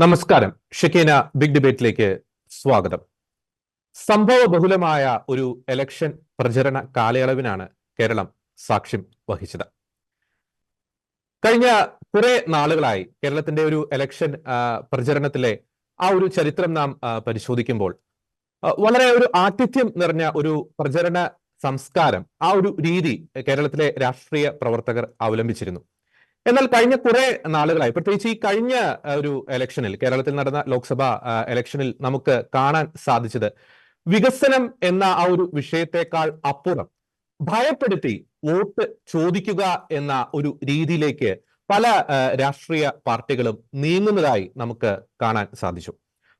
നമസ്കാരം. ഷെക്കീന ബിഗ് ഡിബേറ്റിലേക്ക് സ്വാഗതം. സംഭവ ബഹുലമായ ഒരു ഇലക്ഷൻ പ്രചരണ കാലയളവിനാണ് കേരളം സാക്ഷ്യം വഹിച്ചത്. കഴിഞ്ഞ കുറെ നാളുകളായി കേരളത്തിന്റെ ഒരു ഇലക്ഷൻ പ്രചരണത്തിലെ ആ ഒരു ചരിത്രം നാം പരിശോധിക്കുമ്പോൾ വളരെ ഒരു ആതിഥ്യം നിറഞ്ഞ ഒരു പ്രചരണ സംസ്കാരം, ആ ഒരു രീതി കേരളത്തിലെ രാഷ്ട്രീയ പ്രവർത്തകർ അവലംബിച്ചിരുന്നു. എന്നാൽ കഴിഞ്ഞ കുറെ നാളുകളായി, പ്രത്യേകിച്ച് ഈ കഴിഞ്ഞ ഒരു ഇലക്ഷനിൽ, കേരളത്തിൽ നടന്ന ലോക്സഭാ ഇലക്ഷനിൽ നമുക്ക് കാണാൻ സാധിച്ചത് വികസനം എന്ന ആ ഒരു വിഷയത്തെക്കാൾ അപ്പുറം ഭയപ്പെടുത്തി വോട്ട് ചോദിക്കുക എന്ന ഒരു രീതിയിലേക്ക് പല രാഷ്ട്രീയ പാർട്ടികളും നീങ്ങുന്നതായി നമുക്ക് കാണാൻ സാധിച്ചു.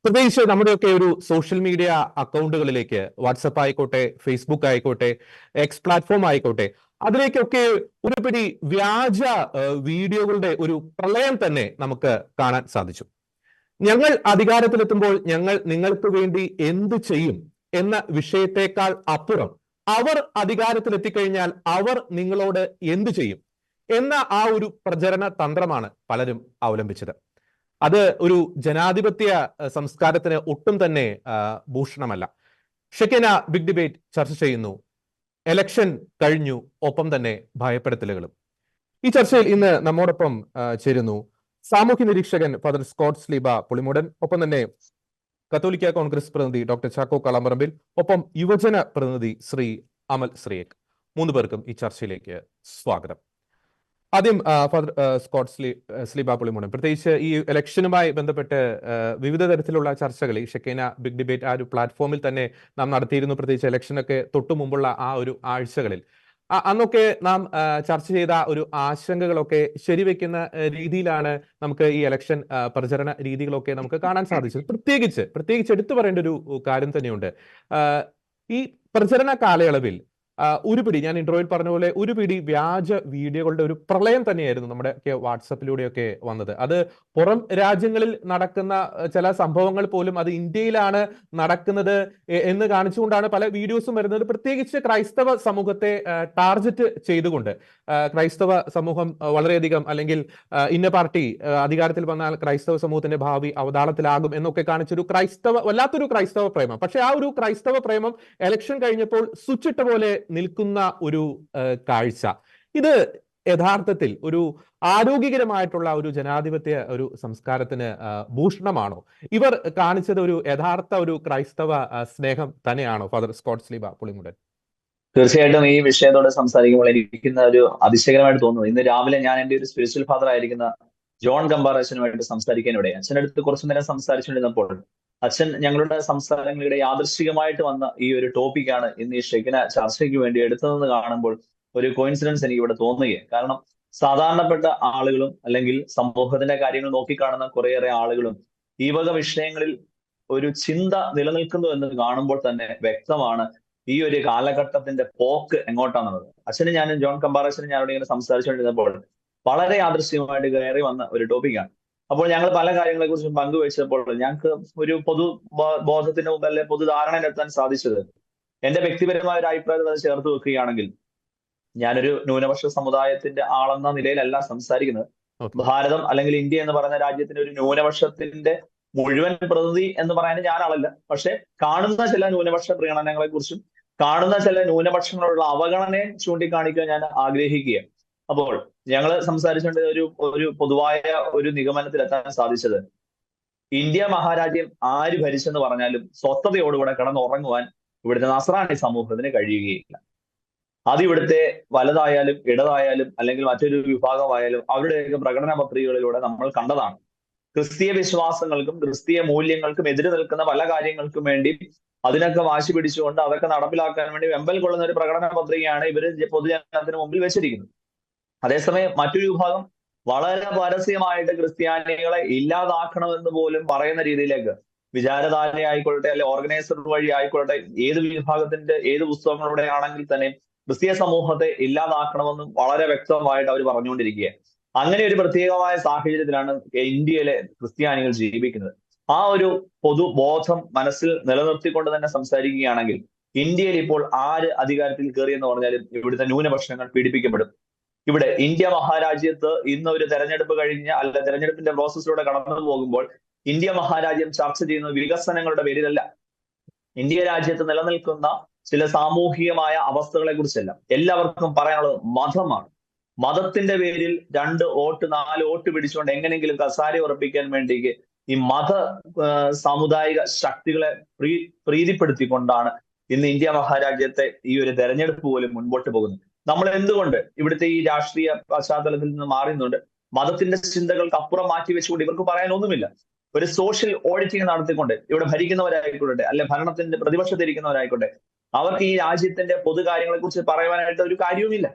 പ്രത്യേകിച്ച് നമ്മുടെയൊക്കെ ഒരു സോഷ്യൽ മീഡിയ അക്കൗണ്ടുകളിലേക്ക്, വാട്സപ്പ് ആയിക്കോട്ടെ, ഫേസ്ബുക്ക് ആയിക്കോട്ടെ, എക്സ് പ്ലാറ്റ്ഫോം ആയിക്കോട്ടെ, അതിലേക്കൊക്കെ ഒരു പിടി വ്യാജ വീഡിയോകളുടെ ഒരു പ്രളയം തന്നെ നമുക്ക് കാണാൻ സാധിച്ചു. ഞങ്ങൾ അധികാരത്തിലെത്തുമ്പോൾ ഞങ്ങൾ നിങ്ങൾക്ക് വേണ്ടി എന്ത് ചെയ്യും എന്ന വിഷയത്തെക്കാൾ അപ്പുറം അവർ അധികാരത്തിലെത്തിക്കഴിഞ്ഞാൽ അവർ നിങ്ങളോട് എന്ത് ചെയ്യും എന്ന ആ ഒരു പ്രചരണ തന്ത്രമാണ് പലരും അവലംബിച്ചത്. അത് ഒരു ജനാധിപത്യ സംസ്കാരത്തിന് ഒട്ടും തന്നെ ഭൂഷണമല്ല. ഷെക്കീന ബിഗ് ഡിബേറ്റ് ചർച്ച ചെയ്യുന്നു എലക്ഷൻ കഴിഞ്ഞു, ഒപ്പം തന്നെ ഭയപ്പെടുത്തലുകളും. ഈ ചർച്ചയിൽ ഇന്ന് നമ്മോടൊപ്പം ചേരുന്നു സാമൂഹ്യ നിരീക്ഷകൻ ഫാദർ സ്കോട്ട് സ്ലീബ പുളിമൂടൻ, ഒപ്പം തന്നെ കത്തോലിക്ക കോൺഗ്രസ് പ്രതിനിധി ഡോക്ടർ ചാക്കോ കളമ്പറമ്പിൽ, ഒപ്പം യുവജന പ്രതിനിധി ശ്രീ അമൽ ശ്രീയേക്. 3 പേർക്കും ഈ ചർച്ചയിലേക്ക് സ്വാഗതം. ആദ്യം ഫാദർ സ്കോട്ട് സ്ലീബ പുളിമൂടൻ, പ്രത്യേകിച്ച് ഈ ഇലക്ഷനുമായി ബന്ധപ്പെട്ട് വിവിധ തരത്തിലുള്ള ചർച്ചകൾ ഈ ഷെക്കീന ബിഗ് ഡിബേറ്റ് ആ ഒരു പ്ലാറ്റ്ഫോമിൽ തന്നെ നാം നടത്തിയിരുന്നു. പ്രത്യേകിച്ച് ഇലക്ഷനൊക്കെ തൊട്ടു മുമ്പുള്ള ആ ഒരു ആഴ്ചകളിൽ അന്നൊക്കെ നാം ചർച്ച ചെയ്ത ഒരു ആശങ്കകളൊക്കെ ശരിവെക്കുന്ന രീതിയിലാണ് നമുക്ക് ഈ ഇലക്ഷൻ പ്രചരണ രീതികളൊക്കെ നമുക്ക് കാണാൻ സാധിച്ചത്. പ്രത്യേകിച്ച് എടുത്തു പറയേണ്ട ഒരു കാര്യം തന്നെയുണ്ട്. ഈ പ്രചരണ കാലയളവിൽ ഞാൻ ഇൻട്രോയിൽ പറഞ്ഞ പോലെ ഒരു പിടി വ്യാജ വീഡിയോകളുടെ ഒരു പ്രളയം തന്നെയായിരുന്നു നമ്മുടെ വാട്സപ്പിലൂടെയൊക്കെ വന്നത്. അത് പുറം രാജ്യങ്ങളിൽ നടക്കുന്ന ചില സംഭവങ്ങൾ പോലും അത് ഇന്ത്യയിലാണ് നടക്കുന്നത് എന്ന് കാണിച്ചുകൊണ്ടാണ് പല വീഡിയോസും വരുന്നത്. പ്രത്യേകിച്ച് ക്രൈസ്തവ സമൂഹത്തെ ടാർഗറ്റ് ചെയ്തുകൊണ്ട് ക്രൈസ്തവ സമൂഹം വളരെയധികം, അല്ലെങ്കിൽ ഇന്ന പാർട്ടി അധികാരത്തിൽ വന്നാൽ ക്രൈസ്തവ സമൂഹത്തിന്റെ ഭാവി അവതാളത്തിലാകും എന്നൊക്കെ കാണിച്ചൊരു വല്ലാത്തൊരു ക്രൈസ്തവ പ്രേമം. പക്ഷെ ആ ഒരു ക്രൈസ്തവ പ്രേമം ഇലക്ഷൻ കഴിഞ്ഞപ്പോൾ സ്വിച്ചിട്ട പോലെ നിൽക്കുന്ന ഒരു കാഴ്ച, ഇത് യഥാർത്ഥത്തിൽ ഒരു ആരോഗ്യകരമായിട്ടുള്ള ഒരു ജനാധിപത്യ ഒരു സംസ്കാരത്തിന് ഭൂഷണമാണോ? ഇവർ കാണിച്ചത് ഒരു യഥാർത്ഥ ഒരു ക്രൈസ്തവ സ്നേഹം തന്നെയാണോ? Father Scott Sleeba Pulimoodan. തീർച്ചയായിട്ടും ഈ വിഷയത്തോടെ സംസാരിക്കുമ്പോൾ എനിക്കുന്ന ഒരു അതിശയകരമായിട്ട് തോന്നുന്നു. ഇന്ന് രാവിലെ ഞാൻ എൻ്റെ ഒരു സ്പിരിച്വൽ ഫാദർ ആയിരിക്കുന്ന ജോൺ കമ്പാറച്ചനുമായിട്ട് സംസാരിക്കാനിവിടെ. അച്ഛനടുത്ത് കുറച്ചു നേരം സംസാരിച്ചുകൊണ്ടിരുന്നപ്പോൾ അച്ഛൻ ഞങ്ങളുടെ സംസാരങ്ങളുടെ യാദൃശ്ചികമായിട്ട് വന്ന ഈ ഒരു ടോപ്പിക്കാണ് ഇന്ന് ഈ ഷെക്കീന ചർച്ചയ്ക്ക് വേണ്ടി എടുത്തതെന്ന് കാണുമ്പോൾ ഒരു കോയിൻസിഡൻസ് എനിക്ക് ഇവിടെ തോന്നുകയാണ്. കാരണം സാധാരണപ്പെട്ട ആളുകളും അല്ലെങ്കിൽ സമൂഹത്തിന്റെ കാര്യങ്ങൾ നോക്കിക്കാണുന്ന കുറേയേറെ ആളുകളും ഈ വക വിഷയങ്ങളിൽ ഒരു ചിന്ത നിലനിൽക്കുന്നു എന്ന് കാണുമ്പോൾ തന്നെ വ്യക്തമാണ് ഈ ഒരു കാലഘട്ടത്തിന്റെ പോക്ക് എങ്ങോട്ടാണെന്നുള്ളത്. ഞാനും ജോൺ കമ്പാറച്ചനും ഞാനോട് ഇങ്ങനെ സംസാരിച്ചുകൊണ്ടിരുന്നപ്പോൾ വളരെ യാദൃശ്ചികമായിട്ട് കയറി വന്ന ഒരു ടോപ്പിക്കാണ്. അപ്പോൾ ഞങ്ങൾ പല കാര്യങ്ങളെ കുറിച്ചും പങ്കുവെച്ചപ്പോൾ ഞങ്ങൾക്ക് ഒരു പൊതു ബോധത്തിന് മുമ്പ് അല്ലെ പൊതുധാരണയിലെത്താൻ സാധിച്ചത്, എന്റെ വ്യക്തിപരമായ ഒരു അഭിപ്രായത്തിൽ അത് ചേർത്ത് വെക്കുകയാണെങ്കിൽ, ഞാനൊരു ന്യൂനപക്ഷ സമുദായത്തിന്റെ ആളെന്ന നിലയിലല്ല സംസാരിക്കുന്നത്. ഭാരതം അല്ലെങ്കിൽ ഇന്ത്യ എന്ന് പറയുന്ന രാജ്യത്തിന്റെ ഒരു ന്യൂനപക്ഷത്തിന്റെ മുഴുവൻ പ്രതിനിധി എന്ന് പറയാൻ ഞാനാളല്ല. പക്ഷെ കാണുന്ന ചില ന്യൂനപക്ഷ പ്രീണനങ്ങളെ കുറിച്ചും കാണുന്ന ചില ന്യൂനപക്ഷങ്ങളുള്ള അവഗണനയെ ചൂണ്ടിക്കാണിക്കാൻ ഞാൻ ആഗ്രഹിക്കുകയാണ്. അപ്പോൾ ഞങ്ങൾ സംസാരിച്ചുകൊണ്ട് ഒരു പൊതുവായ ഒരു നിഗമനത്തിലെത്താൻ സാധിച്ചത്, ഇന്ത്യ മഹാരാജ്യം ആര് ഭരിച്ചെന്ന് പറഞ്ഞാലും സ്വസ്ഥതയോടുകൂടെ കിടന്നുറങ്ങുവാൻ ഇവിടുത്തെ നസ്രാണി സമൂഹത്തിന് കഴിയുകയില്ല. അത് ഇവിടുത്തെ വലതായാലും ഇടതായാലും അല്ലെങ്കിൽ മറ്റൊരു വിഭാഗമായാലും അവരുടെയൊക്കെ പ്രകടന പത്രികകളിലൂടെ നമ്മൾ കണ്ടതാണ്. ക്രിസ്തീയ വിശ്വാസങ്ങൾക്കും ക്രിസ്തീയ മൂല്യങ്ങൾക്കും എതിര് നിൽക്കുന്ന പല കാര്യങ്ങൾക്കും വേണ്ടി അതിനൊക്കെ വാശി പിടിച്ചുകൊണ്ട് അതൊക്കെ നടപ്പിലാക്കാൻ വേണ്ടി വെമ്പൽ കൊള്ളുന്ന ഒരു പ്രകടന പത്രികയാണ് ഇവര് പൊതുജനത്തിന് മുമ്പിൽ വെച്ചിരിക്കുന്നത്. അതേസമയം മറ്റൊരു വിഭാഗം വളരെ പരസ്യമായിട്ട് ക്രിസ്ത്യാനികളെ ഇല്ലാതാക്കണമെന്ന് പോലും പറയുന്ന രീതിയിലേക്ക് വിചാരധാര ആയിക്കൊള്ളട്ടെ, അല്ലെ ഓർഗനൈസർ വഴി ആയിക്കൊള്ളട്ടെ, ഏത് വിഭാഗത്തിന്റെ ഏത് പുസ്തകങ്ങളുടെ ആണെങ്കിൽ തന്നെ ക്രിസ്തീയ സമൂഹത്തെ ഇല്ലാതാക്കണമെന്നും വളരെ വ്യക്തമായിട്ട് അവർ പറഞ്ഞുകൊണ്ടിരിക്കുകയാണ്. അങ്ങനെ ഒരു പ്രത്യേകമായ സാഹചര്യത്തിലാണ് ഇന്ത്യയിലെ ക്രിസ്ത്യാനികൾ ജീവിക്കുന്നത്. ആ ഒരു പൊതുബോധം മനസ്സിൽ നിലനിർത്തിക്കൊണ്ട് തന്നെ സംസാരിക്കുകയാണെങ്കിൽ, ഇന്ത്യയിൽ ഇപ്പോൾ ആര് അധികാരത്തിൽ കയറിയെന്ന് പറഞ്ഞാലും ഇവിടുത്തെ ന്യൂനപക്ഷങ്ങൾ പീഡിപ്പിക്കപ്പെടും. ഇവിടെ ഇന്ത്യ മഹാരാജ്യത്ത് ഇന്ന് ഒരു തെരഞ്ഞെടുപ്പ് കഴിഞ്ഞ തെരഞ്ഞെടുപ്പിന്റെ പ്രോസസ്സിലൂടെ കടന്നു പോകുമ്പോൾ ഇന്ത്യ മഹാരാജ്യം ചർച്ച ചെയ്യുന്നത് വികസനങ്ങളുടെ പേരിലല്ല. ഇന്ത്യ രാജ്യത്ത് നിലനിൽക്കുന്ന ചില സാമൂഹികമായ അവസ്ഥകളെ കുറിച്ചല്ല. എല്ലാവർക്കും പറയാനുള്ളത് മതമാണ്. മതത്തിന്റെ പേരിൽ 2 വോട്ട് 4 വോട്ട് പിടിച്ചുകൊണ്ട് എങ്ങനെയെങ്കിലും കസാര ഉറപ്പിക്കാൻ വേണ്ടി ഈ സാമുദായിക ശക്തികളെ പ്രീതിപ്പെടുത്തിക്കൊണ്ടാണ് ഇന്ന് ഇന്ത്യ മഹാരാജ്യത്തെ ഈ ഒരു തെരഞ്ഞെടുപ്പ് പോലും മുൻപോട്ട് പോകുന്നത്. നമ്മൾ എന്തുകൊണ്ട് ഇവിടുത്തെ ഈ രാഷ്ട്രീയ പശ്ചാത്തലത്തിൽ നിന്ന് മാറുന്നുണ്ട്? മതത്തിന്റെ ചിന്തകൾക്ക് അപ്പുറം മാറ്റി വെച്ചുകൊണ്ട് ഇവർക്ക് പറയാനൊന്നുമില്ല. ഒരു സോഷ്യൽ ഓഡിറ്റിംഗ് നടത്തിക്കൊണ്ട് ഇവിടെ ഭരിക്കുന്നവരായിക്കോട്ടെ, അല്ലെ ഭരണത്തിന്റെ പ്രതിപക്ഷത്തിരിക്കുന്നവരായിക്കോട്ടെ, അവർക്ക് ഈ രാജ്യത്തിന്റെ പൊതുകാര്യങ്ങളെ കുറിച്ച് പറയുവാനായിട്ട് ഒരു കാര്യവുമില്ല.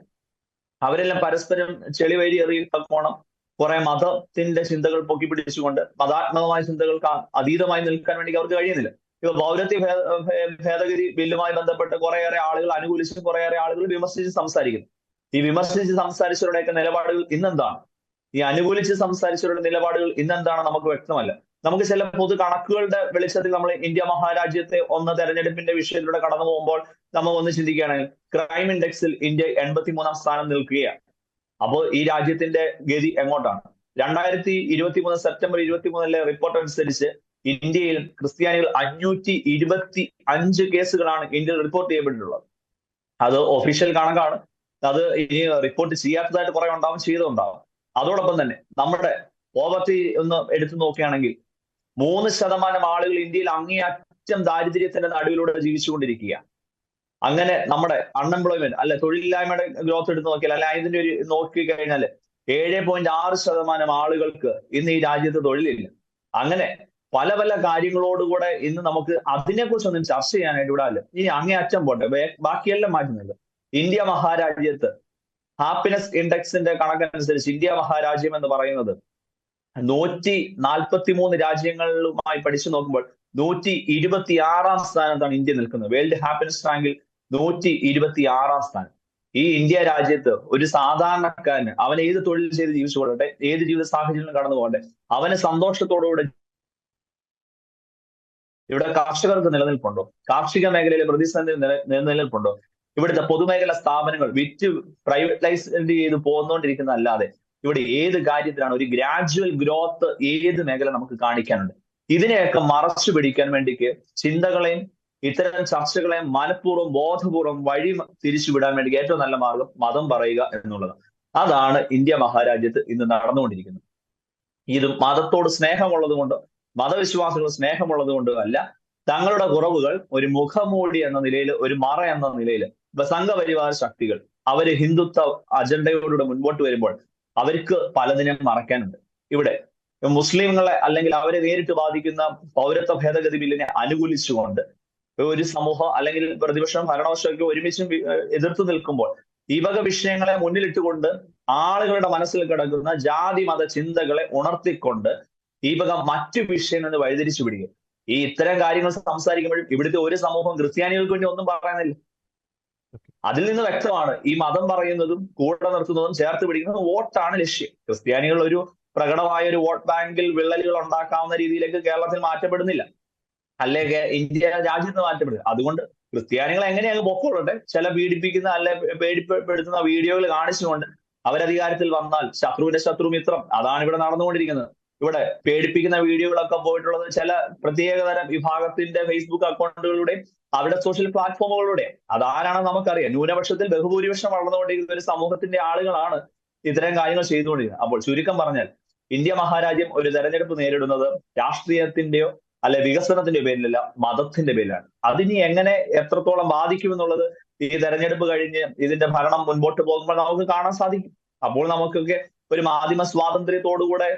അവരെല്ലാം പരസ്പരം ചെളിവരി എറിയത്തക്കോണം കുറെ മതത്തിന്റെ ചിന്തകൾ പൊക്കി പിടിച്ചുകൊണ്ട് മതാത്മകമായ ചിന്തകൾക്ക് അതീതമായി നിൽക്കാൻ വേണ്ടി അവർക്ക് കഴിയുന്നില്ല. ഇപ്പൊ പൗരത്വ ഭേദഗതി ബില്ലുമായി ബന്ധപ്പെട്ട് കുറേയേറെ ആളുകൾ അനുകൂലിച്ചും കുറേയേറെ ആളുകൾ വിമർശിച്ച് സംസാരിക്കുന്നു. ഈ വിമർശിച്ച് സംസാരിച്ചവരുടെയൊക്കെ നിലപാടുകൾ ഇന്നെന്താണ്? ഈ അനുകൂലിച്ച് സംസാരിച്ചവരുടെ നിലപാടുകൾ ഇന്നെന്താണ് നമുക്ക് വ്യക്തമല്ല. നമുക്ക് ചില പൊതു കണക്കുകളുടെ വെളിച്ചത്തിൽ നമ്മൾ ഇന്ത്യ മഹാരാജ്യത്തെ തെരഞ്ഞെടുപ്പിന്റെ വിഷയത്തിലൂടെ കടന്നു പോകുമ്പോൾ നമ്മൾ ഒന്ന് ചിന്തിക്കുകയാണെങ്കിൽ ക്രൈം ഇൻഡെക്സിൽ ഇന്ത്യ 83-ാം സ്ഥാനം നിൽക്കുകയാണ്. അപ്പോൾ ഈ രാജ്യത്തിന്റെ ഗതി എങ്ങോട്ടാണ്? 2023 സെപ്റ്റംബർ 23 റിപ്പോർട്ട് അനുസരിച്ച് ഇന്ത്യയിൽ ക്രിസ്ത്യാനികൾ 525 കേസുകളാണ് ഇന്ത്യയിൽ റിപ്പോർട്ട് ചെയ്യപ്പെട്ടിട്ടുള്ളത്. അത് ഒഫീഷ്യൽ കണക്കാണ്. അത് ഇനി റിപ്പോർട്ട് ചെയ്യാത്തതായിട്ട് കുറെ ഉണ്ടാവും, ചെയ്തുണ്ടാവും. അതോടൊപ്പം തന്നെ നമ്മുടെ പോവർട്ടി ഒന്ന് എടുത്തു നോക്കുകയാണെങ്കിൽ 3% ആളുകൾ ഇന്ത്യയിൽ അങ്ങേയറ്റം ദാരിദ്ര്യത്തിന്റെ നടുവിലൂടെ ജീവിച്ചുകൊണ്ടിരിക്കുക. അങ്ങനെ നമ്മുടെ അൺഎംപ്ലോയ്മെന്റ് അല്ലെ തൊഴിലില്ലായ്മയുടെ ഗ്രോത്ത് എടുത്ത് നോക്കിയാൽ അല്ലെ അതിന്റെ ഒരു നോക്കിക്കഴിഞ്ഞാൽ 7.6% ആളുകൾക്ക് ഇന്ന് ഈ രാജ്യത്ത് തൊഴിലില്ല. അങ്ങനെ പല പല കാര്യങ്ങളോടുകൂടെ ഇന്ന് നമുക്ക് അതിനെക്കുറിച്ചൊന്നും ചർച്ച ചെയ്യാനായിട്ട് ഇവിടെ അല്ല. ഇനി അങ്ങേയറ്റം പോട്ടെ, ബാക്കിയെല്ലാം മാറ്റുന്നത്. ഇന്ത്യ മഹാരാജ്യത്ത് ഹാപ്പിനെസ് ഇൻഡെക്സിന്റെ കണക്കനുസരിച്ച് ഇന്ത്യ മഹാരാജ്യം എന്ന് പറയുന്നത് 143 രാജ്യങ്ങളുമായി പഠിച്ചു നോക്കുമ്പോൾ 126-ാം സ്ഥാനത്താണ് ഇന്ത്യ നിൽക്കുന്നത്. വേൾഡ് ഹാപ്പിനെസ് റാങ്കിൽ 126-ാം സ്ഥാനം. ഈ ഇന്ത്യ രാജ്യത്ത് ഒരു സാധാരണക്കാരന് അവൻ ഏത് തൊഴിൽ ചെയ്ത് ജീവിച്ചു കൊള്ളട്ടെ, ഏത് ജീവിത സാഹചര്യങ്ങളും കടന്നു പോകട്ടെ, അവന് സന്തോഷത്തോടുകൂടെ ഇവിടെ കർഷകർക്ക് നിലനിൽപ്പുണ്ടോ? കാർഷിക മേഖലയിലെ പ്രതിസന്ധി നിലനിൽപ്പുണ്ടോ? ഇവിടുത്തെ പൊതുമേഖലാ സ്ഥാപനങ്ങൾ വിറ്റ് പ്രൈവറ്റൈസ് ചെയ്ത് പോകുന്നോണ്ടിരിക്കുന്നതല്ലാതെ ഇവിടെ ഏത് കാര്യത്തിലാണ് ഒരു ഗ്രാജുവൽ ഗ്രോത്ത് ഏത് മേഖല നമുക്ക് കാണിക്കാനുണ്ട്? ഇതിനെയൊക്കെ മറച്ചു പിടിക്കാൻ വേണ്ടിക്ക് ചിന്തകളെയും ഇത്തരം ചർച്ചകളെയും മനഃപൂർവ്വം ബോധപൂർവം വഴി തിരിച്ചുവിടാൻ വേണ്ടി ഏറ്റവും നല്ല മാർഗം മതം പറയുക എന്നുള്ളതാണ്. അതാണ് ഇന്ത്യ മഹാരാജ്യത്ത് ഇന്ന് നടന്നുകൊണ്ടിരിക്കുന്നത്. ഇത് മതത്തോട് സ്നേഹമുള്ളത് കൊണ്ടോ മതവിശ്വാസികൾ സ്നേഹമുള്ളത് കൊണ്ടോ അല്ല, തങ്ങളുടെ കുറവുകൾ ഒരു മുഖമൂടി എന്ന നിലയിൽ, ഒരു മറ എന്ന നിലയിൽ സംഘപരിവാര ശക്തികൾ അവര് ഹിന്ദുത്വ അജണ്ടയോടുകൂടെ മുൻപോട്ട് വരുമ്പോൾ അവർക്ക് പലതിനും മറക്കാനുണ്ട്. ഇവിടെ മുസ്ലിങ്ങളെ അല്ലെങ്കിൽ അവരെ നേരിട്ട് ബാധിക്കുന്ന പൗരത്വ ഭേദഗതി ബില്ലിനെ അനുകൂലിച്ചുകൊണ്ട് ഒരു സമൂഹം അല്ലെങ്കിൽ പ്രതിപക്ഷം ഭരണപക്ഷമൊക്കെ ഒരുമിച്ചും എതിർത്ത് നിൽക്കുമ്പോൾ ഈ വക വിഷയങ്ങളെ മുന്നിലിട്ടുകൊണ്ട് ആളുകളുടെ മനസ്സിൽ കിടക്കുന്ന ജാതി മത ചിന്തകളെ ഉണർത്തിക്കൊണ്ട് ഈ വക മറ്റു വിഷയങ്ങളിൽ വഴിതിരിച്ചു വിടുക. ഈ ഇത്തരം കാര്യങ്ങൾ സംസാരിക്കുമ്പോഴും ഇവിടുത്തെ ഒരു സമൂഹം ക്രിസ്ത്യാനികൾക്ക് വേണ്ടി ഒന്നും പറയുന്നില്ല. അതിൽ നിന്ന് വ്യക്തമാണ് ഈ മതം പറയുന്നതും കൂടെ നിർത്തുന്നതും ചേർത്ത് പിടിക്കുന്നതും വോട്ടാണ് ലക്ഷ്യം. ക്രിസ്ത്യാനികൾ ഒരു പ്രകടമായ ഒരു വോട്ട് ബാങ്കിൽ വിള്ളലുകൾ ഉണ്ടാക്കാവുന്ന രീതിയിലേക്ക് കേരളത്തിൽ മാറ്റപ്പെടുന്നില്ല, അല്ലെങ്കിൽ ഇന്ത്യ രാജ്യത്ത് മാറ്റപ്പെടുക. അതുകൊണ്ട് ക്രിസ്ത്യാനികൾ എങ്ങനെയാണ് പൊക്കോളട്ടെ, ചില പീഡിപ്പിക്കുന്ന അല്ലെ പേടിപ്പെടുത്തുന്ന വീഡിയോകൾ കാണിച്ചുകൊണ്ട് അവരധികാരത്തിൽ വന്നാൽ ശത്രുവിന്റെ ശത്രു മിത്രം, അതാണ് ഇവിടെ നടന്നുകൊണ്ടിരിക്കുന്നത്. ഇവിടെ പേടിപ്പിക്കുന്ന വീഡിയോകളൊക്കെ പോയിട്ടുള്ളത് ചില പ്രത്യേകതരം വിഭാഗത്തിന്റെ ഫേസ്ബുക്ക് അക്കൗണ്ടുകളുടെ അവരുടെ സോഷ്യൽ പ്ലാറ്റ്ഫോമുകളുടെ. അതാരാണെന്ന് നമുക്കറിയാം. ന്യൂനപക്ഷത്തിൽ ബഹുഭൂരിപക്ഷം വളർന്നുകൊണ്ടിരിക്കുന്ന ഒരു സമൂഹത്തിന്റെ ആളുകളാണ് ഇത്തരം കാര്യങ്ങൾ ചെയ്തുകൊണ്ടിരിക്കുന്നത്. അപ്പോൾ ചുരുക്കം പറഞ്ഞാൽ ഇന്ത്യ മഹാരാജ്യം ഒരു തെരഞ്ഞെടുപ്പ് നേരിടുന്നത് രാഷ്ട്രീയത്തിന്റെയോ അല്ലെ വികസനത്തിന്റെയോ പേരിലല്ല, മതത്തിന്റെ പേരിലാണ്. അതിനി എങ്ങനെ എത്രത്തോളം ബാധിക്കുമെന്നുള്ളത് ഈ തെരഞ്ഞെടുപ്പ് കഴിഞ്ഞ് ഇതിന്റെ ഭരണം മുൻപോട്ട് പോകുമ്പോൾ നമുക്ക് കാണാൻ സാധിക്കും. അപ്പോൾ നമുക്കൊക്കെ ഒരു മാധ്യമ സ്വാതന്ത്ര്യത്തോടുകൂടെ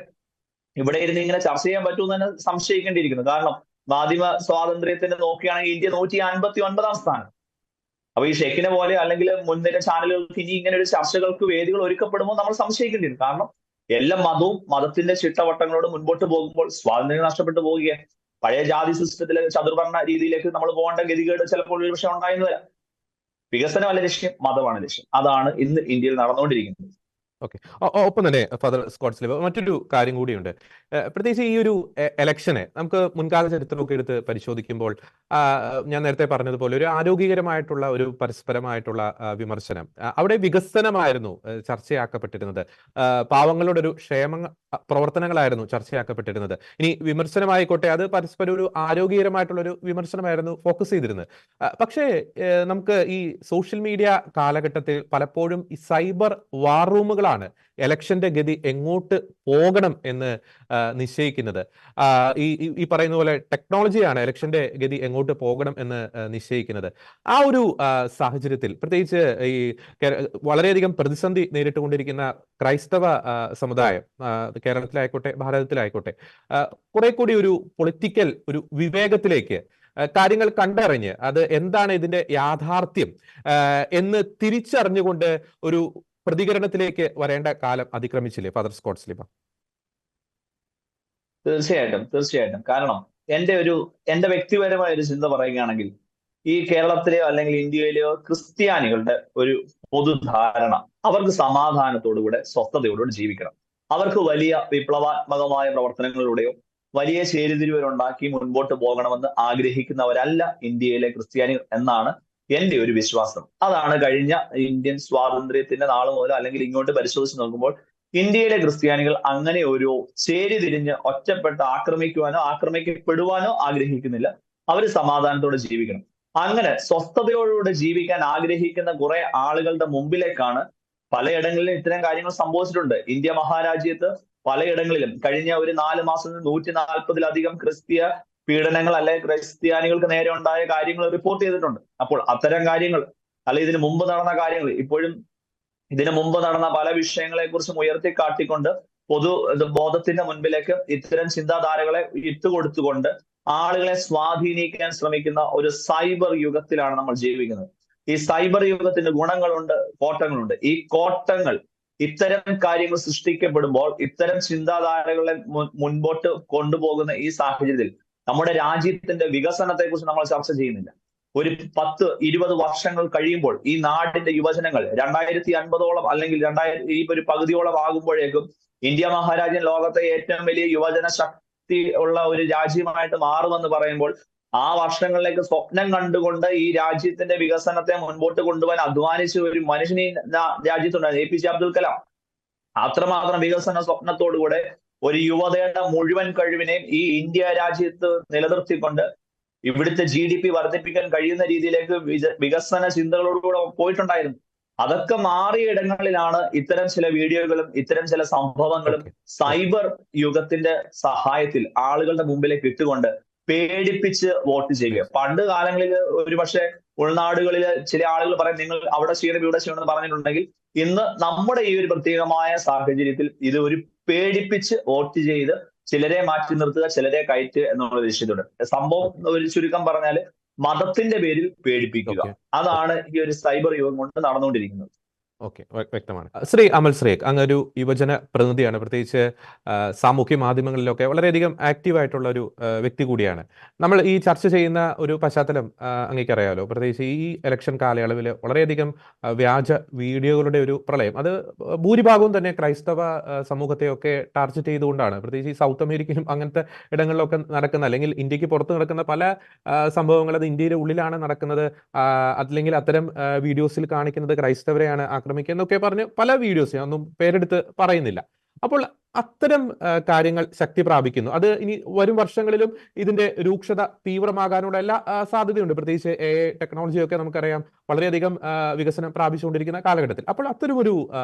ഇവിടെ ഇരുന്ന് ഇങ്ങനെ ചർച്ച ചെയ്യാൻ പറ്റുമെന്ന് തന്നെ സംശയിക്കേണ്ടിയിരിക്കുന്നു. കാരണം മാധ്യമ സ്വാതന്ത്ര്യത്തിന് നോക്കുകയാണെങ്കിൽ ഇന്ത്യ 159-ാം സ്ഥാനം. അപ്പൊ ഈ ഷെക്കിനെ പോലെ അല്ലെങ്കിൽ മുൻനിര ചാനലുകൾക്ക് ഇനി ഇങ്ങനെ ഒരു ചർച്ചകൾക്ക് വേദികൾ ഒരുക്കപ്പെടുമ്പോൾ നമ്മൾ സംശയിക്കേണ്ടിയിരുന്നു. കാരണം എല്ലാ മതവും മതത്തിന്റെ ചിട്ടവട്ടങ്ങളോട് മുൻപോട്ട് പോകുമ്പോൾ സ്വാതന്ത്ര്യം നഷ്ടപ്പെട്ടു പോവുകയാണ്. പഴയ ജാതി സിസ്റ്റത്തിലെ ചതുർവർണ്ണ രീതിയിലേക്ക് നമ്മൾ പോകേണ്ട ഗതികേട് ചിലപ്പോൾ ഒരു പക്ഷേ ഉണ്ടായെന്ന് വരാം. വികസനമല്ല ലക്ഷ്യം, മതമാണ് ലക്ഷ്യം. അതാണ് ഇന്ന് ഇന്ത്യയിൽ നടന്നുകൊണ്ടിരിക്കുന്നത്. ഓക്കെ. ഒപ്പം തന്നെ ഫാദർ സ്കോട്ട് സ്ലീവ, മറ്റൊരു കാര്യം കൂടിയുണ്ട്. പ്രത്യേകിച്ച് ഈ ഒരു എലക്ഷനെ നമുക്ക് മുൻകാല ചരിത്രമൊക്കെ എടുത്ത് പരിശോധിക്കുമ്പോൾ ഞാൻ നേരത്തെ പറഞ്ഞതുപോലെ ഒരു ആരോഗ്യകരമായിട്ടുള്ള ഒരു പരസ്പരമായിട്ടുള്ള വിമർശനം, അവിടെ വികസനമായിരുന്നു ചർച്ചയാക്കപ്പെട്ടിരുന്നത്. പാവങ്ങളുടെ ഒരു പ്രവർത്തനങ്ങളായിരുന്നു ചർച്ചയാക്കപ്പെട്ടിരുന്നത്. ഇനി വിമർശനമായിക്കോട്ടെ, അത് പരസ്പരം ഒരു ആരോഗ്യകരമായിട്ടുള്ള ഒരു വിമർശനമായിരുന്നു ഫോക്കസ് ചെയ്തിരുന്നത്. പക്ഷേ നമുക്ക് ഈ സോഷ്യൽ മീഡിയ കാലഘട്ടത്തിൽ പലപ്പോഴും ഈ സൈബർ വാർ റൂമുകളാണ് എലക്ഷന്റെ ഗതി എങ്ങോട്ട് പോകണം എന്ന് നിശ്ചയിക്കുന്നത്. ഈ പറയുന്ന പോലെ ടെക്നോളജിയാണ് എലക്ഷന്റെ ഗതി എങ്ങോട്ട് പോകണം എന്ന് നിശ്ചയിക്കുന്നത്. ആ ഒരു സാഹചര്യത്തിൽ പ്രത്യേകിച്ച് ഈ വളരെയധികം പ്രതിസന്ധി നേരിട്ടുകൊണ്ടിരിക്കുന്ന ക്രൈസ്തവ സമുദായം, കേരളത്തിലായിക്കോട്ടെ ഭാരതത്തിലായിക്കോട്ടെ, കുറെ കൂടി ഒരു പൊളിറ്റിക്കൽ ഒരു വിവേകത്തിലേക്ക് കാര്യങ്ങൾ കണ്ടറിഞ്ഞ് അത് എന്താണ് ഇതിന്റെ യാഥാർത്ഥ്യം എന്ന് തിരിച്ചറിഞ്ഞുകൊണ്ട് ഒരു പ്രതികരണത്തിലേക്ക് വരേണ്ട കാലം അതിക്രമിച്ചില്ലേ ഫാദർ സ്കോട്ട് സ്ലിബ? തീർച്ചയായിട്ടും. കാരണം എന്റെ വ്യക്തിപരമായ ഒരു ചിന്ത പറയുകയാണെങ്കിൽ, ഈ കേരളത്തിലെയോ അല്ലെങ്കിൽ ഇന്ത്യയിലെയോ ക്രിസ്ത്യാനികളുടെ ഒരു പൊതുധാരണ, അവർക്ക് സമാധാനത്തോടുകൂടെ സ്വസ്ഥതയോടുകൂടി ജീവിക്കണം. അവർക്ക് വലിയ വിപ്ലവാത്മകമായ പ്രവർത്തനങ്ങളിലൂടെയോ വലിയ ചേരിതിരിവുണ്ടാക്കി മുൻപോട്ട് പോകണമെന്ന് ആഗ്രഹിക്കുന്നവരല്ല ഇന്ത്യയിലെ ക്രിസ്ത്യാനികൾ എന്നാണ് എന്റെ ഒരു വിശ്വാസം. അതാണ് കഴിഞ്ഞ ഇന്ത്യൻ സ്വാതന്ത്ര്യത്തിന്റെ നാൾ മുതൽ അല്ലെങ്കിൽ ഇങ്ങോട്ട് പരിശോധിച്ച് നോക്കുമ്പോൾ ഇന്ത്യയിലെ ക്രിസ്ത്യാനികൾ അങ്ങനെ ഒരു ചേരിതിരിഞ്ഞ് ഒറ്റപ്പെട്ട് ആക്രമിക്കുവാനോ ആക്രമിക്കപ്പെടുവാനോ ആഗ്രഹിക്കുന്നില്ല. അവർ സമാധാനത്തോടെ ജീവിക്കണം. അങ്ങനെ സ്വസ്ഥതയോടുകൂടെ ജീവിക്കാൻ ആഗ്രഹിക്കുന്ന കുറെ ആളുകളുടെ മുമ്പിലേക്കാണ് പലയിടങ്ങളിലും ഇത്തരം കാര്യങ്ങൾ സംഭവിച്ചിട്ടുണ്ട്. ഇന്ത്യ മഹാരാജ്യത്ത് പലയിടങ്ങളിലും കഴിഞ്ഞ ഒരു 4 മാസം 140-ലധികം ക്രിസ്തീയ പീഡനങ്ങൾ അല്ലെങ്കിൽ ക്രിസ്ത്യാനികൾക്ക് നേരെ ഉണ്ടായ കാര്യങ്ങൾ റിപ്പോർട്ട് ചെയ്തിട്ടുണ്ട്. അപ്പോൾ അത്തരം കാര്യങ്ങൾ അല്ലെ ഇതിനു മുമ്പ് നടന്ന കാര്യങ്ങൾ, ഇപ്പോഴും ഇതിനു മുമ്പ് നടന്ന പല വിഷയങ്ങളെ കുറിച്ചും ഉയർത്തിക്കാട്ടിക്കൊണ്ട് പൊതു ബോധത്തിന്റെ മുൻപിലേക്ക് ഇത്തരം ചിന്താധാരകളെ ഇട്ടുകൊടുത്തുകൊണ്ട് ആളുകളെ സ്വാധീനിക്കാൻ ശ്രമിക്കുന്ന ഒരു സൈബർ യുഗത്തിലാണ് നമ്മൾ ജീവിക്കുന്നത്. ഈ സൈബർ യുഗത്തിന്റെ ഗുണങ്ങളുണ്ട്, കോട്ടങ്ങളുണ്ട്. ഈ കോട്ടങ്ങൾ ഇത്തരം കാര്യങ്ങൾ സൃഷ്ടിക്കപ്പെടുമ്പോൾ, ഇത്തരം ചിന്താധാരകളെ മുൻപോട്ട് കൊണ്ടുപോകുന്ന ഈ സാഹചര്യത്തിൽ നമ്മുടെ രാജ്യത്തിന്റെ വികസനത്തെ കുറിച്ച് നമ്മൾ ചർച്ച ചെയ്യുന്നില്ല. ഒരു 10-20 വർഷങ്ങൾ കഴിയുമ്പോൾ ഈ നാടിന്റെ യുവജനങ്ങൾ 2050 അല്ലെങ്കിൽ ഈ ഒരു പകുതിയോളം ആകുമ്പോഴേക്കും ഇന്ത്യ മഹാരാജ്യം ലോകത്തെ ഏറ്റവും വലിയ യുവജന ശക്തി ഉള്ള ഒരു രാജ്യമായിട്ട് മാറുമെന്ന് പറയുമ്പോൾ, ആ വർഷങ്ങളിലേക്ക് സ്വപ്നം കണ്ടുകൊണ്ട് ഈ രാജ്യത്തിന്റെ വികസനത്തെ മുൻപോട്ട് കൊണ്ടുപോകാൻ അധ്വാനിച്ച ഒരു മനുഷ്യനെ രാജ്യത്തുണ്ടായിരുന്നു, APJ അബ്ദുൽ കലാം. അത്രമാത്രം വികസന സ്വപ്നത്തോടുകൂടെ ഒരു യുവതയുടെ മുഴുവൻ കഴിവിനെയും ഈ ഇന്ത്യ രാജ്യത്ത് നിലനിർത്തിക്കൊണ്ട് ഇവിടുത്തെ GDP വർദ്ധിപ്പിക്കാൻ കഴിയുന്ന രീതിയിലേക്ക് വികസന ചിന്തകളോടുകൂടെ പോയിട്ടുണ്ടായിരുന്നു. അതൊക്കെ മാറിയ ഇടങ്ങളിലാണ് ഇത്തരം ചില വീഡിയോകളും ഇത്തരം ചില സംഭവങ്ങളും സൈബർ യുഗത്തിന്റെ സഹായത്തിൽ ആളുകളുടെ മുമ്പിലേക്ക് ഇട്ടുകൊണ്ട് പേടിപ്പിച്ച് വോട്ട് ചെയ്യുക. പണ്ട് കാലങ്ങളിൽ ഒരുപക്ഷെ ഉൾനാടുകളിൽ ചില ആളുകൾ പറയും നിങ്ങൾ അവിടെ ചെയ്യണം ഇവിടെ ചെയ്യണം എന്ന് പറഞ്ഞിട്ടുണ്ടെങ്കിൽ, ഇന്ന് നമ്മുടെ ഈ ഒരു പ്രത്യേകമായ സാഹചര്യത്തിൽ ഇത് ഒരു പേടിപ്പിച്ച് വോട്ട് ചെയ്ത് ചിലരെ മാറ്റി നിർത്തുക, ചിലരെ കയറ്റുക എന്നുള്ള ലക്ഷ്യത്തോടെ സംഭവം ഒരു ചുരുക്കം പറഞ്ഞാല് മതത്തിന്റെ പേരിൽ പേടിപ്പിക്കുക. അതാണ് ഈ ഒരു സൈബർ യുഗം കൊണ്ട് നടന്നുകൊണ്ടിരിക്കുന്നത്. ഓക്കെ, വ്യക്തമാണ്. ശ്രീ അമൽ ശ്രീക്, അങ്ങ് ഒരു യുവജന പ്രതിനിധിയാണ്. പ്രത്യേകിച്ച് സാമൂഹ്യ മാധ്യമങ്ങളിലൊക്കെ വളരെയധികം ആക്റ്റീവായിട്ടുള്ള ഒരു വ്യക്തി കൂടിയാണ്. നമ്മൾ ഈ ചർച്ച ചെയ്യുന്ന ഒരു പശ്ചാത്തലം അങ്ങേക്കറിയാലോ. പ്രത്യേകിച്ച് ഈ ഇലക്ഷൻ കാലയളവിൽ വളരെയധികം വ്യാജ വീഡിയോകളുടെ ഒരു പ്രളയം, അത് ഭൂരിഭാഗവും തന്നെ ക്രൈസ്തവ സമൂഹത്തെയൊക്കെ ടാർഗറ്റ് ചെയ്തുകൊണ്ടാണ്. പ്രത്യേകിച്ച് ഈ സൗത്ത് അമേരിക്കയിലും അങ്ങനത്തെ ഇടങ്ങളിലൊക്കെ നടക്കുന്ന, അല്ലെങ്കിൽ ഇന്ത്യക്ക് പുറത്ത് നടക്കുന്ന പല സംഭവങ്ങൾ അത് ഇന്ത്യയുടെ ഉള്ളിലാണ് നടക്കുന്നത്, അല്ലെങ്കിൽ അത്തരം വീഡിയോസിൽ കാണിക്കുന്നത് ക്രൈസ്തവരെയാണ് എന്നൊക്കെ പറഞ്ഞ് പല വീഡിയോസ്, ഞാൻ ഒന്നും പേരെടുത്ത് പറയുന്നില്ല. അപ്പോൾ അത്തരം കാര്യങ്ങൾ ശക്തി പ്രാപിക്കുന്നു. അത് ഇനി വരും വർഷങ്ങളിലും ഇതിന്റെ രൂക്ഷത തീവ്രമാകാനുള്ള എല്ലാ സാധ്യതയുണ്ട്. പ്രത്യേകിച്ച് ടെക്നോളജിയൊക്കെ നമുക്കറിയാം വളരെയധികം വികസനം പ്രാപിച്ചുകൊണ്ടിരിക്കുന്ന കാലഘട്ടത്തിൽ. അപ്പോൾ അത്തരം ഒരു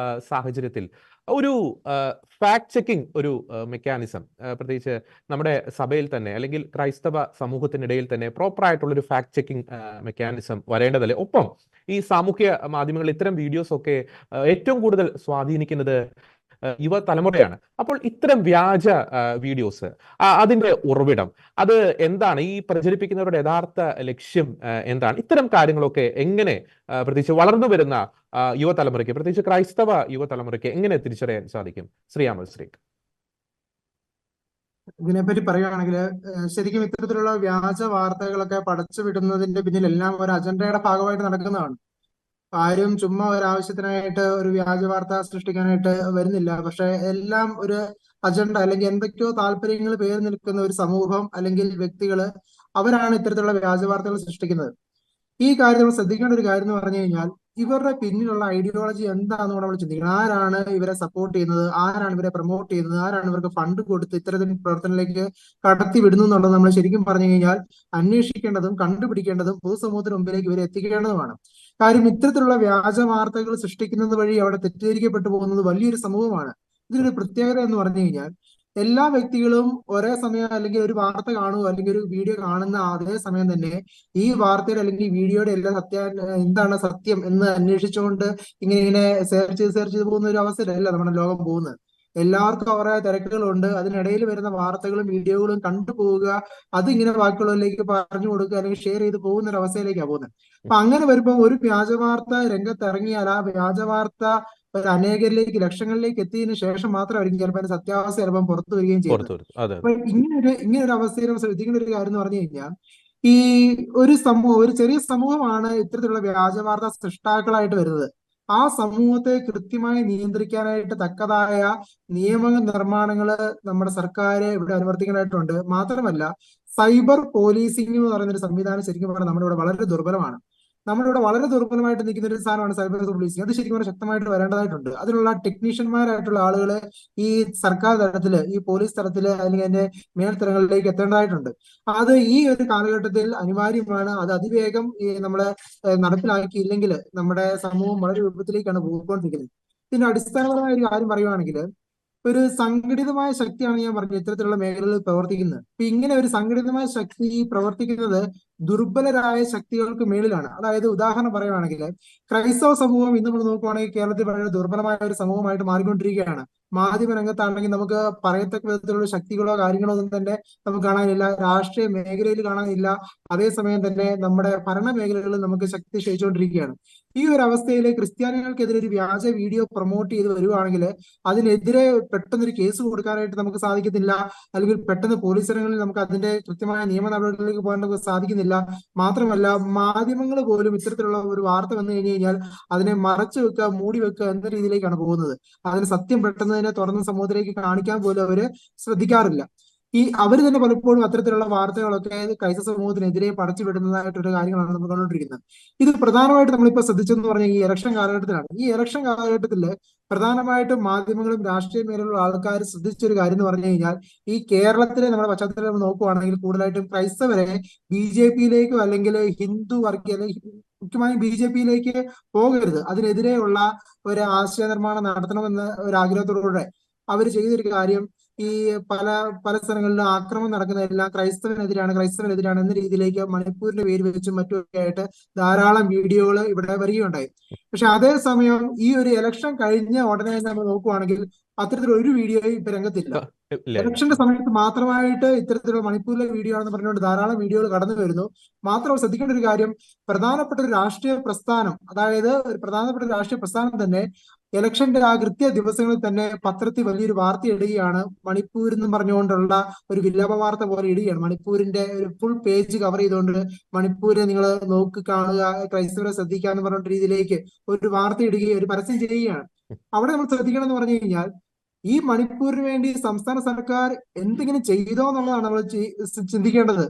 സാഹചര്യത്തിൽ ഒരു ഫാക്ട് ചെക്കിംഗ് ഒരു മെക്കാനിസം, പ്രത്യേകിച്ച് നമ്മുടെ സഭയിൽ തന്നെ അല്ലെങ്കിൽ ക്രൈസ്തവ സമൂഹത്തിനിടയിൽ തന്നെ പ്രോപ്പറായിട്ടുള്ളൊരു ഫാക്ട് ചെക്കിംഗ് മെക്കാനിസം വരേണ്ടതല്ലേ? ഒപ്പം ഈ സാമൂഹ്യ മാധ്യമങ്ങൾ ഇത്തരം വീഡിയോസ് ഒക്കെ ഏറ്റവും കൂടുതൽ സ്വാധീനിക്കുന്നത് യുവതലമുറയാണ്. അപ്പോൾ ഇത്തരം വ്യാജ വീഡിയോസ്, അതിന്റെ ഉറവിടം അത് എന്താണ്? ഈ പ്രചരിപ്പിക്കുന്നവരുടെ യഥാർത്ഥ ലക്ഷ്യം എന്താണ്? ഇത്തരം കാര്യങ്ങളൊക്കെ എങ്ങനെ പ്രത്യേകിച്ച് വളർന്നു വരുന്ന യുവതലമുറയ്ക്ക്, പ്രത്യേകിച്ച് ക്രൈസ്തവ യുവതലമുറയ്ക്ക് എങ്ങനെ തിരിച്ചറിയാൻ സാധിക്കും? ശ്രീ അമൽ ശ്രീക്. ഇതിനെപ്പറ്റി പറയുകയാണെങ്കിൽ ശരിക്കും ഇത്തരത്തിലുള്ള വ്യാജ വാർത്തകളൊക്കെ പടച്ചു വിടുന്നതിന്റെ പിന്നിലെല്ലാം ഒരു അജണ്ടയുടെ ഭാഗമായിട്ട് നടക്കുന്നതാണ്. ആരും ചുമ്മാ ഒരാവശ്യത്തിനായിട്ട് ഒരു വ്യാജ വാർത്ത സൃഷ്ടിക്കാനായിട്ട് വരുന്നില്ല. പക്ഷെ എല്ലാം ഒരു അജണ്ട അല്ലെങ്കിൽ എന്തൊക്കെയോ താല്പര്യങ്ങൾ പേര് നിൽക്കുന്ന ഒരു സമൂഹം അല്ലെങ്കിൽ വ്യക്തികള്, അവരാണ് ഇത്തരത്തിലുള്ള വ്യാജ വാർത്തകൾ സൃഷ്ടിക്കുന്നത്. ഈ കാര്യം നമ്മൾ ശ്രദ്ധിക്കേണ്ട ഒരു കാര്യം എന്ന് പറഞ്ഞു കഴിഞ്ഞാൽ ഇവരുടെ പിന്നിലുള്ള ഐഡിയോളജി എന്താണെന്ന് കൂടെ നമ്മൾ ചിന്തിക്കണം. ആരാണ് ഇവരെ സപ്പോർട്ട് ചെയ്യുന്നത്, ആരാണ് ഇവരെ പ്രൊമോട്ട് ചെയ്യുന്നത്, ആരാണ് ഇവർക്ക് ഫണ്ട് കൊടുത്ത് ഇത്തരത്തിൽ പ്രവർത്തനത്തിലേക്ക് കടത്തി വിടുന്നു എന്നുള്ളത് നമ്മൾ ശരിക്കും പറഞ്ഞു കഴിഞ്ഞാൽ അന്വേഷിക്കേണ്ടതും കണ്ടുപിടിക്കേണ്ടതും പൊതുസമൂഹത്തിന് മുമ്പിലേക്ക് ഇവരെ എത്തിക്കേണ്ടതുമാണ്. കാര്യം ഇത്തരത്തിലുള്ള വ്യാജ വാർത്തകൾ സൃഷ്ടിക്കുന്നത് വഴി അവിടെ തെറ്റിദ്ധരിക്കപ്പെട്ടു പോകുന്നത് വലിയൊരു സമൂഹമാണ്. ഇതിനൊരു പ്രത്യേകത എന്ന് പറഞ്ഞു കഴിഞ്ഞാൽ എല്ലാ വ്യക്തികളും ഒരേ സമയം അല്ലെങ്കിൽ ഒരു വാർത്ത കാണുക അല്ലെങ്കിൽ ഒരു വീഡിയോ കാണുന്ന അതേ സമയം തന്നെ ഈ വാർത്തയുടെ അല്ലെങ്കിൽ ഈ വീഡിയോയുടെ എല്ലാ എന്താണ് സത്യം എന്ന് അന്വേഷിച്ചുകൊണ്ട് ഇങ്ങനെ സെർച്ച് ചെയ്ത് പോകുന്ന ഒരു അവസരമല്ല നമ്മുടെ ലോകം പോകുന്നത്. എല്ലാവർക്കും അവരുടെ തിരക്കുകളുണ്ട്. അതിനിടയിൽ വരുന്ന വാർത്തകളും വീഡിയോകളും കണ്ടുപോവുക, അതിങ്ങനെ ബാക്കിയുള്ളവരിലേക്ക് പറഞ്ഞു കൊടുക്കുക അല്ലെങ്കിൽ ഷെയർ ചെയ്ത് പോകുന്ന ഒരു അവസ്ഥയിലേക്കാണ് പോകുന്നത്. അപ്പൊ അങ്ങനെ വരുമ്പോൾ ഒരു വ്യാജ വാർത്ത രംഗത്തിറങ്ങിയാൽ ആ വ്യാജ വാർത്ത ഒരു അനേകരിലേക്ക് ലക്ഷങ്ങളിലേക്ക് എത്തിയതിനു ശേഷം മാത്രമായിരിക്കും ചിലപ്പോൾ അതിന്റെ സത്യാവസ്ഥ ചിലപ്പം പുറത്തു വരികയും ചെയ്യുന്നത്. അപ്പൊ ഇങ്ങനെ ഒരു അവസ്ഥയിൽ നമ്മൾ ശ്രദ്ധിക്കേണ്ട ഒരു കാര്യം എന്ന് പറഞ്ഞു കഴിഞ്ഞാൽ ഈ ഒരു ചെറിയ സമൂഹമാണ് ഇത്തരത്തിലുള്ള വ്യാജ വാർത്ത സൃഷ്ടാക്കളായിട്ട് വരുന്നത്. ആ സമൂഹത്തെ കൃത്യമായി നിയന്ത്രിക്കാനായിട്ട് തക്കതായ നിയമ നിർമ്മാണങ്ങൾ നമ്മുടെ സർക്കാർ ഇവിടെ അനുവർത്തിക്കാനായിട്ടുണ്ട്. മാത്രമല്ല സൈബർ പോലീസിംഗ് എന്ന് പറയുന്ന ഒരു സംവിധാനം ശരിക്കും പറഞ്ഞാൽ നമ്മുടെ ഇവിടെ വളരെ ദുർബലമാണ്. നമ്മളിവിടെ വളരെ ദുർബലമായിട്ട് നിൽക്കുന്ന ഒരു സാധനമാണ് സൈബർ പോലീസിംഗ്. അത് ശരിക്കും പറഞ്ഞാൽ ശക്തമായിട്ട് വരേണ്ടതായിട്ടുണ്ട്. അതിനുള്ള ടെക്നീഷ്യന്മാരായിട്ടുള്ള ആളുകൾ ഈ സർക്കാർ തലത്തില്, ഈ പോലീസ് തലത്തില് അല്ലെങ്കിൽ അതിന്റെ മേൽത്തരങ്ങളിലേക്ക് എത്തേണ്ടതായിട്ടുണ്ട്. അത് ഈ ഒരു കാലഘട്ടത്തിൽ അനിവാര്യമാണ്. അത് അതിവേഗം നമ്മള് നടപ്പിലാക്കിയില്ലെങ്കിൽ നമ്മുടെ സമൂഹം വളരെ വിപത്തിലേക്കാണ് പോയിക്കൊണ്ടിരിക്കുന്നത്. ഇതിന്റെ അടിസ്ഥാനപരമായ ഒരു കാര്യം പറയുവാണെങ്കിൽ ഒരു സംഘടിതമായ ശക്തിയാണ് ഞാൻ പറഞ്ഞത് ഇത്തരത്തിലുള്ള മേഖലകളിൽ പ്രവർത്തിക്കുന്നത്. അപ്പൊ ഇങ്ങനെ ഒരു സംഘടിതമായ ശക്തി പ്രവർത്തിക്കുന്നത് ദുർബലരായ ശക്തികൾക്ക് മേളിലാണ്. അതായത് ഉദാഹരണം പറയുവാണെങ്കിൽ ക്രൈസ്തവ സമൂഹം ഇന്ന് നമ്മൾ നോക്കുവാണെങ്കിൽ കേരളത്തിൽ വളരെ ദുർബലമായ ഒരു സമൂഹമായിട്ട് മാറിക്കൊണ്ടിരിക്കുകയാണ്. മാധ്യമ രംഗത്താണെങ്കിൽ നമുക്ക് പറയത്തക്ക വിധത്തിലുള്ള ശക്തികളോ കാര്യങ്ങളോ ഒന്നും തന്നെ നമുക്ക് കാണാനില്ല. രാഷ്ട്രീയ മേഖലയിൽ കാണാനില്ല. അതേസമയം തന്നെ നമ്മുടെ ഭരണ മേഖലകളിൽ നമുക്ക് ശക്തി ക്ഷയിച്ചുകൊണ്ടിരിക്കുകയാണ്. ഈ ഒരു അവസ്ഥയിൽ ക്രിസ്ത്യാനികൾക്കെതിരെ ഒരു വ്യാജ വീഡിയോ പ്രൊമോട്ട് ചെയ്ത് വരുവാണെങ്കിൽ അതിനെതിരെ പെട്ടെന്നൊരു കേസ് കൊടുക്കാനായിട്ട് നമുക്ക് സാധിക്കത്തില്ല. അല്ലെങ്കിൽ പെട്ടെന്ന് പോലീസ് തലങ്ങളിൽ നമുക്ക് അതിന്റെ കൃത്യമായ നിയമ നടപടികളിലേക്ക് പോകാൻ നമുക്ക് സാധിക്കുന്നില്ല. മാത്രമല്ല മാധ്യമങ്ങൾ പോലും ഇത്തരത്തിലുള്ള ഒരു വാർത്ത വന്നു കഴിഞ്ഞു കഴിഞ്ഞാൽ അതിനെ മറച്ചു വെക്കുക, മൂടി വെക്കുക എന്ന രീതിയിലേക്കാണ് പോകുന്നത്. അതിന് സത്യം പെട്ടെന്ന് തന്നെ തുറന്ന സമൂഹത്തിലേക്ക് കാണിക്കാൻ പോലും അവര് ശ്രദ്ധിക്കാറില്ല. അവർ തന്നെ പലപ്പോഴും അത്തരത്തിലുള്ള വാർത്തകളൊക്കെ ക്രൈസ്തവ സമൂഹത്തിനെതിരെ പടച്ചു വിടുന്നതായിട്ടൊരു കാര്യങ്ങളാണ് നമ്മൾ കണ്ടുകൊണ്ടിരിക്കുന്നത്. ഇത് പ്രധാനമായിട്ട് നമ്മളിപ്പോൾ ശ്രദ്ധിച്ചെന്ന് പറഞ്ഞാൽ ഈ ഇലക്ഷൻ കാലഘട്ടത്തിലാണ്. ഈ ഇലക്ഷൻ കാലഘട്ടത്തിൽ പ്രധാനമായിട്ടും മാധ്യമങ്ങളും രാഷ്ട്രീയ മേഖലയിലുള്ള ആൾക്കാർ ശ്രദ്ധിച്ചൊരു കാര്യം എന്ന് പറഞ്ഞു കഴിഞ്ഞാൽ ഈ കേരളത്തിലെ നമ്മുടെ പശ്ചാത്തലം നോക്കുവാണെങ്കിൽ കൂടുതലായിട്ടും ക്രൈസ്തവരെ BJP-യിലേക്കോ അല്ലെങ്കിൽ ഹിന്ദു വർഗീയ അല്ലെങ്കിൽ മുഖ്യമായും BJP-യിലേക്ക് പോകരുത്, അതിനെതിരെയുള്ള ഒരു ആശയ നിർമ്മാണം നടത്തണമെന്ന ഒരു ആഗ്രഹത്തോടുകൂടെ അവർ ചെയ്തൊരു കാര്യം ഈ പല സ്ഥലങ്ങളിലും ആക്രമണം നടക്കുന്നതെല്ലാം ക്രൈസ്തവനെതിരാണ് എന്ന രീതിയിലേക്ക് മണിപ്പൂരിന്റെ പേര് വെച്ചും മറ്റുമൊക്കെ ആയിട്ട് ധാരാളം വീഡിയോകൾ ഇവിടെ വരികയുണ്ടായി. പക്ഷെ അതേസമയം ഈ ഒരു ഇലക്ഷൻ കഴിഞ്ഞ ഉടനെ നമ്മൾ നോക്കുവാണെങ്കിൽ അത്തരത്തിലൊരു വീഡിയോ ഇപ്പൊ രംഗത്തില്ല. ഇലക്ഷന്റെ സമയത്ത് മാത്രമായിട്ട് ഇത്തരത്തിലുള്ള മണിപ്പൂരിലെ വീഡിയോ ആണെന്ന് പറഞ്ഞുകൊണ്ട് ധാരാളം വീഡിയോകൾ കടന്നു വരുന്നു. മാത്രമല്ല ശ്രദ്ധിക്കേണ്ട ഒരു കാര്യം, പ്രധാനപ്പെട്ട ഒരു രാഷ്ട്രീയ പ്രസ്ഥാനം, അതായത് ഒരു പ്രധാനപ്പെട്ട രാഷ്ട്രീയ പ്രസ്ഥാനം തന്നെ ഇലക്ഷന്റെ ആ കൃത്യ ദിവസങ്ങളിൽ തന്നെ പത്രത്തിൽ വലിയൊരു വാർത്ത ഇടുകയാണ്. മണിപ്പൂർ എന്ന് പറഞ്ഞുകൊണ്ടുള്ള ഒരു വിലാപ വാർത്ത പോലെ ഇടുകയാണ്. മണിപ്പൂരിന്റെ ഒരു ഫുൾ പേജ് കവർ ചെയ്തുകൊണ്ട് മണിപ്പൂര് നിങ്ങൾ നോക്കി കാണുക, ക്രൈസ്തവരെ ശ്രദ്ധിക്കുക എന്ന് പറഞ്ഞ രീതിയിലേക്ക് ഒരു വാർത്ത ഇടുകയും ഒരു പരസ്യം ചെയ്യുകയാണ്. അവിടെ നമ്മൾ ശ്രദ്ധിക്കണം എന്ന് പറഞ്ഞു കഴിഞ്ഞാൽ ഈ മണിപ്പൂരിന് വേണ്ടി സംസ്ഥാന സർക്കാർ എന്തെങ്കിലും ചെയ്തോ എന്നുള്ളതാണ് നമ്മൾ ചിന്തിക്കേണ്ടത്.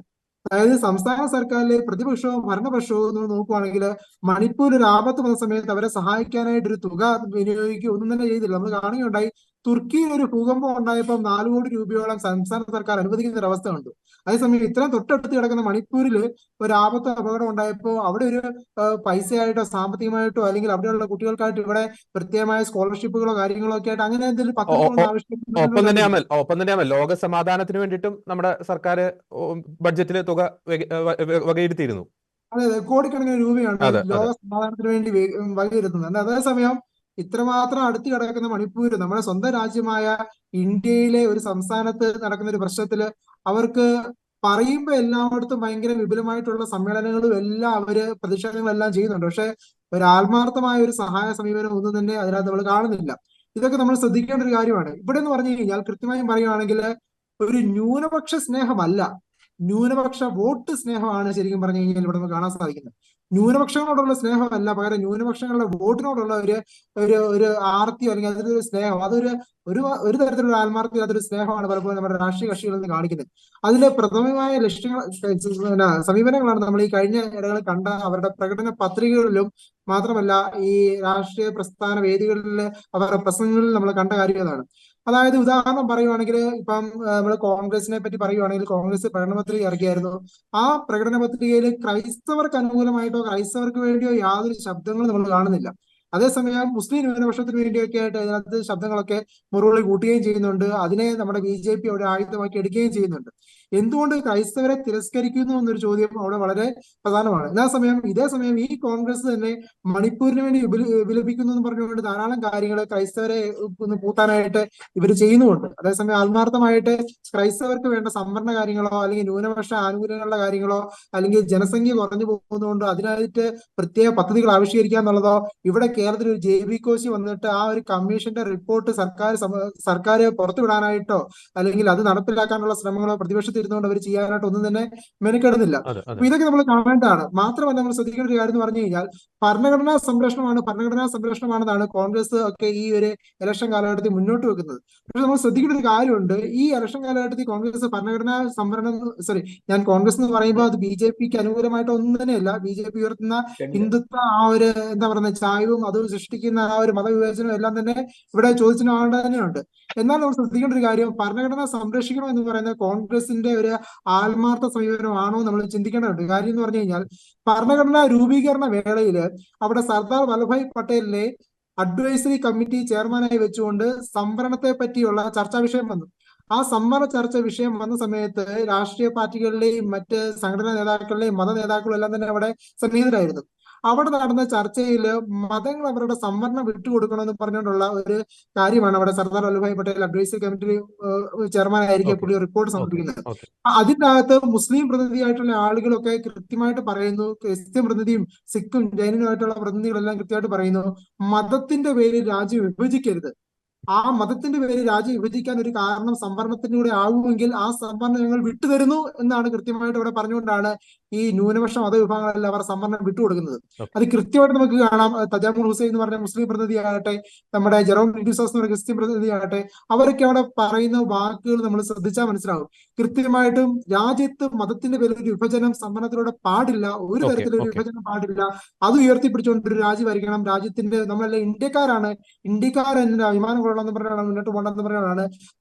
അതായത് സംസ്ഥാന സർക്കാരിലെ പ്രതിപക്ഷവും ഭരണപക്ഷവും നമ്മൾ നോക്കുവാണെങ്കിൽ മണിപ്പൂർ ഒരു ആപത്ത് വന്ന സമയത്ത് അവരെ സഹായിക്കാനായിട്ട് ഒരു തുക വിനിയോഗിക്കുക ഒന്നും തന്നെ ചെയ്തില്ല. നമ്മൾ കാണുകയുണ്ടായി, തുർക്കിയിൽ ഒരു ഭൂകമ്പം ഉണ്ടായപ്പോൾ 4 കോടി രൂപയോളം സംസ്ഥാന സർക്കാർ അനുവദിക്കുന്ന ഒരു അവസ്ഥ ഉണ്ട്. അതേസമയം ഇത്രയും തൊട്ടടുത്ത് കിടക്കുന്ന മണിപ്പൂരിൽ ഒരു അപകടം ഉണ്ടായപ്പോൾ അവിടെ ഒരു പൈസയായിട്ടോ സാമ്പത്തികമായിട്ടോ അല്ലെങ്കിൽ അവിടെയുള്ള കുട്ടികൾക്കായിട്ട് ഇവിടെ പ്രത്യേകമായ സ്കോളർഷിപ്പുകളോ കാര്യങ്ങളോ ഒക്കെ ആയിട്ട് അങ്ങനെ എന്തെങ്കിലും ഒപ്പം തന്നെ ലോക സമാധാനത്തിന് വേണ്ടിയിട്ടും നമ്മുടെ സർക്കാർ ബഡ്ജറ്റിൽ തുക വകയിരുത്തിയിരുന്നു. അതെ, കോടിക്കണക്കിന് രൂപയാണ് ലോക സമാധാനത്തിന് വേണ്ടി വകയിരുത്തുന്നത്. അതേസമയം ഇത്രമാത്രം അടുത്ത് കിടക്കുന്ന മണിപ്പൂർ നമ്മുടെ സ്വന്തം രാജ്യമായ ഇന്ത്യയിലെ ഒരു സംസ്ഥാനത്ത് നടക്കുന്ന ഒരു പ്രശ്നത്തില് അവർക്ക് പറയുമ്പോൾ എല്ലായിടത്തും ഭയങ്കര വിപുലമായിട്ടുള്ള സമ്മേളനങ്ങളും എല്ലാം അവര് പ്രതിഷേധങ്ങളെല്ലാം ചെയ്യുന്നുണ്ട്. പക്ഷെ ഒരു ആത്മാർത്ഥമായ ഒരു സഹായ സമീപനം ഒന്നും തന്നെ അതിനകത്ത് നമ്മൾ കാണുന്നില്ല. ഇതൊക്കെ നമ്മൾ ശ്രദ്ധിക്കേണ്ട ഒരു കാര്യമാണ്. ഇവിടെ എന്ന് പറഞ്ഞു കഴിഞ്ഞാൽ കൃത്യമായും പറയുകയാണെങ്കിൽ ഒരു ന്യൂനപക്ഷ സ്നേഹമല്ല, ന്യൂനപക്ഷ വോട്ട് സ്നേഹമാണ് ശരിക്കും പറഞ്ഞു കഴിഞ്ഞാൽ ഇവിടെ നമുക്ക് കാണാൻ സാധിക്കുന്നത്. ന്യൂനപക്ഷങ്ങളോടുള്ള സ്നേഹമല്ല, പകരം ന്യൂനപക്ഷങ്ങളുടെ വോട്ടിനോടുള്ള ഒരു ആർത്തിയോ അല്ലെങ്കിൽ അതിലൊരു സ്നേഹം, ഒരു തരത്തിലുള്ള ആത്മാർത്ഥത, അതൊരു സ്നേഹമാണ് പലപ്പോഴും നമ്മുടെ രാഷ്ട്രീയ കക്ഷികളിൽ നിന്ന് കാണിക്കുന്നത്. അതിലെ പ്രഥമമായ ലക്ഷ്യങ്ങൾ സമീപനങ്ങളാണ് നമ്മൾ ഈ കഴിഞ്ഞ ഇടങ്ങളിൽ കണ്ട അവരുടെ പ്രകടന പത്രികകളിലും മാത്രമല്ല ഈ രാഷ്ട്രീയ പ്രസ്ഥാന വേദികളിൽ അവരുടെ പ്രസംഗങ്ങളിൽ നമ്മൾ കണ്ട കാര്യങ്ങളാണ്. അതായത് ഉദാഹരണം പറയുവാണെങ്കിൽ ഇപ്പം നമ്മൾ കോൺഗ്രസിനെ പറ്റി പറയുവാണെങ്കിൽ കോൺഗ്രസ് പ്രകടന പത്രിക ഇറക്കിയായിരുന്നു. ആ പ്രകടന പത്രികയിൽ ക്രൈസ്തവർക്ക് അനുകൂലമായിട്ടോ ക്രൈസ്തവർക്ക് വേണ്ടിയോ യാതൊരു ശബ്ദങ്ങളും നമ്മൾ കാണുന്നില്ല. അതേസമയം മുസ്ലിം ന്യൂനപക്ഷത്തിന് വേണ്ടിയൊക്കെ ആയിട്ട് അതിനകത്ത് ശബ്ദങ്ങളൊക്കെ മുറവിളി കൂട്ടുകയും ചെയ്യുന്നുണ്ട്. അതിനെ നമ്മുടെ BJP ഒരു ആയുധമാക്കി എടുക്കുകയും ചെയ്യുന്നുണ്ട്. എന്തുകൊണ്ട് ക്രൈസ്തവരെ തിരസ്കരിക്കുന്നു എന്നൊരു ചോദ്യം അവിടെ വളരെ പ്രധാനമാണ്. ഇതേ സമയം ഈ കോൺഗ്രസ് തന്നെ മണിപ്പൂരിന് വേണ്ടി വിലപിക്കുന്നു എന്ന് പറഞ്ഞുകൊണ്ട് ധാരാളം കാര്യങ്ങൾ ക്രൈസ്തവരെ ഒന്ന് പൂട്ടാനായിട്ട് ഇവർ ചെയ്യുന്നുമുണ്ട്. അതേസമയം ആത്മാർത്ഥമായിട്ട് ക്രൈസ്തവർക്ക് വേണ്ട സംവരണ കാര്യങ്ങളോ അല്ലെങ്കിൽ ന്യൂനപക്ഷ ആനുകൂല്യങ്ങളുടെ കാര്യങ്ങളോ അല്ലെങ്കിൽ ജനസംഖ്യ കുറഞ്ഞു പോകുന്നതുകൊണ്ട് അതിനായിട്ട് പ്രത്യേക പദ്ധതികൾ ആവിഷ്കരിക്കുക എന്നുള്ളതോ, ഇവിടെ കേരളത്തിൽ ഒരു JB കോശി വന്നിട്ട് ആ ഒരു കമ്മീഷന്റെ റിപ്പോർട്ട് സർക്കാർ പുറത്തുവിടാനായിട്ടോ അല്ലെങ്കിൽ അത് നടപ്പിലാക്കാനുള്ള ശ്രമങ്ങളോ പ്രതിപക്ഷത്തിരുന്നുകൊണ്ട് അവർ ചെയ്യാനായിട്ട് ഒന്നും തന്നെ മെനക്കെടുന്നില്ല. അപ്പൊ ഇതൊക്കെ നമ്മൾ കാണേണ്ടതാണ്. മാത്രമല്ല നമ്മൾ ശ്രദ്ധിക്കേണ്ട ഒരു കാര്യം എന്ന് പറഞ്ഞു കഴിഞ്ഞാൽ ഭരണഘടനാ സംരക്ഷണമാണെന്നാണ് കോൺഗ്രസ് ഒക്കെ ഈ ഒരു ഇലക്ഷൻ കാലഘട്ടത്തിൽ മുന്നോട്ട് വെക്കുന്നത്. പക്ഷെ നമ്മൾ ശ്രദ്ധിക്കേണ്ട ഒരു കാര്യമുണ്ട്, ഈ ഇലക്ഷൻ കാലഘട്ടത്തിൽ കോൺഗ്രസ് ഞാൻ കോൺഗ്രസ് എന്ന് പറയുമ്പോൾ അത് BJPക്ക് അനുകൂലമായിട്ട് ഒന്നും തന്നെയല്ല. BJP ഉയർത്തുന്ന ഹിന്ദുത്വ ആ ഒരു എന്താ പറയുക ചായവും അത് സൃഷ്ടിക്കുന്ന ആ ഒരു മതവിവേചനവും എല്ലാം തന്നെ ഇവിടെ ചോദിച്ചിന് ആളുടെ തന്നെയുണ്ട്. എന്നാൽ നമ്മൾ ശ്രദ്ധിക്കേണ്ട ഒരു കാര്യം, ഭരണഘടന സംരക്ഷിക്കണം എന്ന് പറയുന്നത് കോൺഗ്രസിന്റെ ഒരു ആത്മാർത്ഥ സമീപനമാണോ നമ്മൾ ചിന്തിക്കേണ്ടതുണ്ട്. കാര്യം എന്ന് പറഞ്ഞു കഴിഞ്ഞാൽ ഭരണഘടനാ രൂപീകരണ വേളയിൽ അവിടെ സർദാർ വല്ലഭായ് പട്ടേലിനെ അഡ്വൈസറി കമ്മിറ്റി ചെയർമാനായി വെച്ചുകൊണ്ട് സംവരണത്തെ പറ്റിയുള്ള ചർച്ചാ വിഷയം വന്നു. ആ സംവരണ ചർച്ച വിഷയം വന്ന സമയത്ത് രാഷ്ട്രീയ പാർട്ടികളിലെയും മറ്റ് സംഘടനാ നേതാക്കളുടെയും മത നേതാക്കളും എല്ലാം തന്നെ അവിടെ സന്നിഹിതരായിരുന്നു. അവിടെ നടന്ന ചർച്ചയിൽ മതങ്ങൾ അവരുടെ സംവരണം വിട്ടുകൊടുക്കണമെന്ന് പറഞ്ഞുകൊണ്ടുള്ള ഒരു കാര്യമാണ് അവിടെ സർദാർ വല്ലഭായ് പട്ടേൽ അഡ്വൈസറി കമ്മിറ്റി ചെയർമാനായിരിക്കെ പുതിയ റിപ്പോർട്ട് സമർപ്പിക്കുന്നത്. അതിനകത്ത് മുസ്ലിം പ്രതിനിധിയായിട്ടുള്ള ആളുകളൊക്കെ കൃത്യമായിട്ട് പറയുന്നു, ക്രിസ്ത്യൻ പ്രതിനിധിയും സിഖും ജൈനനുമായിട്ടുള്ള പ്രതിനിധികളെല്ലാം കൃത്യമായിട്ട് പറയുന്നു, മതത്തിന്റെ പേരിൽ രാജ്യം വിഭജിക്കരുത്. ആ മതത്തിന്റെ പേര് രാജ്യം വിഭജിക്കാൻ ഒരു കാരണം സംവരണത്തിലൂടെ ആകുമെങ്കിൽ ആ സംവരണം ഞങ്ങൾ വിട്ടുതരുന്നു എന്നാണ് കൃത്യമായിട്ട് ഇവിടെ പറഞ്ഞുകൊണ്ടാണ് ഈ ന്യൂനപക്ഷ മതവിഭാഗങ്ങളെല്ലാം അവർ സംവരണം വിട്ടുകൊടുക്കുന്നത്. അത് കൃത്യമായിട്ട് നമുക്ക് കാണാം. തജാമുൽ ഹുസൈൻ എന്ന് പറഞ്ഞ മുസ്ലിം പ്രതിനിധിയാകട്ടെ, നമ്മുടെ ജെറോം ഡിസോസ് എന്ന് പറഞ്ഞ ക്രിസ്ത്യൻ പ്രതിനിധിയാകട്ടെ, അവരൊക്കെ അവിടെ പറയുന്ന വാക്കുകൾ നമ്മൾ ശ്രദ്ധിച്ചാൽ മനസ്സിലാവും. കൃത്യമായിട്ടും രാജ്യത്ത് മതത്തിന്റെ പേരിൽ ഒരു വിഭജനം സംവരണത്തിലൂടെ പാടില്ല, ഒരു തരത്തിലൊരു വിഭജനം പാടില്ല. അത് ഉയർത്തിപ്പിടിച്ചുകൊണ്ട് ഒരു രാജ്യം ഭരിക്കണം, രാജ്യത്തിന്റെ നമ്മളെല്ലാം ഇന്ത്യക്കാരാണ്, ഇന്ത്യക്കാരെന്നെ അഭിമാനം കൊള്ളണമെന്ന് പറഞ്ഞാണ് മുന്നോട്ട് പോകണമെന്ന് പറഞ്ഞാണ്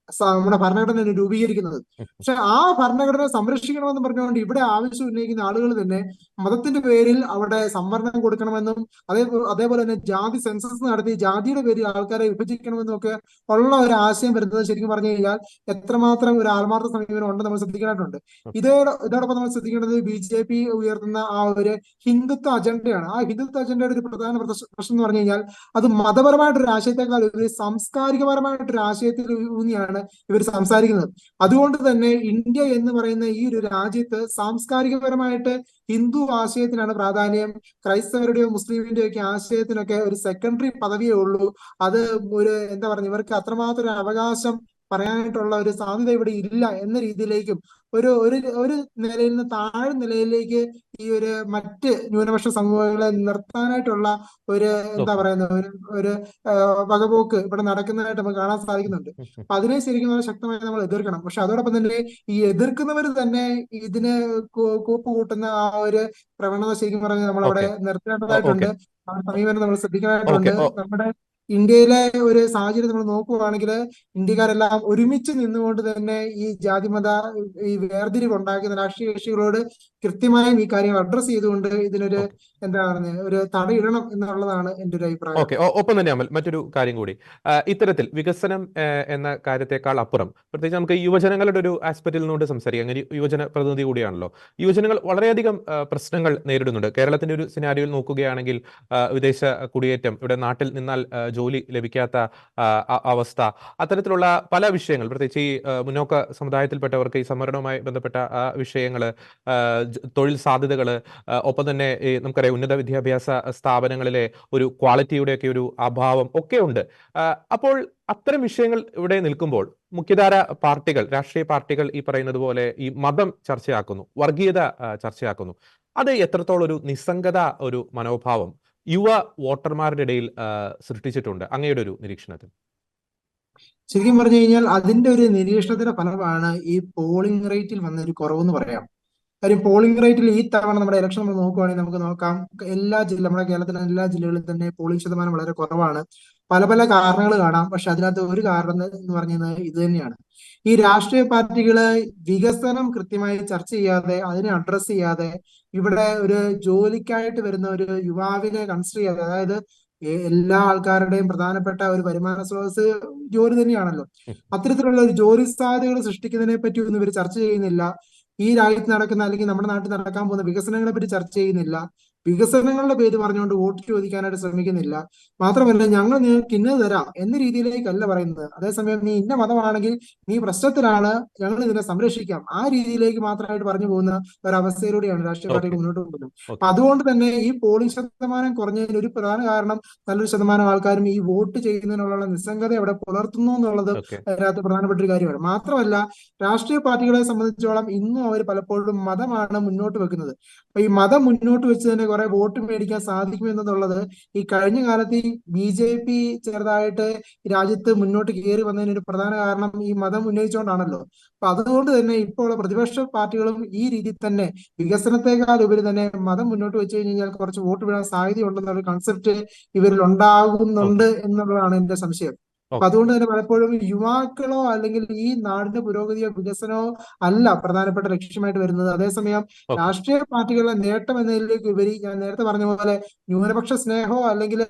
നമ്മുടെ ഭരണഘടന രൂപീകരിക്കുന്നത്. പക്ഷെ ആ ഭരണഘടന സംരക്ഷിക്കണമെന്ന് പറഞ്ഞുകൊണ്ട് ഇവിടെ ആവശ്യം ഉന്നയിക്കുന്ന ആളുകൾ തന്നെ മതത്തിന്റെ പേരിൽ അവിടെ സംവരണം കൊടുക്കണമെന്നും അതേപോലെ തന്നെ ജാതി സെൻസസ് നടത്തി ജാതിയുടെ പേരിൽ ആൾക്കാരെ വിഭജിക്കണമെന്നും ഒക്കെ ഉള്ള ഒരു ആശയം വരുന്നത് ശരിക്കും പറഞ്ഞു കഴിഞ്ഞാൽ എത്രമാത്രം ഒരു ആത്മാർത്ഥ സമീപനം ഉണ്ടെന്ന് നമ്മൾ ശ്രദ്ധിക്കേണ്ടതുണ്ട്. ഇതോടൊപ്പം നമ്മൾ ശ്രദ്ധിക്കേണ്ടത് BJP ഉയർത്തുന്ന ആ ഒരു ഹിന്ദുത്വ അജണ്ടയാണ്. ആ ഹിന്ദുത്വ അജണ്ടയുടെ ഒരു പ്രധാന പ്രശ്നം എന്ന് പറഞ്ഞു കഴിഞ്ഞാൽ അത് മതപരമായിട്ടൊരു ആശയത്തെക്കാൾ ഒരു സാംസ്കാരികപരമായിട്ടൊരു ആശയത്തിൽ ഊന്നിയാണ് ഇവർ സംസാരിക്കുന്നത്. അതുകൊണ്ട് തന്നെ ഇന്ത്യ എന്ന് പറയുന്ന ഈ ഒരു രാജ്യത്ത് സാംസ്കാരികപരമായിട്ട് ഹിന്ദു ആശയത്തിനാണ് പ്രാധാന്യം. ക്രൈസ്തവരുടെയോ മുസ്ലിമിന്റെയോ ഒക്കെ ആശയത്തിനൊക്കെ ഒരു സെക്കൻഡറി പദവിയേ ഉള്ളൂ. അത് ഒരു എന്താ പറയുക, ഇവർക്ക് അത്രമാത്രം ഒരു അവകാശം പറയാനായിട്ടുള്ള ഒരു സാധ്യത ഇവിടെ ഇല്ല എന്ന രീതിയിലേക്കും ഒരു ഒരു നിലയിൽ നിന്ന് താഴെ നിലയിലേക്ക് ഈ ഒരു മറ്റ് ന്യൂനപക്ഷ സമൂഹങ്ങളെ നിർത്താനായിട്ടുള്ള ഒരു എന്താ പറയുന്ന ഒരു വകപോക്ക് ഇവിടെ നടക്കുന്നതായിട്ട് നമുക്ക് കാണാൻ സാധിക്കുന്നുണ്ട്. അപ്പൊ അതിനെ ശരിക്കും വളരെ ശക്തമായി നമ്മൾ എതിർക്കണം. പക്ഷെ അതോടൊപ്പം തന്നെ ഈ എതിർക്കുന്നവർ തന്നെ ഇതിന് കൂപ്പ് കൂട്ടുന്ന ആ ഒരു പ്രവണത ശരിക്കും പറഞ്ഞാൽ നമ്മൾ അവിടെ നിർത്തേണ്ടതായിട്ടുണ്ട്. ആ സമീപനം നമ്മൾ ശ്രദ്ധിക്കേണ്ടതായിട്ടുണ്ട്. നമ്മുടെ ഇന്ത്യയിലെ ഒരു സാഹചര്യം നമ്മൾ നോക്കുകയാണെങ്കിൽ ഇന്ത്യക്കാരെല്ലാം ഒരുമിച്ച് നിന്നുകൊണ്ട് തന്നെ ഈ ജാതിമത ഈ വേർതിരിവ് ഉണ്ടാക്കുന്ന രാഷ്ട്രീയ കക്ഷികളോട് കൃത്യമായും ഈ കാര്യങ്ങൾ അഡ്രസ് ചെയ്തുകൊണ്ട് ഇതിനൊരു എന്താ പറയുക ഒരു തടയിടണം എന്നുള്ളതാണ് എൻ്റെ ഒരു അഭിപ്രായം. ഒപ്പം തന്നെ അമൽ, മറ്റൊരു കാര്യം കൂടി, ഇത്തരത്തിൽ വികസനം എന്ന കാര്യത്തെക്കാൾ അപ്പുറം പ്രത്യേകിച്ച് നമുക്ക് യുവജനങ്ങളുടെ ഒരു ആസ്പെക്റ്റിൽ നിന്നുകൊണ്ട് സംസാരിക്കാം. അങ്ങനെ യുവജന പ്രതിനിധി കൂടിയാണല്ലോ. യുവജനങ്ങൾ വളരെയധികം പ്രശ്നങ്ങൾ നേരിടുന്നുണ്ട്. കേരളത്തിന്റെ ഒരു സിനാരിയോയിൽ നോക്കുകയാണെങ്കിൽ വിദേശ കുടിയേറ്റം, ഇവിടെ നാട്ടിൽ നിന്നാൽ ജോലി ലഭിക്കാത്ത അവസ്ഥ, അത്തരത്തിലുള്ള പല വിഷയങ്ങൾ, പ്രത്യേകിച്ച് ഈ മുന്നോക്ക സമുദായത്തിൽപ്പെട്ടവർക്ക് ഈ സംവരണവുമായി ബന്ധപ്പെട്ട വിഷയങ്ങൾ, തൊഴിൽ സാധ്യതകൾ, ഒപ്പം തന്നെ ഈ നമുക്കറിയാം ഉന്നത വിദ്യാഭ്യാസ സ്ഥാപനങ്ങളിലെ ഒരു ക്വാളിറ്റിയുടെയൊക്കെ ഒരു അഭാവം ഒക്കെ ഉണ്ട്. അപ്പോൾ അത്തരം വിഷയങ്ങൾ ഇവിടെ നിൽക്കുമ്പോൾ മുഖ്യധാര പാർട്ടികൾ, രാഷ്ട്രീയ പാർട്ടികൾ ഈ പറയുന്നത് പോലെ ഈ മതം ചർച്ചയാക്കുന്നു, വർഗീയത ചർച്ചയാക്കുന്നു. അത് എത്രത്തോളം ഒരു നിസ്സംഗത ഒരു മനോഭാവം യുവ വോട്ടർമാരുടെ ഇടയിൽ സൃഷ്ടിച്ചിട്ടുണ്ട് അങ്ങയുടെ ഒരു നിരീക്ഷണത്തിൽ? ശരിക്കും പറഞ്ഞു കഴിഞ്ഞാൽ അതിന്റെ ഒരു നിരീക്ഷണത്തിന്റെ ഫലമാണ് ഈ പോളിംഗ് റേറ്റിൽ വന്ന ഒരു കുറവെന്ന് പറയാം. കാര്യം പോളിംഗ് റേറ്റിൽ ഈ തവണ നമ്മുടെ ഇലക്ഷൻ നമ്മൾ നോക്കുവാണെങ്കിൽ നമുക്ക് നോക്കാം, നമ്മുടെ കേരളത്തിലെ എല്ലാ ജില്ലകളിലും തന്നെ പോളിംഗ് ശതമാനം വളരെ കുറവാണ്. പല പല കാരണങ്ങൾ കാണാം. പക്ഷെ അതിനകത്ത് ഒരു കാരണം എന്ന് പറഞ്ഞത് ഇത് തന്നെയാണ്. ഈ രാഷ്ട്രീയ പാർട്ടികള് വികസനം കൃത്യമായി ചർച്ച ചെയ്യാതെ, അതിനെ അഡ്രസ് ചെയ്യാതെ, ഇവിടെ ഒരു ജോലിക്കായിട്ട് വരുന്ന ഒരു യുവാവിനെ കൺസിഡർ ചെയ്യാതെ, അതായത് എല്ലാ ആൾക്കാരുടെയും പ്രധാനപ്പെട്ട ഒരു വരുമാന സ്രോതസ് ജോലി തന്നെയാണല്ലോ. അത്തരത്തിലുള്ള ഒരു ജോലി സാധ്യതകൾ സൃഷ്ടിക്കുന്നതിനെ പറ്റി ഒന്നും ഇവർ ചർച്ച ചെയ്യുന്നില്ല. ഈ രാജ്യത്ത് നടക്കുന്ന അല്ലെങ്കിൽ നമ്മുടെ നാട്ടിൽ നടക്കാൻ പോകുന്ന വികസനങ്ങളെ പറ്റി ചർച്ച ചെയ്യുന്നില്ല. വികസനങ്ങളുടെ പേര് പറഞ്ഞുകൊണ്ട് വോട്ട് ചോദിക്കാനായിട്ട് ശ്രമിക്കുന്നില്ല. മാത്രമല്ല, ഞങ്ങൾ നിങ്ങൾക്ക് ഇന്നത് തരാം എന്ന രീതിയിലേക്കല്ല പറയുന്നത്. അതേസമയം നീ ഇന്ന മതമാണെങ്കിൽ നീ പ്രശ്നത്തിലാണ്, ഞങ്ങൾ ഇതിനെ സംരക്ഷിക്കാം, ആ രീതിയിലേക്ക് മാത്രമായിട്ട് പറഞ്ഞു പോകുന്ന ഒരവസ്ഥയിലൂടെയാണ് രാഷ്ട്രീയ പാർട്ടികൾ മുന്നോട്ട് പോകുന്നത്. അപ്പൊ അതുകൊണ്ട് തന്നെ ഈ പോളിംഗ് ശതമാനം കുറഞ്ഞതിന് ഒരു പ്രധാന കാരണം നല്ലൊരു ശതമാനം ആൾക്കാരും ഈ വോട്ട് ചെയ്യുന്നതിനുള്ള നിസ്സംഗത അവിടെ പുലർത്തുന്നു എന്നുള്ളത് അതിനകത്ത് പ്രധാനപ്പെട്ട ഒരു കാര്യമാണ്. മാത്രമല്ല, രാഷ്ട്രീയ പാർട്ടികളെ സംബന്ധിച്ചോളം ഇന്നും അവർ പലപ്പോഴും മതമാണ് മുന്നോട്ട് വെക്കുന്നത്. അപ്പൊ ഈ മതം മുന്നോട്ട് വെച്ച് തന്നെ കുറെ വോട്ട് മേടിക്കാൻ സാധിക്കും എന്നുള്ളത് ഈ കഴിഞ്ഞ കാലത്ത് ഈ BJP ചെറുതായിട്ട് രാജ്യത്ത് മുന്നോട്ട് കയറി വന്നതിന് ഒരു പ്രധാന കാരണം ഈ മതം ഉന്നയിച്ചുകൊണ്ടാണല്ലോ. അപ്പൊ അതുകൊണ്ട് തന്നെ ഇപ്പോൾ പ്രതിപക്ഷ പാർട്ടികളും ഈ രീതിയിൽ തന്നെ വികസനത്തെക്കാൾ ഉപരി തന്നെ മതം മുന്നോട്ട് വെച്ച് കഴിഞ്ഞാൽ കുറച്ച് വോട്ട് വീഴാൻ സാധ്യതയുണ്ടെന്നുള്ള കൺസെപ്റ്റ് ഇവരിൽ ഉണ്ടാകുന്നുണ്ട് എന്നുള്ളതാണ് എന്റെ സംശയം. അപ്പൊ അതുകൊണ്ട് തന്നെ പലപ്പോഴും യുവാക്കളോ അല്ലെങ്കിൽ ഈ നാടിന്റെ പുരോഗതിയോ വികസനമോ അല്ല പ്രധാനപ്പെട്ട ലക്ഷ്യമായിട്ട് വരുന്നത്. അതേസമയം രാഷ്ട്രീയ പാർട്ടികളുടെ നേട്ടം എന്നതിലേക്ക് ഉപരി ഞാൻ നേരത്തെ പറഞ്ഞ പോലെ ന്യൂനപക്ഷ സ്നേഹമോ അല്ലെങ്കിൽ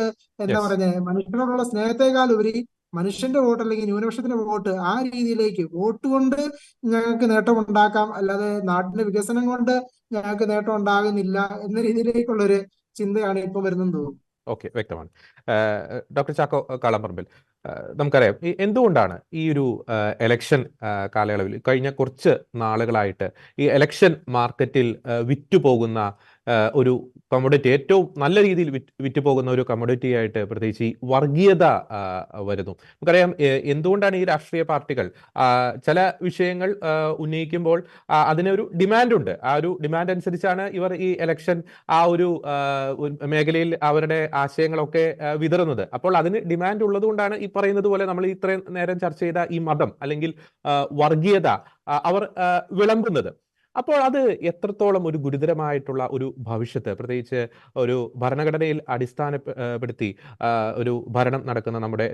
എന്താ പറയുന്നത് മനുഷ്യരോടുള്ള സ്നേഹത്തെക്കാൾ ഉപരി മനുഷ്യന്റെ വോട്ട് അല്ലെങ്കിൽ ന്യൂനപക്ഷത്തിന്റെ വോട്ട്, ആ രീതിയിലേക്ക് വോട്ട് കൊണ്ട് ഞങ്ങൾക്ക് നേട്ടം ഉണ്ടാക്കാം, അല്ലാതെ നാടിന്റെ വികസനം കൊണ്ട് ഞങ്ങൾക്ക് നേട്ടം ഉണ്ടാകുന്നില്ല എന്ന രീതിയിലേക്കുള്ളൊരു ചിന്തയാണ് ഇപ്പൊ വരുന്നതെന്ന് തോന്നുന്നു. ഓക്കെ, വ്യക്തമാണ്. ഡോക്ടർ ചാക്കോ കാളമ്പറമ്പിൽ, നമുക്കറിയാം എന്തുകൊണ്ടാണ് ഈ ഒരു എലക്ഷൻ കാലയളവിൽ കഴിഞ്ഞ കുറച്ച് നാളുകളായിട്ട് ഈ എലക്ഷൻ മാർക്കറ്റിൽ വിറ്റുപോകുന്ന ഒരു കമ്മോഡിറ്റി, ഏറ്റവും നല്ല രീതിയിൽ വിറ്റുപോകുന്ന ഒരു കമ്മോഡിറ്റി ആയിട്ട് പ്രത്യേകിച്ച് ഈ വർഗീയത വരുന്നു. നമുക്കറിയാം എന്തുകൊണ്ടാണ് ഈ രാഷ്ട്രീയ പാർട്ടികൾ ചില വിഷയങ്ങൾ ഉന്നയിക്കുമ്പോൾ അതിനൊരു ഡിമാൻഡുണ്ട്. ആ ഒരു ഡിമാൻഡ് അനുസരിച്ചാണ് ഇവർ ഈ എലക്ഷൻ ആ ഒരു മേഖലയിൽ അവരുടെ ആശയങ്ങളൊക്കെ വിതറുന്നത്. അപ്പോൾ അതിന് ഡിമാൻഡ് ഉള്ളത് കൊണ്ടാണ് ഈ പറയുന്നത് പോലെ നമ്മൾ ഇത്രയും നേരം ചർച്ച ചെയ്ത ഈ മതം അല്ലെങ്കിൽ വർഗീയത അവർ വിളമ്പുന്നത്. അപ്പോൾ അത് എത്രത്തോളം ഒരു ഗുരുതരമായിട്ടുള്ള ഒരു ഭവിഷ്യത്ത്, പ്രത്യേകിച്ച് ഒരു ഭരണഘടനയിൽ അടിസ്ഥാനപ്പെടുത്തി ഒരു ഭരണം നടക്കുന്ന നമ്മുടെ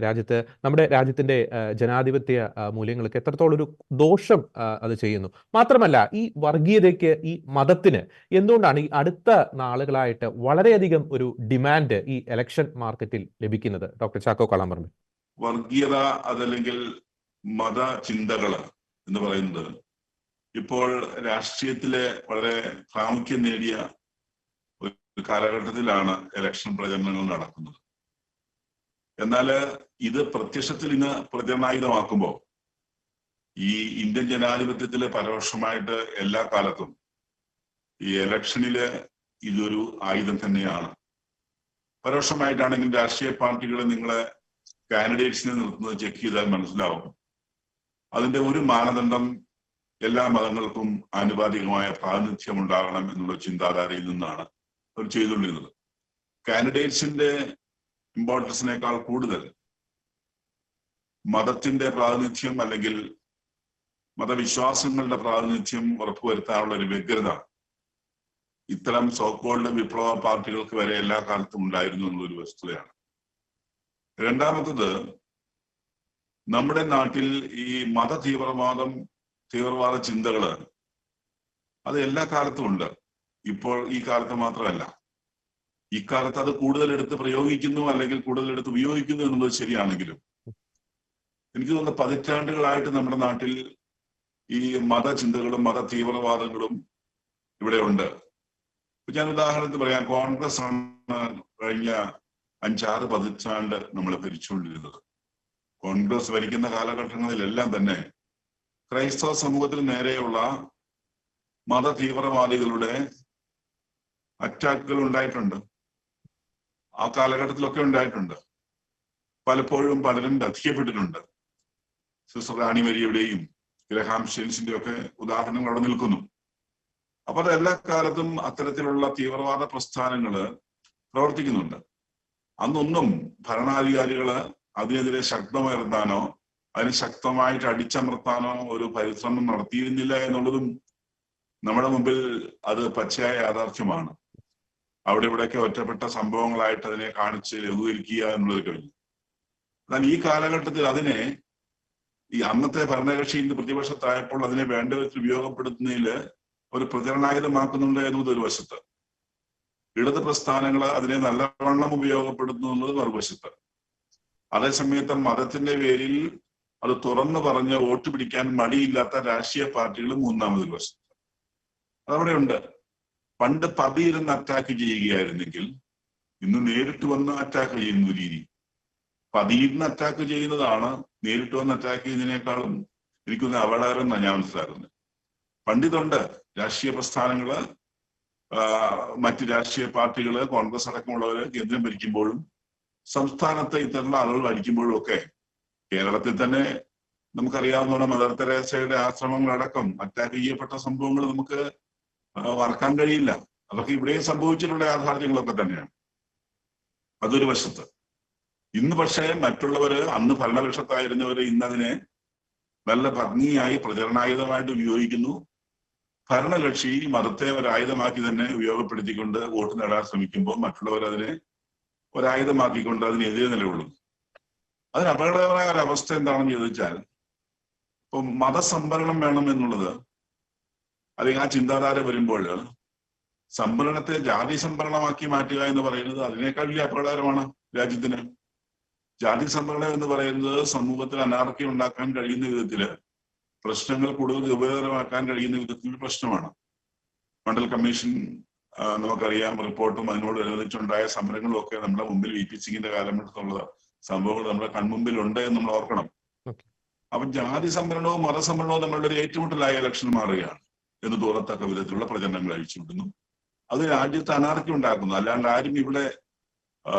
രാജ്യത്തിന്റെ ജനാധിപത്യ മൂല്യങ്ങൾക്ക് എത്രത്തോളം ഒരു ദോഷം അത് ചെയ്യുന്നു. മാത്രമല്ല, ഈ വർഗീയതയ്ക്ക്, ഈ മതത്തിന് എന്തുകൊണ്ടാണ് ഈ അടുത്ത നാളുകളായിട്ട് വളരെയധികം ഒരു ഡിമാൻഡ് ഈ എലക്ഷൻ മാർക്കറ്റിൽ ലഭിക്കുന്നത്? ഡോക്ടർ ചാക്കോ കാളമ്പറമ്പിൽ. വർഗീയത അതല്ലെങ്കിൽ മതചിന്തകള് എന്ന് പറയുന്നത് ഇപ്പോൾ രാഷ്ട്രീയത്തിലെ വളരെ പ്രാമുഖ്യം നേടിയ ഒരു കാലഘട്ടത്തിലാണ് ഇലക്ഷൻ പ്രചരണങ്ങൾ നടക്കുന്നത്. എന്നാൽ ഇത് പ്രത്യക്ഷത്തിൽ ഇന്ന് പ്രചരണായുധമാക്കുമ്പോൾ ഈ ഇന്ത്യൻ ജനാധിപത്യത്തിലെ പരോക്ഷമായിട്ട് എല്ലാ കാലത്തും ഈ ഇലക്ഷനില് ഇതൊരു ആയുധം തന്നെയാണ്. പരോക്ഷമായിട്ടാണെങ്കിൽ രാഷ്ട്രീയ പാർട്ടികൾ നിങ്ങളെ കാൻഡിഡേറ്റ്സിനെ നിർത്തുന്നത് ചെക്ക് ചെയ്താൽ മനസ്സിലാവും. അതിന്റെ ഒരു മാനദണ്ഡം എല്ലാ മതങ്ങൾക്കും ആനുപാതികമായ പ്രാതിനിധ്യം ഉണ്ടാകണം എന്നുള്ള ചിന്താധാരയിൽ നിന്നാണ് അവർ ചെയ്തുകൊണ്ടിരുന്നത്. കാൻഡിഡേറ്റ്സിന്റെ ഇമ്പോർട്ടൻസിനേക്കാൾ കൂടുതൽ മതത്തിന്റെ പ്രാതിനിധ്യം അല്ലെങ്കിൽ മതവിശ്വാസങ്ങളുടെ പ്രാതിനിധ്യം ഉറപ്പുവരുത്താനുള്ള ഒരു വ്യഗ്രത ഇത്തരം സോക്കോൾഡ് വിപ്ലവ പാർട്ടികൾക്ക് വരെ എല്ലാ കാലത്തും ഉണ്ടായിരുന്നു എന്നുള്ളൊരു വസ്തുതയാണ്. രണ്ടാമത്തത്, നമ്മുടെ നാട്ടിൽ ഈ തീവ്രവാദ ചിന്തകള് അത് എല്ലാ കാലത്തും ഉണ്ട്. ഇപ്പോൾ ഈ കാലത്ത് മാത്രമല്ല, ഇക്കാലത്ത് അത് കൂടുതൽ എടുത്ത് പ്രയോഗിക്കുന്നു അല്ലെങ്കിൽ കൂടുതൽ എടുത്ത് ഉപയോഗിക്കുന്നു എന്നുള്ളത് ശരിയാണെങ്കിലും എനിക്ക് തോന്നുന്നു പതിറ്റാണ്ടുകളായിട്ട് നമ്മുടെ നാട്ടിൽ ഈ മതചിന്തകളും തീവ്രവാദങ്ങളും ഇവിടെ ഉണ്ട്. ഞാൻ ഉദാഹരണത്തിന് പറയാം, കോൺഗ്രസ് ആണ് കഴിഞ്ഞ 5-6 പതിറ്റാണ്ട് നമ്മൾ ഭരിച്ചുകൊണ്ടിരുന്നത്. കോൺഗ്രസ് ഭരിക്കുന്ന കാലഘട്ടങ്ങളിലെല്ലാം തന്നെ ക്രൈസ്തവ സമൂഹത്തിന് നേരെയുള്ള തീവ്രവാദികളുടെ അറ്റാക്കുകൾ ഉണ്ടായിട്ടുണ്ട്. ആ കാലഘട്ടത്തിലൊക്കെ ഉണ്ടായിട്ടുണ്ട്. പലപ്പോഴും പലരും വധിക്കപ്പെട്ടിട്ടുണ്ട്. സിസ്റ്റർ റാണി മരിയയുടെയും ഗ്രഹാം സ്റ്റെയിൻസിന്റെ ഒക്കെ ഉദാഹരണങ്ങൾ അവിടെ നിൽക്കുന്നു. അപ്പൊ അത് എല്ലാ കാലത്തും അത്തരത്തിലുള്ള തീവ്രവാദ പ്രസ്ഥാനങ്ങള് പ്രവർത്തിക്കുന്നുണ്ട്. അന്നൊന്നും ഭരണാധികാരികള് അതിനെതിരെ ശബ്ദമുയർത്താനോ അതിന് ശക്തമായിട്ട് അടിച്ചമർത്താനോ ഒരു പരിശ്രമം നടത്തിയിരുന്നില്ല എന്നുള്ളതും നമ്മുടെ മുമ്പിൽ അത് പച്ചയായ യാഥാർത്ഥ്യമാണ്. അവിടെ ഇവിടെയൊക്കെ ഒറ്റപ്പെട്ട സംഭവങ്ങളായിട്ട് അതിനെ കാണിച്ച് ലഘൂകരിക്കുക എന്നുള്ളത് കഴിഞ്ഞു. എന്നാൽ ഈ കാലഘട്ടത്തിൽ അതിനെ ഈ അന്നത്തെ ഭരണകക്ഷി ഇന്ന് പ്രതിപക്ഷത്തായപ്പോൾ അതിനെ വേണ്ട വിധത്തിൽ ഉപയോഗപ്പെടുത്തുന്നതിൽ ഒരു പ്രചരണായുധമാക്കുന്നുണ്ട് എന്നത് ഒരു വശത്ത്, ഇടത് പ്രസ്ഥാനങ്ങൾ അതിനെ നല്ലവണ്ണം ഉപയോഗപ്പെടുത്തുന്നത് മറുവശത്ത്. അതേസമയത്ത് മതത്തിന്റെ പേരിൽ അത് തുറന്നു പറഞ്ഞ് വോട്ട് പിടിക്കാൻ മടിയില്ലാത്ത രാഷ്ട്രീയ പാർട്ടികൾ മൂന്നാമതൊരു വശത്ത്. അതവിടെ ഉണ്ട്. പണ്ട് പതിയിരുന്ന് അറ്റാക്ക് ചെയ്യുകയായിരുന്നെങ്കിൽ ഇന്ന് നേരിട്ട് വന്ന് അറ്റാക്ക് ചെയ്യുന്ന രീതി. പതിയിരുന്ന് അറ്റാക്ക് ചെയ്യുന്നതാണ് നേരിട്ട് വന്ന് അറ്റാക്ക് ചെയ്യുന്നതിനേക്കാളും എനിക്കൊന്ന് അപകടകരം എന്നാണ് ഞാൻ മനസ്സിലാക്കുന്നത്. പണ്ടിതുണ്ട്. രാഷ്ട്രീയ പ്രസ്ഥാനങ്ങള്, മറ്റ് രാഷ്ട്രീയ പാർട്ടികള്, കോൺഗ്രസ് അടക്കമുള്ളവര് കേന്ദ്രം ഭരിക്കുമ്പോഴും സംസ്ഥാനത്ത് ഇത്തരമുള്ള ആളുകൾ ഭരിക്കുമ്പോഴും ഒക്കെ കേരളത്തിൽ തന്നെ നമുക്കറിയാവുന്ന മദർ തെരേസയുടെ ആശ്രമങ്ങളടക്കം അറ്റാക്ക് ചെയ്യപ്പെട്ട സംഭവങ്ങൾ നമുക്ക് മറക്കാൻ കഴിയില്ല. അതൊക്കെ ഇവിടെയും സംഭവിച്ചിട്ടുള്ള യാഥാർത്ഥ്യങ്ങളൊക്കെ തന്നെയാണ്. അതൊരു വശത്ത്. ഇന്ന് പക്ഷേ മറ്റുള്ളവര്, അന്ന് ഭരണപക്ഷത്തായിരുന്നവര് ഇന്നതിനെ നല്ല ഭംഗിയായി പ്രചരണായുധമായിട്ട് ഉപയോഗിക്കുന്നു. ഭരണകക്ഷി മതത്തെ ഒരായുധമാക്കി തന്നെ ഉപയോഗപ്പെടുത്തിക്കൊണ്ട് വോട്ട് നേടാൻ ശ്രമിക്കുമ്പോൾ മറ്റുള്ളവർ അതിനെ ഒരായുധമാക്കിക്കൊണ്ട് അതിനെതിരെ നിലകൊള്ളുന്നു. അതിന് അപകടകരമായ ഒരു അവസ്ഥ എന്താണെന്ന് ചോദിച്ചാൽ, ഇപ്പൊ മതസംവരണം വേണം എന്നുള്ളത് അല്ലെങ്കിൽ ആ ചിന്താധാര വരുമ്പോൾ സംവരണത്തെ ജാതി സംവരണമാക്കി മാറ്റുക എന്ന് പറയുന്നത് അതിനേക്കാൾ വലിയ അപകടകരമാണ് രാജ്യത്തിന്. ജാതി സംവരണം എന്ന് പറയുന്നത് സമൂഹത്തിൽ അനാർക്കി ഉണ്ടാക്കാൻ കഴിയുന്ന വിധത്തില്, പ്രശ്നങ്ങൾ കൂടുതൽ ഗൗരവതരമാക്കാൻ കഴിയുന്ന വിധത്തിലുള്ള പ്രശ്നമാണ്. മണ്ഡൽ കമ്മീഷൻ നമുക്കറിയാം, റിപ്പോർട്ടും അതിനോടനുബന്ധിച്ചുണ്ടായ സമരങ്ങളും ഒക്കെ നമ്മുടെ മുമ്പിൽ വി പി സിംഗിന്റെ കാലഘട്ടത്തുള്ള സംഭവങ്ങൾ നമ്മുടെ കൺമുമ്പിൽ ഉണ്ട് എന്ന് നമ്മൾ ഓർക്കണം. അപ്പൊ ജാതി സംവരണവും മതസംവരണവും നമ്മളുടെ ഒരു ഏറ്റുമുട്ടലായ ഇലക്ഷൻ മാറുകയാണ് എന്ന് തോന്നത്തക്ക വിധത്തിലുള്ള പ്രചരണങ്ങൾ അഴിച്ചുവിടുന്നു. അത് രാജ്യത്ത് അനാർക്കി ഉണ്ടാക്കുന്നു. അല്ലാണ്ട് ആരും ഇവിടെ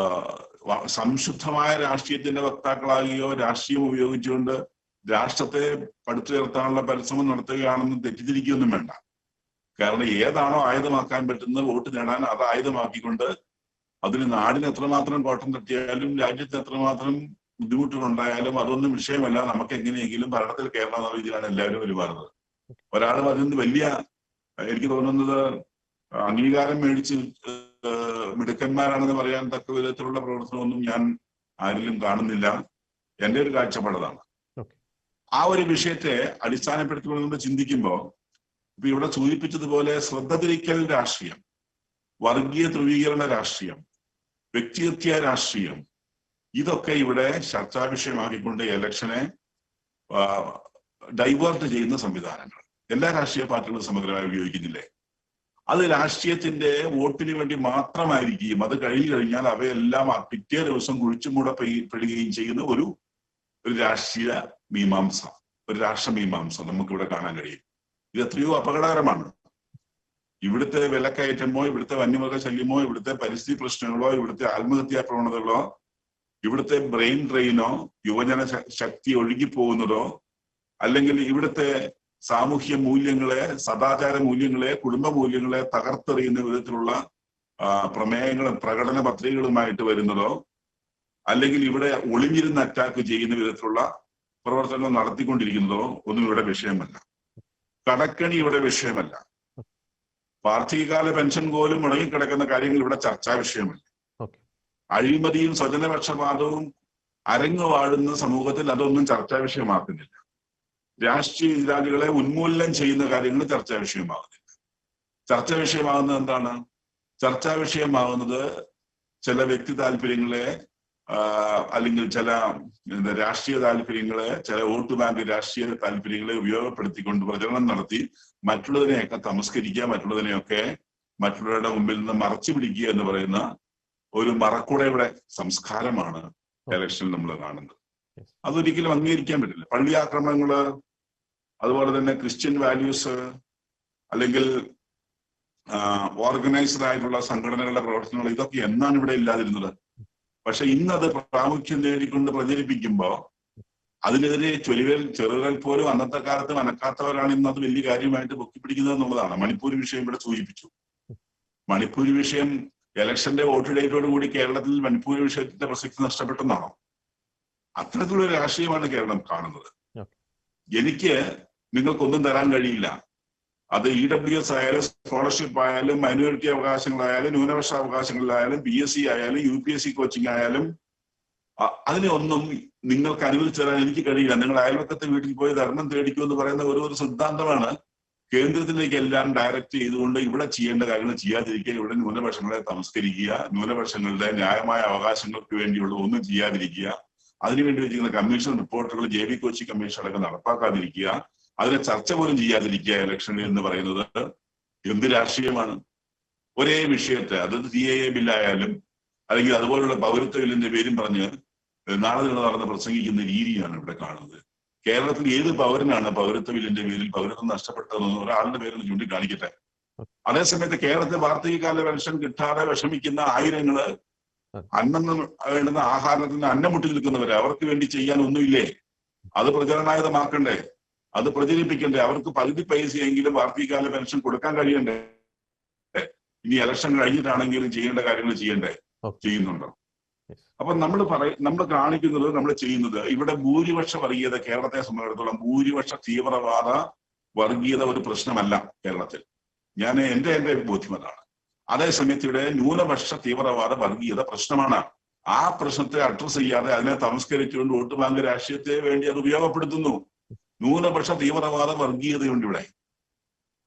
സംശുദ്ധമായ രാഷ്ട്രീയത്തിന്റെ വക്താക്കളാകുകയോ രാഷ്ട്രീയം ഉപയോഗിച്ചുകൊണ്ട് രാഷ്ട്രത്തെ പടുത്തുയർത്താനുള്ള പരിശ്രമം നടത്തുകയാണെന്ന് തെറ്റിദ്ധരിക്കുകയൊന്നും വേണ്ട. കാരണം ഏതാണോ ആയുധമാക്കാൻ പറ്റുന്നത് വോട്ട് നേടാൻ അത് ആയുധമാക്കിക്കൊണ്ട് അതിന് നാടിന് എത്രമാത്രം കോട്ടം തട്ടിയാലും രാജ്യത്ത് എത്രമാത്രം ബുദ്ധിമുട്ടുകൾ ഉണ്ടായാലും അതൊന്നും വിഷയമല്ല. നമുക്ക് എങ്ങനെയെങ്കിലും ഭരണത്തിൽ കയറണം എന്ന രീതിയിലാണ് എല്ലാവരും പെരുമാറുന്നത്. ഒരാളും അതിന് വലിയ, എനിക്ക് തോന്നുന്നത്, അംഗീകാരം മേടിച്ച് മിടുക്കന്മാരാണെന്ന് പറയാൻ തക്ക വിധത്തിലുള്ള പ്രവർത്തനമൊന്നും ഞാൻ ആരിലും കാണുന്നില്ല. എൻ്റെ ഒരു കാഴ്ചപ്പാടതാണ്. ആ ഒരു വിഷയത്തെ അടിസ്ഥാനപ്പെടുത്തിക്കൊണ്ട് നമ്മൾ ചിന്തിക്കുമ്പോൾ ഇപ്പൊ ഇവിടെ സൂചിപ്പിച്ചതുപോലെ ശ്രദ്ധ തിരിക്കൽ രാഷ്ട്രീയം, വർഗീയ ധ്രുവീകരണ രാഷ്ട്രീയം, വ്യക്തിഹത്യ രാഷ്ട്രീയം, ഇതൊക്കെ ഇവിടെ ചർച്ചാ വിഷയമാക്കിക്കൊണ്ട് ഇലക്ഷനെ ഡൈവേർട്ട് ചെയ്യുന്ന സംവിധാനങ്ങൾ എല്ലാ രാഷ്ട്രീയ പാർട്ടികളും സമഗ്രമായി ഉപയോഗിക്കുന്നില്ലേ? അത് രാഷ്ട്രീയത്തിന്റെ വോട്ടിന് വേണ്ടി മാത്രമായിരിക്കും. അത് കഴിഞ്ഞു കഴിഞ്ഞാൽ അവയെല്ലാം പിറ്റേ ദിവസം കുഴിച്ചുമൂടപ്പെടുകയും ചെയ്യുന്ന ഒരു രാഷ്ട്രീയ മീമാംസ, ഒരു രാഷ്ട്രമീമാംസ നമുക്കിവിടെ കാണാൻ കഴിയും. ഇത് എത്രയോ അപകടകരമാണ്. ഇവിടുത്തെ വിലക്കയറ്റമോ, ഇവിടുത്തെ വന്യമൃഗ ശല്യമോ, ഇവിടുത്തെ പരിസ്ഥിതി പ്രശ്നങ്ങളോ, ഇവിടുത്തെ ആത്മഹത്യാ പ്രവണതകളോ, ഇവിടുത്തെ ബ്രെയിൻ ഡ്രെയിനോ, യുവജന ശക്തി ഒഴുകിപ്പോകുന്നതോ, അല്ലെങ്കിൽ ഇവിടുത്തെ സാമൂഹ്യ മൂല്യങ്ങളെ, സദാചാര മൂല്യങ്ങളെ, കുടുംബ മൂല്യങ്ങളെ തകർത്തെറിയുന്ന വിധത്തിലുള്ള പ്രമേയങ്ങളും പ്രകടന പത്രികകളുമായിട്ട് വരുന്നതോ, അല്ലെങ്കിൽ ഇവിടെ ഒളിഞ്ഞിരുന്ന് അറ്റാക്ക് ചെയ്യുന്ന വിധത്തിലുള്ള പ്രവർത്തനങ്ങൾ നടത്തിക്കൊണ്ടിരിക്കുന്നതോ ഒന്നും ഇവിടെ വിഷയമല്ല. കടക്കണി ഇവിടെ വിഷയമല്ല. വാർഷികകാല പെൻഷൻ പോലും മുടങ്ങിക്കിടക്കുന്ന കാര്യങ്ങൾ ഇവിടെ ചർച്ചാ വിഷയമല്ല. അഴിമതിയും സ്വജനപക്ഷപാതവും അരങ്ങു വാഴുന്ന സമൂഹത്തിൽ അതൊന്നും ചർച്ചാ വിഷയമാക്കുന്നില്ല. രാഷ്ട്രീയ എതിരാളികളെ ഉന്മൂലനം ചെയ്യുന്ന കാര്യങ്ങൾ ചർച്ചാ വിഷയമാകുന്നില്ല. ചർച്ചാ വിഷയമാകുന്നത് എന്താണ്? ചർച്ചാ വിഷയമാകുന്നത് ചില വ്യക്തി താല്പര്യങ്ങളെ, അല്ലെങ്കിൽ ചില രാഷ്ട്രീയ താല്പര്യങ്ങളെ, ചില വോട്ട് ബാങ്ക് രാഷ്ട്രീയ താല്പര്യങ്ങളെ ഉപയോഗപ്പെടുത്തിക്കൊണ്ട് പ്രചരണം നടത്തി മറ്റുള്ളതിനെയൊക്കെ തമസ്കരിക്കുക, മറ്റുള്ളവരുടെ മുമ്പിൽ നിന്ന് മറച്ചു പിടിക്കുക എന്ന് പറയുന്ന ഒരു മറക്കുടയുടെ സംസ്കാരമാണ് ഇലക്ഷനിൽ നമ്മൾ കാണുന്നത്. അതൊരിക്കലും അംഗീകരിക്കാൻ പറ്റില്ല. പള്ളി ആക്രമണങ്ങള്, അതുപോലെ തന്നെ ക്രിസ്ത്യൻ വാല്യൂസ്, അല്ലെങ്കിൽ ഓർഗനൈസ്ഡ് ആയിട്ടുള്ള സംഘടനകളുടെ പ്രവർത്തനങ്ങൾ, ഇതൊക്കെ എന്നാണ് ഇവിടെ ഇല്ലാതിരുന്നത്? പക്ഷെ ഇന്നത് പ്രാമുഖ്യം നേടിക്കൊണ്ട് പ്രചരിപ്പിക്കുമ്പോൾ അതിനെതിരെ ചെറുവിരൽ പോലും അന്നത്തെ കാലത്ത് മനക്കാത്തവരാണ് ഇന്ന് അത് വലിയ കാര്യമായിട്ട് പൊക്കിപ്പിടിക്കുന്നത് എന്നുള്ളതാണ്. മണിപ്പൂർ വിഷയം ഇവിടെ സൂചിപ്പിച്ചു. മണിപ്പൂർ വിഷയം ഇലക്ഷന്റെ വോട്ട് ഡേറ്റോട് കൂടി കേരളത്തിൽ മണിപ്പൂർ വിഷയത്തിന്റെ പ്രസക്തി നഷ്ടപ്പെട്ടെന്നാണോ? അത്തരത്തിലുള്ള രാഷ്ട്രീയമാണ് കേരളം കാണുന്നത്. എനിക്ക് നിങ്ങൾക്കൊന്നും തരാൻ കഴിയില്ല. അത് EWS ആയാലും സ്കോളർഷിപ്പ് ആയാലും മൈനോറിറ്റി അവകാശങ്ങളായാലും ന്യൂനപക്ഷ അവകാശങ്ങളിലായാലും PSC ആയാലും UPSC കോച്ചിങ് ആയാലും അതിനെ ഒന്നും നിങ്ങൾക്ക് അനുവദിച്ചു തരാൻ എനിക്ക് കഴിയില്ല. നിങ്ങൾ അയൽവക്കത്തെ വീട്ടിൽ പോയി ധർമ്മം തേടിക്കൂ എന്ന് പറയുന്ന ഒരു സിദ്ധാന്തമാണ് കേന്ദ്രത്തിലേക്ക് എല്ലാം ഡയറക്റ്റ് ചെയ്തുകൊണ്ട് ഇവിടെ ചെയ്യേണ്ട കാര്യങ്ങൾ ചെയ്യാതിരിക്കുക, ഇവിടെ ന്യൂനപക്ഷങ്ങളെ തമസ്കരിക്കുക, ന്യൂനപക്ഷങ്ങളുടെ ന്യായമായ അവകാശങ്ങൾക്ക് വേണ്ടിയുള്ള ഒന്നും ചെയ്യാതിരിക്കുക, അതിനുവേണ്ടി വെച്ചിരിക്കുന്ന കമ്മീഷൻ റിപ്പോർട്ടുകൾ JB കൊച്ചി കമ്മീഷനൊക്കെ നടപ്പാക്കാതിരിക്കുക, അതിനെ ചർച്ച പോലും ചെയ്യാതിരിക്കുക ഇലക്ഷനിൽ എന്ന് പറയുന്നത് എന്ത് രാഷ്ട്രീയമാണ്? ഒരേ വിഷയത്തെ, അതായത് CAA ബില്ലായാലും അല്ലെങ്കിൽ അതുപോലുള്ള പൗരത്വ ബില്ലിന്റെ പേരും പറഞ്ഞ് നാളെ നടന്ന് പ്രസംഗിക്കുന്ന രീതിയാണ് ഇവിടെ കാണുന്നത്. കേരളത്തിൽ ഏത് പൗരനാണ് പൗരത്വ ബില്ലിന്റെ പേരിൽ പൗരത്വം നഷ്ടപ്പെട്ടതെന്ന് ഒരാളുടെ പേരൊന്ന് ചൂണ്ടിക്കാണിക്കട്ടെ. അതേസമയത്ത് കേരളത്തിൽ വാർദ്ധക്യകാല പെൻഷൻ കിട്ടാതെ വിഷമിക്കുന്ന ആയിരങ്ങള് അന്നം വേണ്ടുന്ന ആഹാരത്തിന് അന്നമുട്ടി നിൽക്കുന്നവര്, അവർക്ക് വേണ്ടി ചെയ്യാൻ ഒന്നുമില്ലേ? അത് പ്രചരണായുധമാക്കണ്ടേ? അത് പ്രചരിപ്പിക്കണ്ടേ? അവർക്ക് പകുതി പൈസയെങ്കിലും വാർദ്ധക്യകാല പെൻഷൻ കൊടുക്കാൻ കഴിയണ്ടേ? ഇനി ഇലക്ഷൻ കഴിഞ്ഞിട്ടാണെങ്കിലും ചെയ്യേണ്ട കാര്യങ്ങൾ ചെയ്യണ്ടേ? ചെയ്യുന്നുണ്ടോ? അപ്പൊ നമ്മൾ കാണിക്കുന്നത്, നമ്മൾ ചെയ്യുന്നത്, ഇവിടെ ഭൂരിപക്ഷ വർഗീയത കേരളത്തെ സംബന്ധിച്ചിടത്തോളം ഭൂരിപക്ഷ തീവ്രവാദ വർഗീയത ഒരു പ്രശ്നമല്ല കേരളത്തിൽ. എന്റെ ബോധ്യം അതാണ്. അതേസമയത്ത് ഇവിടെ ന്യൂനപക്ഷ തീവ്രവാദ വർഗീയത പ്രശ്നമാണ്. ആ പ്രശ്നത്തെ അഡ്രസ് ചെയ്യാതെ അതിനെ തമസ്കരിച്ചുകൊണ്ട് വോട്ട് ബാങ്ക് രാഷ്ട്രീയത്തെ വേണ്ടി അത് ഉപയോഗപ്പെടുത്തുന്നു. ന്യൂനപക്ഷ തീവ്രവാദ വർഗീയതയുണ്ട് ഇവിടെ.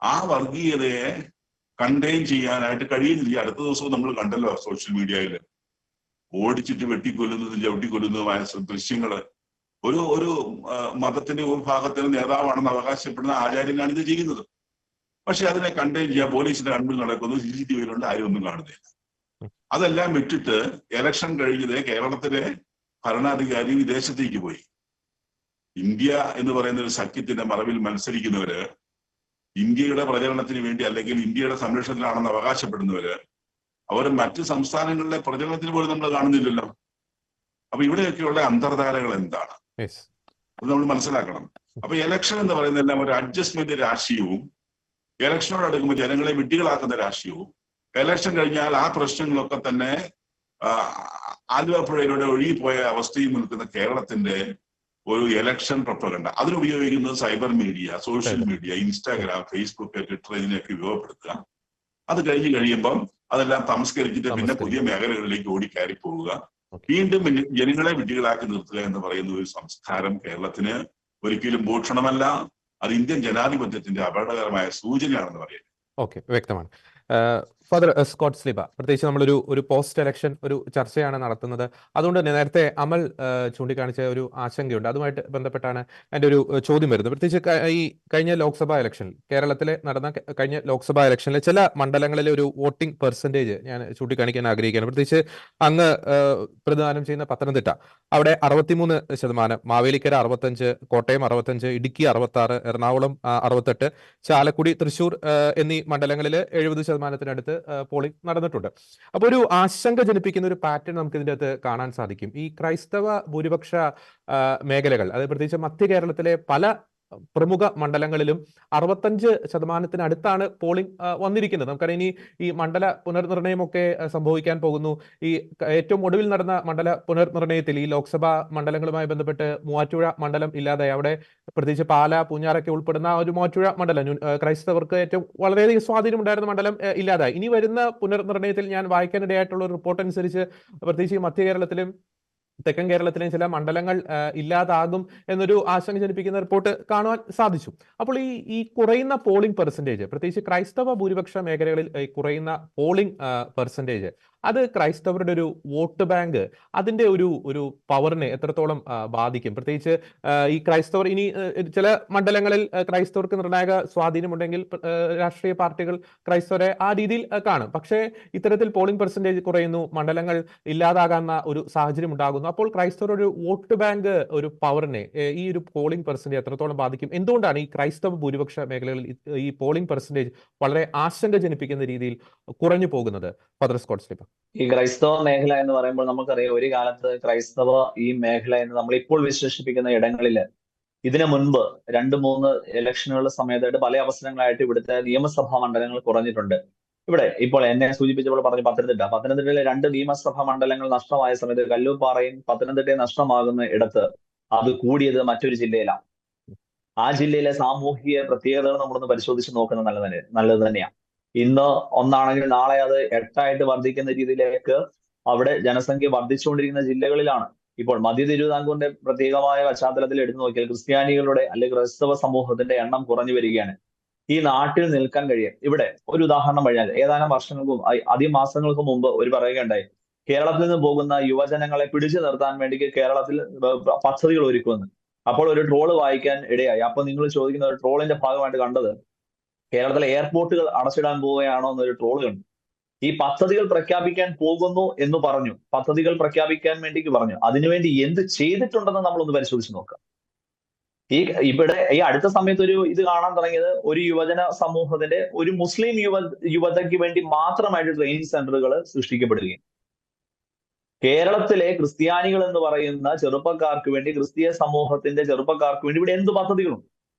ആ വർഗീയതയെ കണ്ടെയ്ൻ ചെയ്യാനായിട്ട് കഴിയുന്നില്ല. അടുത്ത ദിവസവും നമ്മൾ കണ്ടല്ലോ സോഷ്യൽ മീഡിയയിൽ ഓടിച്ചിട്ട് വെട്ടിക്കൊല്ലുന്നതും ചവിട്ടിക്കൊല്ലുന്നതുമായ ദൃശ്യങ്ങള്. ഒരു മതത്തിന്റെ ഒരു ഭാഗത്തിന് നേതാവാണെന്ന് അവകാശപ്പെടുന്ന ആചാര്യനാണ് ഇത് ചെയ്യുന്നത്. പക്ഷെ അതിനെ കണ്ടെയ്ൻ ചെയ്യാൻ പോലീസിന്റെ കൺമുന്നിൽ നടക്കുന്നു, CCTVയിലുണ്ട്, ആരും ഒന്നും കാണുന്നില്ല. അതെല്ലാം വിട്ടിട്ട് ഇലക്ഷൻ കഴിഞ്ഞത് കേരളത്തിലെ ഭരണാധികാരി വിദേശത്തേക്ക് പോയി. ഇന്ത്യ എന്ന് പറയുന്ന ഒരു സഖ്യത്തിന്റെ മറവിൽ മത്സരിക്കുന്നവര്, ഇന്ത്യയുടെ പ്രചരണത്തിന് വേണ്ടി അല്ലെങ്കിൽ ഇന്ത്യയുടെ സംരക്ഷണത്തിലാണെന്ന് അവകാശപ്പെടുന്നവര്, അവർ മറ്റ് സംസ്ഥാനങ്ങളിലെ പ്രചരണത്തിന് പോലും നമ്മൾ കാണുന്നില്ലല്ലോ. അപ്പൊ ഇവിടെയൊക്കെയുള്ള അന്തർധാരകൾ എന്താണ് അത് നമ്മൾ മനസ്സിലാക്കണം. അപ്പൊ ഇലക്ഷൻ എന്ന് പറയുന്നതെല്ലാം ഒരു അഡ്ജസ്റ്റ്മെന്റ് രാഷ്ട്രീയവും, ഇലക്ഷനോട് അടുക്കുമ്പോൾ ജനങ്ങളെ വിഡ്ഢികളാക്കുന്ന രാഷ്ട്രീയവും, ഇലക്ഷൻ കഴിഞ്ഞാൽ ആ പ്രശ്നങ്ങളൊക്കെ തന്നെ ആലുവപ്പുഴയിലൂടെ ഒഴുകിപ്പോയ അവസ്ഥയിൽ നിൽക്കുന്ന കേരളത്തിന്റെ ഒരു ഇലക്ഷൻ പ്രൊപ്പഗണ്ട. അതിനുപയോഗിക്കുന്നത് cyber media, social media, Instagram, Facebook, Twitter, ഇതിനെയൊക്കെ ഉപയോഗപ്പെടുത്തുക. അത് കഴിയുമ്പം അതെല്ലാം തമസ്കരിച്ചിട്ട് പിന്നെ പുതിയ മേഖലകളിലേക്ക് ഓടിക്കയറി പോവുക, വീണ്ടും ജനങ്ങളെ വിഡ്ഢികളാക്കി നിർത്തുക എന്ന് പറയുന്ന ഒരു സംസ്കാരം കേരളത്തിന് ഒരിക്കലും ഭൂഷണമല്ല. അത് ഇന്ത്യൻ ജനാധിപത്യത്തിന്റെ അപകടകരമായ സൂചനയാണെന്ന് പറയുന്നത്. ഓക്കെ, വ്യക്തമാണ്. ഫാദർ സ്കോട്ട് സ്ലിബ, പ്രത്യേകിച്ച് നമ്മളൊരു പോസ്റ്റ് ഇലക്ഷൻ ഒരു ചർച്ചയാണ് നടത്തുന്നത്. അതുകൊണ്ട് തന്നെ നേരത്തെ അമൽ ചൂണ്ടിക്കാണിച്ച ഒരു ആശങ്കയുണ്ട്. അതുമായിട്ട് ബന്ധപ്പെട്ടാണ് എൻ്റെ ഒരു ചോദ്യം വരുന്നത്. പ്രത്യേകിച്ച് ഈ കഴിഞ്ഞ ലോക്സഭാ ഇലക്ഷനിൽ, കേരളത്തിലെ നടന്ന കഴിഞ്ഞ ലോക്സഭാ ഇലക്ഷനിലെ ചില മണ്ഡലങ്ങളിലെ ഒരു വോട്ടിംഗ് പെർസെൻറ്റേജ് ഞാൻ ചൂണ്ടിക്കാണിക്കാൻ ആഗ്രഹിക്കുകയാണ്. പ്രത്യേകിച്ച് അങ്ങ് പ്രതിദാനം ചെയ്യുന്ന പത്തനംതിട്ട, അവിടെ 63%, മാവേലിക്കര 65%, കോട്ടയം 65%, ഇടുക്കി 66%, എറണാകുളം 68%, ചാലക്കുടി, തൃശ്ശൂർ എന്നീ മണ്ഡലങ്ങളിൽ 70%-ത്തിനടുത്ത് പോളിംഗ് നടന്നിട്ടുണ്ട്. അപ്പോൾ ഒരു ആശങ്ക ജനിപ്പിക്കുന്ന ഒരു പാറ്റേൺ നമുക്ക് ഇതിൻ്റെ അകത്ത് കാണാൻ സാധിക്കും. ഈ ക്രൈസ്തവ ഭൂരിപക്ഷ മേഖലകൾ, അത് പ്രത്യേകിച്ച് മധ്യ കേരളത്തിലെ പല പ്രമുഖ മണ്ഡലങ്ങളിലും 65%-ത്തിനടുത്താണ് പോളിംഗ് വന്നിരിക്കുന്നത്. നമുക്കറിയാം ഇനി ഈ മണ്ഡല പുനർനിർണയമൊക്കെ സംഭവിക്കാൻ പോകുന്നു. ഈ ഏറ്റവും ഒടുവിൽ നടന്ന മണ്ഡല പുനർനിർണയത്തിൽ ഈ ലോക്സഭാ മണ്ഡലങ്ങളുമായി ബന്ധപ്പെട്ട് മൂവാറ്റുപുഴ മണ്ഡലം ഇല്ലാതായി. അവിടെ പ്രത്യേകിച്ച് പാല, പൂഞ്ഞാറൊക്കെ ഉൾപ്പെടുന്ന ഒരു മൂവാറ്റുപുഴ മണ്ഡലം ക്രൈസ്തവർക്ക് ഏറ്റവും വളരെയധികം സ്വാധീനമുണ്ടായിരുന്ന മണ്ഡലം ഇല്ലാതായി. ഇനി വരുന്ന പുനർനിർണയത്തിൽ ഞാൻ വായിക്കാനിടയായിട്ടുള്ള ഒരു റിപ്പോർട്ട് അനുസരിച്ച് പ്രത്യേകിച്ച് മധ്യ കേരളത്തിലും തെക്കൻ കേരളത്തിലെയും ചില മണ്ഡലങ്ങൾ ഇല്ലാതാകും എന്നൊരു ആശങ്ക ജനിപ്പിക്കുന്ന റിപ്പോർട്ട് കാണുവാൻ സാധിച്ചു. അപ്പോൾ ഈ കുറയുന്ന പോളിംഗ് പെർസെൻറ്റേജ്, പ്രത്യേകിച്ച് ക്രൈസ്തവ ഭൂരിപക്ഷ മേഖലകളിൽ കുറയുന്ന പോളിംഗ് പെർസെൻറ്റേജ്, അത് ക്രൈസ്തവരുടെ ഒരു വോട്ട് ബാങ്ക്, അതിന്റെ ഒരു പവറിനെ എത്രത്തോളം ബാധിക്കും? പ്രത്യേകിച്ച് ഈ ക്രൈസ്തവർ ഇനി ചില മണ്ഡലങ്ങളിൽ ക്രൈസ്തവർക്ക് നിർണായക സ്വാധീനമുണ്ടെങ്കിൽ രാഷ്ട്രീയ പാർട്ടികൾ ക്രൈസ്തവരെ ആ രീതിയിൽ കാണും. പക്ഷേ ഇത്തരത്തിൽ പോളിംഗ് പെർസെൻറ്റേജ് കുറയുന്നു, മണ്ഡലങ്ങൾ ഇല്ലാതാകാവുന്ന ഒരു സാഹചര്യം ഉണ്ടാകുന്നു. അപ്പോൾ ക്രൈസ്തവർ ഒരു വോട്ട് ബാങ്ക് ഒരു പവറിനെ ഈ ഒരു പോളിംഗ് പെർസെൻറ്റേജ് എത്രത്തോളം ബാധിക്കും? എന്തുകൊണ്ടാണ് ഈ ക്രൈസ്തവ ഭൂരിപക്ഷ മേഖലകളിൽ ഈ പോളിംഗ് പെർസെൻറ്റേജ് വളരെ ആശങ്ക ജനിപ്പിക്കുന്ന രീതിയിൽ കുറഞ്ഞു പോകുന്നത്? Father Scott Sleeba. ഈ ക്രൈസ്തവ മേഖല എന്ന് പറയുമ്പോൾ നമുക്കറിയാം, ഒരു കാലത്ത് ക്രൈസ്തവ ഈ മേഖല എന്ന് നമ്മൾ ഇപ്പോൾ വിശേഷിപ്പിക്കുന്ന ഇടങ്ങളിൽ ഇതിനു മുൻപ് 2-3 ഇലക്ഷനുകളുടെ സമയത്തായിട്ട് പല അവസരങ്ങളായിട്ട് ഇവിടുത്തെ നിയമസഭാ മണ്ഡലങ്ങൾ കുറഞ്ഞിട്ടുണ്ട്. ഇവിടെ ഇപ്പോൾ എന്നെ സൂചിപ്പിച്ചപ്പോൾ പറഞ്ഞു പത്തനംതിട്ടയിലെ 2 നിയമസഭാ മണ്ഡലങ്ങൾ നഷ്ടമായ സമയത്ത് കല്ലൂപ്പാറയും പത്തനംതിട്ടയും നഷ്ടമാകുന്ന ഇടത്ത് അത് കൂടിയത് മറ്റൊരു ജില്ലയിലാണ്. ആ ജില്ലയിലെ സാമൂഹിക പ്രത്യേകതകൾ നമ്മളൊന്ന് പരിശോധിച്ച് നോക്കുന്നത് നല്ലത് തന്നെയാണ്. ഇന്ന് 1 നാളെ അത് 8 വർദ്ധിക്കുന്ന രീതിയിലേക്ക് അവിടെ ജനസംഖ്യ വർദ്ധിച്ചുകൊണ്ടിരിക്കുന്ന ജില്ലകളിലാണ്. ഇപ്പോൾ മധ്യ തിരുവിതാംകൂറിന്റെ പ്രത്യേകമായ പശ്ചാത്തലത്തിൽ എടുത്തു നോക്കിയാൽ ക്രിസ്ത്യാനികളുടെ അല്ലെങ്കിൽ ക്രൈസ്തവ സമൂഹത്തിന്റെ എണ്ണം കുറഞ്ഞു വരികയാണ്. ഈ നാട്ടിൽ നിൽക്കാൻ കഴിയും. ഇവിടെ ഒരു ഉദാഹരണം പറഞ്ഞാൽ, ഏതാനും വർഷങ്ങൾക്കും അധികം മാസങ്ങൾക്ക് മുമ്പ് ഒരു പറയുകയുണ്ടായി, കേരളത്തിൽ നിന്ന് പോകുന്ന യുവജനങ്ങളെ പിടിച്ചു നിർത്താൻ വേണ്ടി കേരളത്തിൽ പദ്ധതികൾ ഒരുക്കുമെന്ന്. അപ്പോൾ ഒരു ട്രോള് വായിക്കാൻ ഇടയായി. അപ്പൊ നിങ്ങൾ ചോദിക്കുന്ന ഒരു ട്രോളിന്റെ ഭാഗമായിട്ട് കണ്ടത്, കേരളത്തിലെ എയർപോർട്ടുകൾ അടച്ചിടാൻ പോവുകയാണോ എന്നൊരു ട്രോള് കണ്ടു. ഈ പദ്ധതികൾ പ്രഖ്യാപിക്കാൻ പോകുന്നു എന്ന് പറഞ്ഞു, പദ്ധതികൾ പ്രഖ്യാപിക്കാൻ വേണ്ടി പറഞ്ഞു. അതിനുവേണ്ടി എന്ത് ചെയ്തിട്ടുണ്ടെന്ന് നമ്മളൊന്ന് പരിശോധിച്ച് നോക്കാം. ഇവിടെ ഈ അടുത്ത സമയത്ത് ഒരു ഇത് കാണാൻ തുടങ്ങിയത്, ഒരു യുവജന സമൂഹത്തിന്റെ ഒരു മുസ്ലിം യുവതയ്ക്ക് വേണ്ടി മാത്രമായിട്ട് ട്രെയിനിങ് സെന്ററുകൾ സൃഷ്ടിക്കപ്പെടുകയും കേരളത്തിലെ ക്രിസ്ത്യാനികൾ എന്ന് പറയുന്ന ചെറുപ്പക്കാർക്ക് വേണ്ടി, ക്രിസ്തീയ സമൂഹത്തിന്റെ ചെറുപ്പക്കാർക്ക് വേണ്ടി ഇവിടെ എന്ത് പദ്ധതികളും,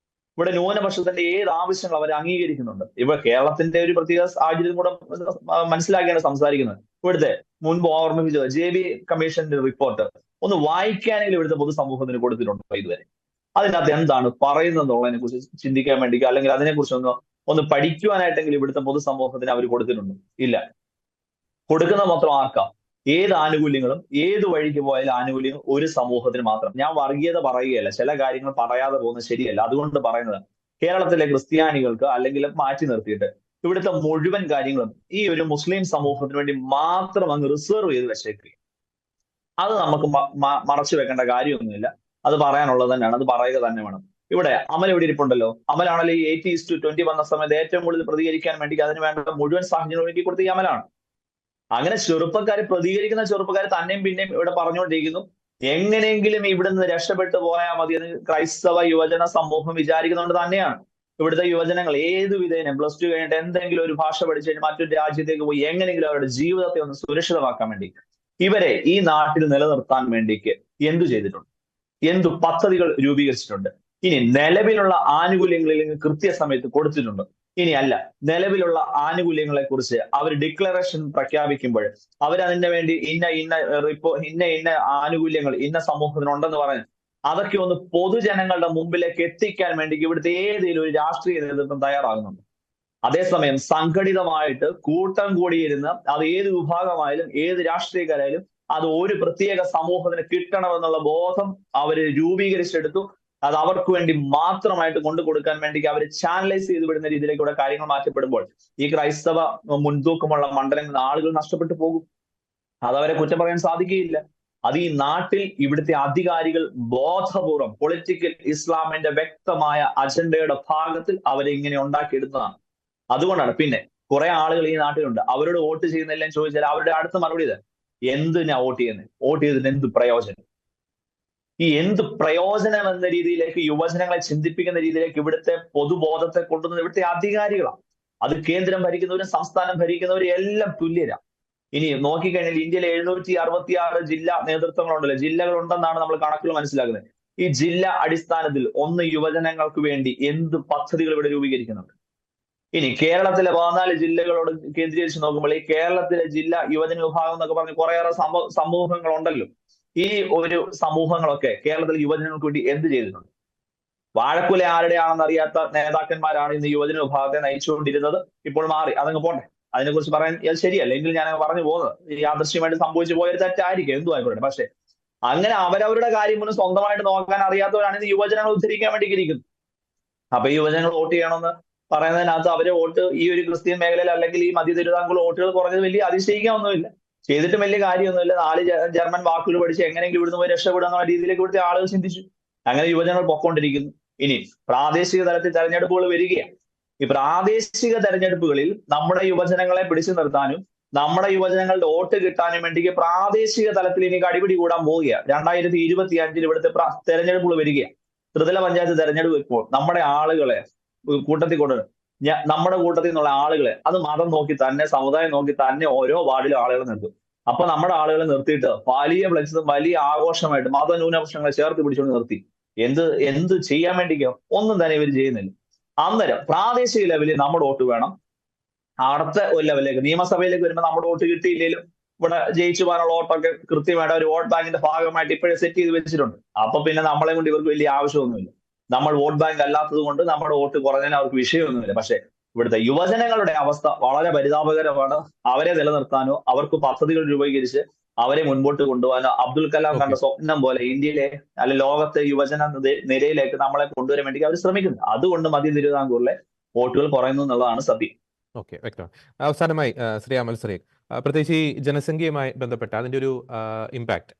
ഇവിടെ ന്യൂനപക്ഷത്തിന്റെ ഏത് ആവശ്യങ്ങൾ അവർ അംഗീകരിക്കുന്നുണ്ട്. ഇവിടെ കേരളത്തിന്റെ ഒരു പ്രത്യേക സാഹചര്യം കൂടെ മനസ്സിലാക്കിയാണ് സംസാരിക്കുന്നത്. ഇവിടുത്തെ മുൻപ് ഓർമ്മിപ്പിച്ചത് JB കമ്മീഷന്റെ റിപ്പോർട്ട് ഒന്ന് വായിക്കാനെങ്കിലും ഇവിടുത്തെ പൊതുസമൂഹത്തിന് കൊടുത്തിട്ടുണ്ടോ ഇതുവരെ? അതിനകത്ത് എന്താണ് പറയുന്നതെന്നുള്ളതിനെ കുറിച്ച് ചിന്തിക്കാൻ വേണ്ടി, അല്ലെങ്കിൽ അതിനെക്കുറിച്ച് ഒന്ന് പഠിക്കുവാനായിട്ടെങ്കിലും ഇവിടുത്തെ പൊതുസമൂഹത്തിന് അവർ കൊടുത്തിട്ടുണ്ടോ? ഇല്ല. കൊടുക്കുന്ന മാത്രം ആർക്കാ? ഏത് ആനുകൂല്യങ്ങളും ഏത് വഴിക്ക് പോയാലും ആനുകൂല്യങ്ങൾ ഒരു സമൂഹത്തിന് മാത്രം. ഞാൻ വർഗീയത പറയുകയല്ല, ചില കാര്യങ്ങൾ പറയാതെ പോകുന്നത് ശരിയല്ല. അതുകൊണ്ട് പറയുന്നത്, കേരളത്തിലെ ക്രിസ്ത്യാനികൾക്ക് അല്ലെങ്കിൽ മാറ്റി നിർത്തിയിട്ട് ഇവിടുത്തെ മുഴുവൻ കാര്യങ്ങളും ഈ ഒരു മുസ്ലിം സമൂഹത്തിന് വേണ്ടി മാത്രം അങ്ങ് റിസർവ് ചെയ്ത് വെച്ചേക്കുക. അത് നമുക്ക് മറച്ചു വെക്കേണ്ട കാര്യമൊന്നുമില്ല. അത് പറയാനുള്ളത് തന്നെയാണ്, അത് പറയുക തന്നെ വേണം. ഇവിടെ അമൽ ഇവിടെ ഇരിപ്പുണ്ടല്ലോ. അമലാണെങ്കിൽ ഈ 80:20 വന്ന സമയത്ത് ഏറ്റവും കൂടുതൽ പ്രതികരിക്കാൻ വേണ്ടി അതിന് വേണ്ട മുഴുവൻ സാഹചര്യം ഒരുക്കി കൊടുത്ത ഈ അമലാണ്. അങ്ങനെ പ്രതികരിക്കുന്ന ചെറുപ്പക്കാർ തന്നെയും പിന്നെയും ഇവിടെ പറഞ്ഞുകൊണ്ടിരിക്കുന്നു, എങ്ങനെയെങ്കിലും ഇവിടുന്ന് രക്ഷപ്പെട്ടു പോയാൽ മതി എന്ന് ക്രൈസ്തവ യുവജന സമൂഹം വിചാരിക്കുന്നതുകൊണ്ട് തന്നെയാണ് ഇവിടുത്തെ യുവജനങ്ങൾ ഏത് വിധേനം +2 കഴിഞ്ഞിട്ട് എന്തെങ്കിലും ഒരു ഭാഷ പഠിച്ചു കഴിഞ്ഞാൽ മറ്റൊരു രാജ്യത്തേക്ക് പോയി എങ്ങനെയെങ്കിലും അവരുടെ ജീവിതത്തെ ഒന്ന് സുരക്ഷിതമാക്കാൻ വേണ്ടി ഇവരെ ഈ നാട്ടിൽ നിലനിർത്താൻ വേണ്ടിക്ക് എന്തു ചെയ്തിട്ടുണ്ട്? എന്തു പദ്ധതികൾ രൂപീകരിച്ചിട്ടുണ്ട്? ഇനി നിലവിലുള്ള ആനുകൂല്യങ്ങളിൽ കൃത്യസമയത്ത് കൊടുത്തിട്ടുണ്ട്? ഇനി അല്ല, നിലവിലുള്ള ആനുകൂല്യങ്ങളെ കുറിച്ച് അവർ ഡിക്ലറേഷൻ പ്രഖ്യാപിക്കുമ്പോൾ അവരതിന്റെ വേണ്ടി ഇന്ന ആനുകൂല്യങ്ങൾ ഇന്ന സമൂഹത്തിനുണ്ടെന്ന് പറഞ്ഞ് അതൊക്കെ ഒന്ന് പൊതുജനങ്ങളുടെ മുമ്പിലേക്ക് എത്തിക്കാൻ വേണ്ടി ഇവിടുത്തെ ഏതെങ്കിലും ഒരു രാഷ്ട്രീയ നേതൃത്വം തയ്യാറാകുന്നുണ്ട്. അതേസമയം സംഘടിതമായിട്ട് കൂട്ടം കൂടിയിരുന്ന് അത് ഏത് വിഭാഗമായാലും ഏത് രാഷ്ട്രീയക്കാരായാലും അത് ഒരു പ്രത്യേക സമൂഹത്തിന് കിട്ടണമെന്നുള്ള ബോധം അവര് രൂപീകരിച്ചെടുത്തു. അത് അവർക്ക് വേണ്ടി മാത്രമായിട്ട് കൊണ്ടു കൊടുക്കാൻ വേണ്ടി അവർ ചാനലൈസ് ചെയ്ത് വിടുന്ന രീതിയിലേക്കൂടെ കാര്യങ്ങൾ മാറ്റപ്പെടുമ്പോൾ ഈ ക്രൈസ്തവ മുൻതൂക്കമുള്ള മണ്ഡലങ്ങളിൽ ആളുകൾ നഷ്ടപ്പെട്ടു പോകും. അതവരെ കുറ്റം പറയാൻ സാധിക്കുകയില്ല. അത് ഈ നാട്ടിൽ ഇവിടുത്തെ അധികാരികൾ ബോധപൂർവം പൊളിറ്റിക്കൽ ഇസ്ലാമിന്റെ വ്യക്തമായ അജണ്ടയുടെ ഭാഗത്തിൽ അവരെ ഇങ്ങനെ ഉണ്ടാക്കിയെടുത്തതാണ്. അതുകൊണ്ടാണ് പിന്നെ കുറെ ആളുകൾ ഈ നാട്ടിലുണ്ട്, അവരോട് വോട്ട് ചെയ്യുന്നില്ലെന്ന് ചോദിച്ചാൽ അവരുടെ അടുത്ത മറുപടി ഇത്, എന്തിനാ വോട്ട് ചെയ്യുന്നത്? വോട്ട് ചെയ്തിട്ട് എന്ത് പ്രയോജനം? ഈ എന്ത് പ്രയോജനം എന്ന രീതിയിലേക്ക് യുവജനങ്ങളെ ചിന്തിപ്പിക്കുന്ന രീതിയിലേക്ക് ഇവിടുത്തെ പൊതുബോധത്തെ കൊണ്ടുവന്നത് ഇവിടുത്തെ അധികാരികളാണ്. അത് കേന്ദ്രം ഭരിക്കുന്നവരും സംസ്ഥാനം ഭരിക്കുന്നവരും എല്ലാം തുല്യരാണ്. ഇനി നോക്കിക്കഴിഞ്ഞാൽ ഇന്ത്യയിലെ 766 ജില്ലാ നേതൃത്വങ്ങളുണ്ടല്ലോ, ജില്ലകളുണ്ടെന്നാണ് നമ്മൾ കണക്കുകൾ മനസ്സിലാക്കുന്നത്. ഈ ജില്ലാ അടിസ്ഥാനത്തിൽ യുവജനങ്ങൾക്ക് വേണ്ടി എന്ത് പദ്ധതികൾ ഇവിടെ രൂപീകരിക്കുന്നുണ്ട്? ഇനി കേരളത്തിലെ 14 ജില്ലകളോട് കേന്ദ്രീകരിച്ച് നോക്കുമ്പോൾ ഈ കേരളത്തിലെ ജില്ലാ യുവജന വിഭാഗം എന്നൊക്കെ പറഞ്ഞ് കുറേയേറെ സമൂഹങ്ങളുണ്ടല്ലോ. ഈ ഒരു സമൂഹങ്ങളൊക്കെ കേരളത്തിലെ യുവജനങ്ങൾക്ക് വേണ്ടി എന്ത് ചെയ്തിട്ടുണ്ട്? വാഴക്കുല ആരുടെയാണെന്ന് അറിയാത്ത നേതാക്കന്മാരാണ് ഇന്ന് യുവജന വിഭാഗത്തെ നയിച്ചുകൊണ്ടിരുന്നത്. ഇപ്പോൾ മാറി, അതങ്ങ് പോട്ടെ, അതിനെക്കുറിച്ച് പറയാൻ ശരിയല്ല. എങ്കിൽ ഞാൻ പറഞ്ഞു പോകുന്നത് യാദൃശ്യമായിട്ട് സംഭവിച്ചു പോയൊരു തെറ്റായിരിക്കും, എന്തു ആയിക്കോട്ടെ. പക്ഷെ അങ്ങനെ അവരവരുടെ കാര്യം മുന്നേ സ്വന്തമായിട്ട് നോക്കാൻ അറിയാത്തവരാണ് ഇന്ന് യുവജനങ്ങൾ ഉദ്ധരിക്കാൻ വേണ്ടി ഇരിക്കുന്നത്. അപ്പൊ ഈ യുവജനങ്ങൾ വോട്ട് ചെയ്യണമെന്ന് പറയുന്നതിനകത്ത് അവരെ വോട്ട് ഈ ഒരു ക്രിസ്ത്യൻ മേഖലയിൽ അല്ലെങ്കിൽ ഈ മധ്യ തിരുവിതാംകൂർ വോട്ടുകൾ കുറഞ്ഞത് വലിയ അതിശയിക്കാനൊന്നുമില്ല. ചെയ്തിട്ടും വലിയ കാര്യമൊന്നുമില്ല. 4 ജർമ്മൻ വാക്കുകൾ പഠിച്ച് എങ്ങനെയെങ്കിലും ഇവിടുന്ന് പോയി രക്ഷപ്പെടുക എന്നുള്ള രീതിയിലേക്ക് ഇവിടുത്തെ ആളുകൾ ചിന്തിച്ചു. അങ്ങനെ യുവജനങ്ങൾ പൊക്കോണ്ടിരിക്കുന്നു. ഇനി പ്രാദേശിക തലത്തിൽ തെരഞ്ഞെടുപ്പുകൾ വരികയാണ്. ഈ പ്രാദേശിക തെരഞ്ഞെടുപ്പുകളിൽ നമ്മുടെ യുവജനങ്ങളെ പിടിച്ചു നിർത്താനും നമ്മുടെ യുവജനങ്ങളുടെ വോട്ട് കിട്ടാനും വേണ്ടി പ്രാദേശിക തലത്തിൽ ഇനി കടിപിടി കൂടാൻ പോവുകയാണ്. 2025 ഇവിടുത്തെ തെരഞ്ഞെടുപ്പുകൾ വരികയാണ്. ത്രിതല പഞ്ചായത്ത് തെരഞ്ഞെടുപ്പ് ഇപ്പോൾ നമ്മുടെ ആളുകളെ കൂട്ടത്തിൽ കൊണ്ട് നമ്മുടെ കൂട്ടത്തിൽ നിന്നുള്ള ആളുകളെ, അത് മതം നോക്കി തന്നെ, സമുദായം നോക്കി തന്നെ ഓരോ വാർഡിലും ആളുകളെ നിർത്തും. അപ്പൊ നമ്മുടെ ആളുകളെ നിർത്തിയിട്ട് വലിയ ഫ്ലെക്സും വലിയ ആഘോഷമായിട്ട് മതന്യൂനപക്ഷങ്ങളെ ചേർത്ത് പിടിച്ചുകൊണ്ട് നിർത്തി. എന്ത് ചെയ്യാൻ വേണ്ടിക്കോ? ഒന്നും തന്നെ ഇവർ ചെയ്യുന്നില്ല. അന്നേരം പ്രാദേശിക ലെവലിൽ നമ്മുടെ വോട്ട് വേണം. അടുത്ത ഒരു ലെവലിലേക്ക് നിയമസഭയിലേക്ക് വരുമ്പോൾ നമ്മുടെ വോട്ട് കിട്ടിയില്ലെങ്കിലും ഇവിടെ ജയിച്ചു പോകാനുള്ള വോട്ടൊക്കെ കൃത്യമായിട്ട് ഒരു വോട്ട് ബാങ്കിന്റെ ഭാഗമായിട്ട് ഇപ്പോഴേ സെറ്റ് ചെയ്ത് വെച്ചിട്ടുണ്ട്. അപ്പൊ പിന്നെ നമ്മളെ കൊണ്ട് ഇവർക്ക് വലിയ ആവശ്യമൊന്നുമില്ല. നമ്മൾ വോട്ട് ബാങ്ക് അല്ലാത്തത് കൊണ്ട് നമ്മുടെ വോട്ട് കുറഞ്ഞാൽ അവർക്ക് വിഷയമൊന്നുമില്ല. പക്ഷെ ഇവിടുത്തെ യുവജനങ്ങളുടെ അവസ്ഥ വളരെ പരിതാപകരമാണ്. അവരെ നിലനിർത്താനോ അവർക്ക് പദ്ധതികൾ രൂപീകരിച്ച് അവരെ മുൻപോട്ട് കൊണ്ടുപോകാനോ അബ്ദുൽ കലാം കണ്ട സ്വപ്നം പോലെ ഇന്ത്യയിലെ അല്ലെ ലോകത്തെ യുവജന നിരയിലേക്ക് നമ്മളെ കൊണ്ടുവരാൻ വേണ്ടി അവർ ശ്രമിക്കുന്നു. അതുകൊണ്ട് മധ്യ തിരുവിതാംകൂറിലെ വോട്ടുകൾ കുറയുന്നു എന്നുള്ളതാണ് സത്യം. ഓക്കെ, വ്യക്തമാണ്. അവസാനമായി ശ്രീ അമൽ ശ്രീക്, പ്രത്യേകിച്ച് ഈ ജനസംഖ്യയുമായി ബന്ധപ്പെട്ട് അതിൻ്റെ ഒരു ഇമ്പാക്റ്റ്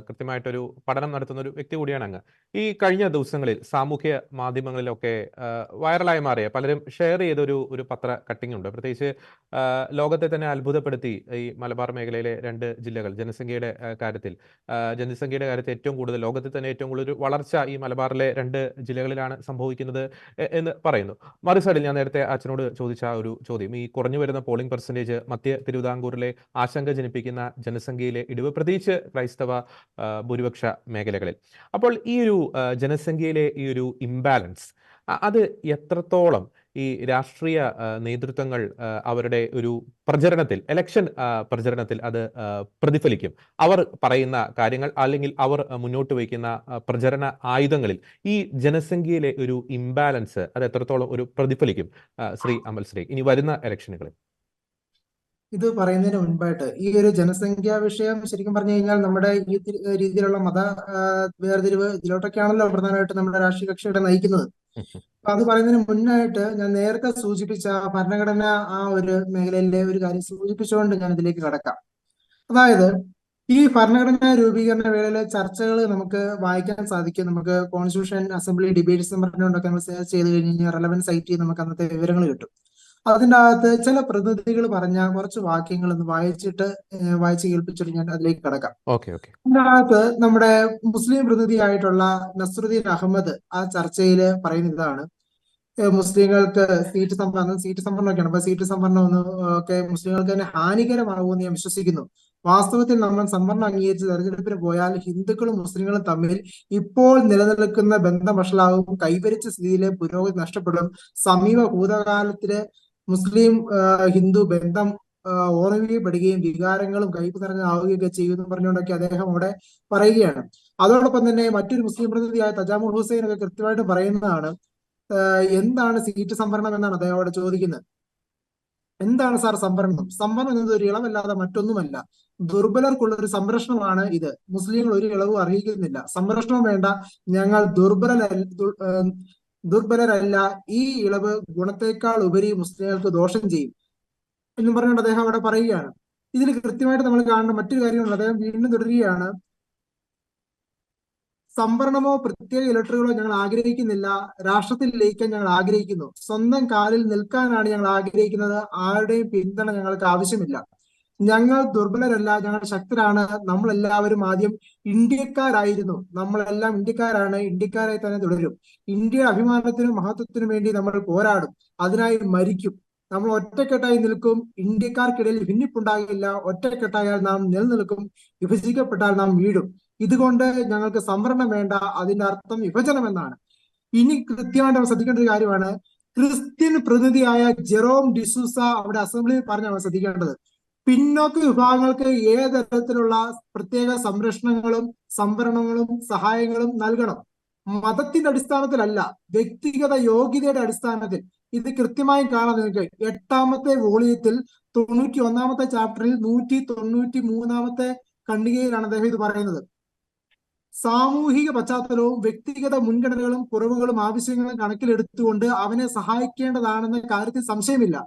കൃത്യമായിട്ടൊരു പഠനം നടത്തുന്ന ഒരു വ്യക്തി കൂടിയാണ് അങ്ങ്. ഈ കഴിഞ്ഞ ദിവസങ്ങളിൽ സാമൂഹ്യ മാധ്യമങ്ങളിലൊക്കെ വൈറലായി മാറിയ പലരും ഷെയർ ചെയ്തൊരു പത്ര കട്ടിംഗ് ഉണ്ട്. പ്രത്യേകിച്ച് ലോകത്തെ തന്നെ അത്ഭുതപ്പെടുത്തി ഈ മലബാർ മേഖലയിലെ 2 ജില്ലകൾ ജനസംഖ്യയുടെ കാര്യത്തിൽ ഏറ്റവും കൂടുതൽ, ലോകത്തിൽ തന്നെ ഏറ്റവും കൂടുതൽ ഒരു വളർച്ച ഈ മലബാറിലെ 2 ജില്ലകളിലാണ് സംഭവിക്കുന്നത് എന്ന് പറയുന്നു. മറു സൈഡിൽ ഞാൻ നേരത്തെ അച്ഛനോട് ചോദിച്ച ഒരു ചോദ്യം, ഈ കുറഞ്ഞു വരുന്ന പോളിംഗ് പെർസെൻറ്റേജ് മധ്യ തിരുവിതാംകൂറിലെ ആശങ്ക ജനിപ്പിക്കുന്ന ജനസംഖ്യയിലെ ഇടിവ്, പ്രത്യേകിച്ച് ക്രൈസ്തവ ഭൂരിപക്ഷ മേഖലകളിൽ. അപ്പോൾ ഈ ഒരു ജനസംഖ്യയിലെ ഈ ഒരു ഇംബാലൻസ് അത് എത്രത്തോളം ഈ രാഷ്ട്രീയ നേതൃത്വങ്ങൾ അവരുടെ ഒരു പ്രചരണത്തിൽ, ഇലക്ഷൻ പ്രചരണത്തിൽ അത് പ്രതിഫലിക്കും? അവർ പറയുന്ന കാര്യങ്ങൾ അല്ലെങ്കിൽ അവർ മുന്നോട്ട് വയ്ക്കുന്ന പ്രചരണ ആയുധങ്ങളിൽ ഈ ജനസംഖ്യയിലെ ഒരു ഇംബാലൻസ് അത് എത്രത്തോളം ഒരു പ്രതിഫലിക്കും ശ്രീ അമൽ ശ്രീ ഇനി വരുന്ന ഇലക്ഷനുകളിൽ? ഇത് പറയുന്നതിന് മുൻപായിട്ട് ഈ ഒരു ജനസംഖ്യാ വിഷയം ശരിക്കും പറഞ്ഞു കഴിഞ്ഞാൽ നമ്മുടെ ഈ രീതിയിലുള്ള മത വേർതിരിവ് ഇതിലോട്ടൊക്കെയാണല്ലോ പ്രധാനമായിട്ട് നമ്മുടെ രാഷ്ട്രീയ കക്ഷികളെ നയിക്കുന്നത്. അപ്പൊ അത് പറയുന്നതിന് മുന്നായിട്ട് ഞാൻ നേരത്തെ സൂചിപ്പിച്ച ഭരണഘടന ആ ഒരു മേഖലയിലെ ഒരു കാര്യം സൂചിപ്പിച്ചുകൊണ്ട് ഞാൻ ഇതിലേക്ക് കടക്കാം. അതായത് ഈ ഭരണഘടനാ രൂപീകരണ വേളയിലെ ചർച്ചകൾ നമുക്ക് വായിക്കാൻ സാധിക്കും. നമുക്ക് കോൺസ്റ്റിറ്റ്യൂഷൻ അസംബ്ലി ഡിബേറ്റ്സ് പറഞ്ഞുകൊണ്ടൊക്കെ നമ്മൾ സെർച്ച് ചെയ്ത് കഴിഞ്ഞാൽ റെലവൻസ് സൈറ്റ് നമുക്ക് അന്നത്തെ വിവരങ്ങൾ കിട്ടും. അതിൻ്റെ അകത്ത് ചില പ്രതിനിധികൾ പറഞ്ഞ കുറച്ച് വാക്യങ്ങൾ ഒന്ന് വായിച്ച് കേൾപ്പിച്ചിട്ട് ഞാൻ അതിലേക്ക് കടക്കാം. അതിൻ്റെ അകത്ത് നമ്മുടെ മുസ്ലിം പ്രതിനിധിയായിട്ടുള്ള നസ്രുദ്ദീൻ അഹമ്മദ് ആ ചർച്ചയിൽ പറയുന്ന ഇതാണ്: മുസ്ലിങ്ങൾക്ക് സീറ്റ് സംവരണമൊക്കെയാണ്. അപ്പൊ സീറ്റ് സംവരണം ഒക്കെ മുസ്ലിങ്ങൾക്ക് തന്നെ ഹാനികരമാകുമെന്ന് ഞാൻ വിശ്വസിക്കുന്നു. വാസ്തവത്തിൽ നമ്മൾ സംവരണം അംഗീകരിച്ച് തെരഞ്ഞെടുപ്പിന് പോയാൽ ഹിന്ദുക്കളും മുസ്ലിങ്ങളും തമ്മിൽ ഇപ്പോൾ നിലനിൽക്കുന്ന ബന്ധം വഷളാവും, കൈവരിച്ച സ്ഥിതിയിലെ പുരോഗതി നഷ്ടപ്പെടും, സമീപ ഭൂതകാലത്തില് മുസ്ലിം ഹിന്ദു ബന്ധം ഓർമ്മിക്കപ്പെടുകയും വികാരങ്ങളും കയ്പ് നിറഞ്ഞാവുകയൊക്കെ ചെയ്യുമെന്ന് പറഞ്ഞുകൊണ്ടൊക്കെ അദ്ദേഹം അവിടെ പറയുകയാണ്. അതോടൊപ്പം തന്നെ മറ്റൊരു മുസ്ലിം പ്രതിനിധിയായ തജാമുൽ ഹുസൈൻ ഒക്കെ കൃത്യമായിട്ട് പറയുന്നതാണ്, എന്താണ് സീറ്റ് സംവരണം എന്നാണ് അദ്ദേഹം അവിടെ ചോദിക്കുന്നത്. എന്താണ് സാർ സംവരണം? സംവരണം എന്നത് ഒരു ഇളവല്ലാതെ മറ്റൊന്നുമല്ല, ദുർബലർക്കുള്ള ഒരു സംരക്ഷണമാണ് ഇത്. മുസ്ലിങ്ങൾ ഒരു ഇളവും അർഹിക്കുന്നില്ല, സംരക്ഷണം വേണ്ട, ഞങ്ങൾ ദുർബലരല്ല, ഈ ഇളവ് ഗുണത്തേക്കാൾ ഉപരി മുസ്ലിങ്ങൾക്ക് ദോഷം ചെയ്യും എന്നും പറഞ്ഞുകൊണ്ട് അദ്ദേഹം അവിടെ പറയുകയാണ്. ഇതിൽ കൃത്യമായിട്ട് നമ്മൾ കാണേണ്ട മറ്റൊരു കാര്യമുണ്ട്. അദ്ദേഹം വീണ്ടും തുടരുകയാണ്, സംവരണമോ പ്രത്യേക ഇലക്ടറുകളോ ഞങ്ങൾ ആഗ്രഹിക്കുന്നില്ല, രാഷ്ട്രത്തിൽ ലയിക്കാൻ ഞങ്ങൾ ആഗ്രഹിക്കുന്നു, സ്വന്തം കാലിൽ നിൽക്കാനാണ് ഞങ്ങൾ ആഗ്രഹിക്കുന്നത്, ആരുടെയും പിന്തുണ ഞങ്ങൾക്ക് ആവശ്യമില്ല, ഞങ്ങൾ ദുർബലരല്ല, ഞങ്ങൾ ശക്തരാണ്, നമ്മളെല്ലാവരും ആദ്യം ഇന്ത്യക്കാരായിരുന്നു, നമ്മളെല്ലാം ഇന്ത്യക്കാരാണ്, ഇന്ത്യക്കാരായി തന്നെ തുടരും, ഇന്ത്യയുടെ അഭിമാനത്തിനും മഹത്വത്തിനും വേണ്ടി നമ്മൾ പോരാടും, അതിനായി മരിക്കും, നമ്മൾ ഒറ്റക്കെട്ടായി നിൽക്കും, ഇന്ത്യക്കാർക്കിടയിൽ ഭിന്നിപ്പുണ്ടാകില്ല, ഒറ്റക്കെട്ടായാൽ നാം നിലനിൽക്കും, വിഭജിക്കപ്പെട്ടാൽ നാം വീഴും, ഇതുകൊണ്ട് ഞങ്ങൾക്ക് സംവരണം വേണ്ട, അതിന്റെ അർത്ഥം വിഭജനം എന്നാണ്. ഇനി കൃത്യമായിട്ട് നമ്മൾ ശ്രദ്ധിക്കേണ്ട ഒരു കാര്യമാണ്, ക്രിസ്ത്യൻ പ്രതിനിധിയായ ജെറോം ഡിസൂസ അവിടെ അസംബ്ലിയിൽ പറഞ്ഞാണ് ശ്രദ്ധിക്കേണ്ടത്, പിന്നോക്ക വിഭാഗങ്ങൾക്ക് ഏത് തരത്തിലുള്ള പ്രത്യേക സംരക്ഷണങ്ങളും സംവരണങ്ങളും സഹായങ്ങളും നൽകണം, മതത്തിന്റെ അടിസ്ഥാനത്തിലല്ല, വ്യക്തിഗത യോഗ്യതയുടെ അടിസ്ഥാനത്തിൽ. ഇത് കൃത്യമായും കാണാൻ നിങ്ങൾക്ക് 8ാമത്തെ വോളിയത്തിൽ 91ാമത്തെ ചാപ്റ്ററിൽ 193ാമത്തെ ഖണ്ഡികയിലാണ് അദ്ദേഹം ഇത് പറയുന്നത്. സാമൂഹിക പശ്ചാത്തലവും വ്യക്തിഗത മുൻഗണനകളും കുറവുകളും ആവശ്യങ്ങളും കണക്കിലെടുത്തുകൊണ്ട് അവനെ സഹായിക്കേണ്ടതാണെന്ന കാര്യത്തിൽ സംശയമില്ല.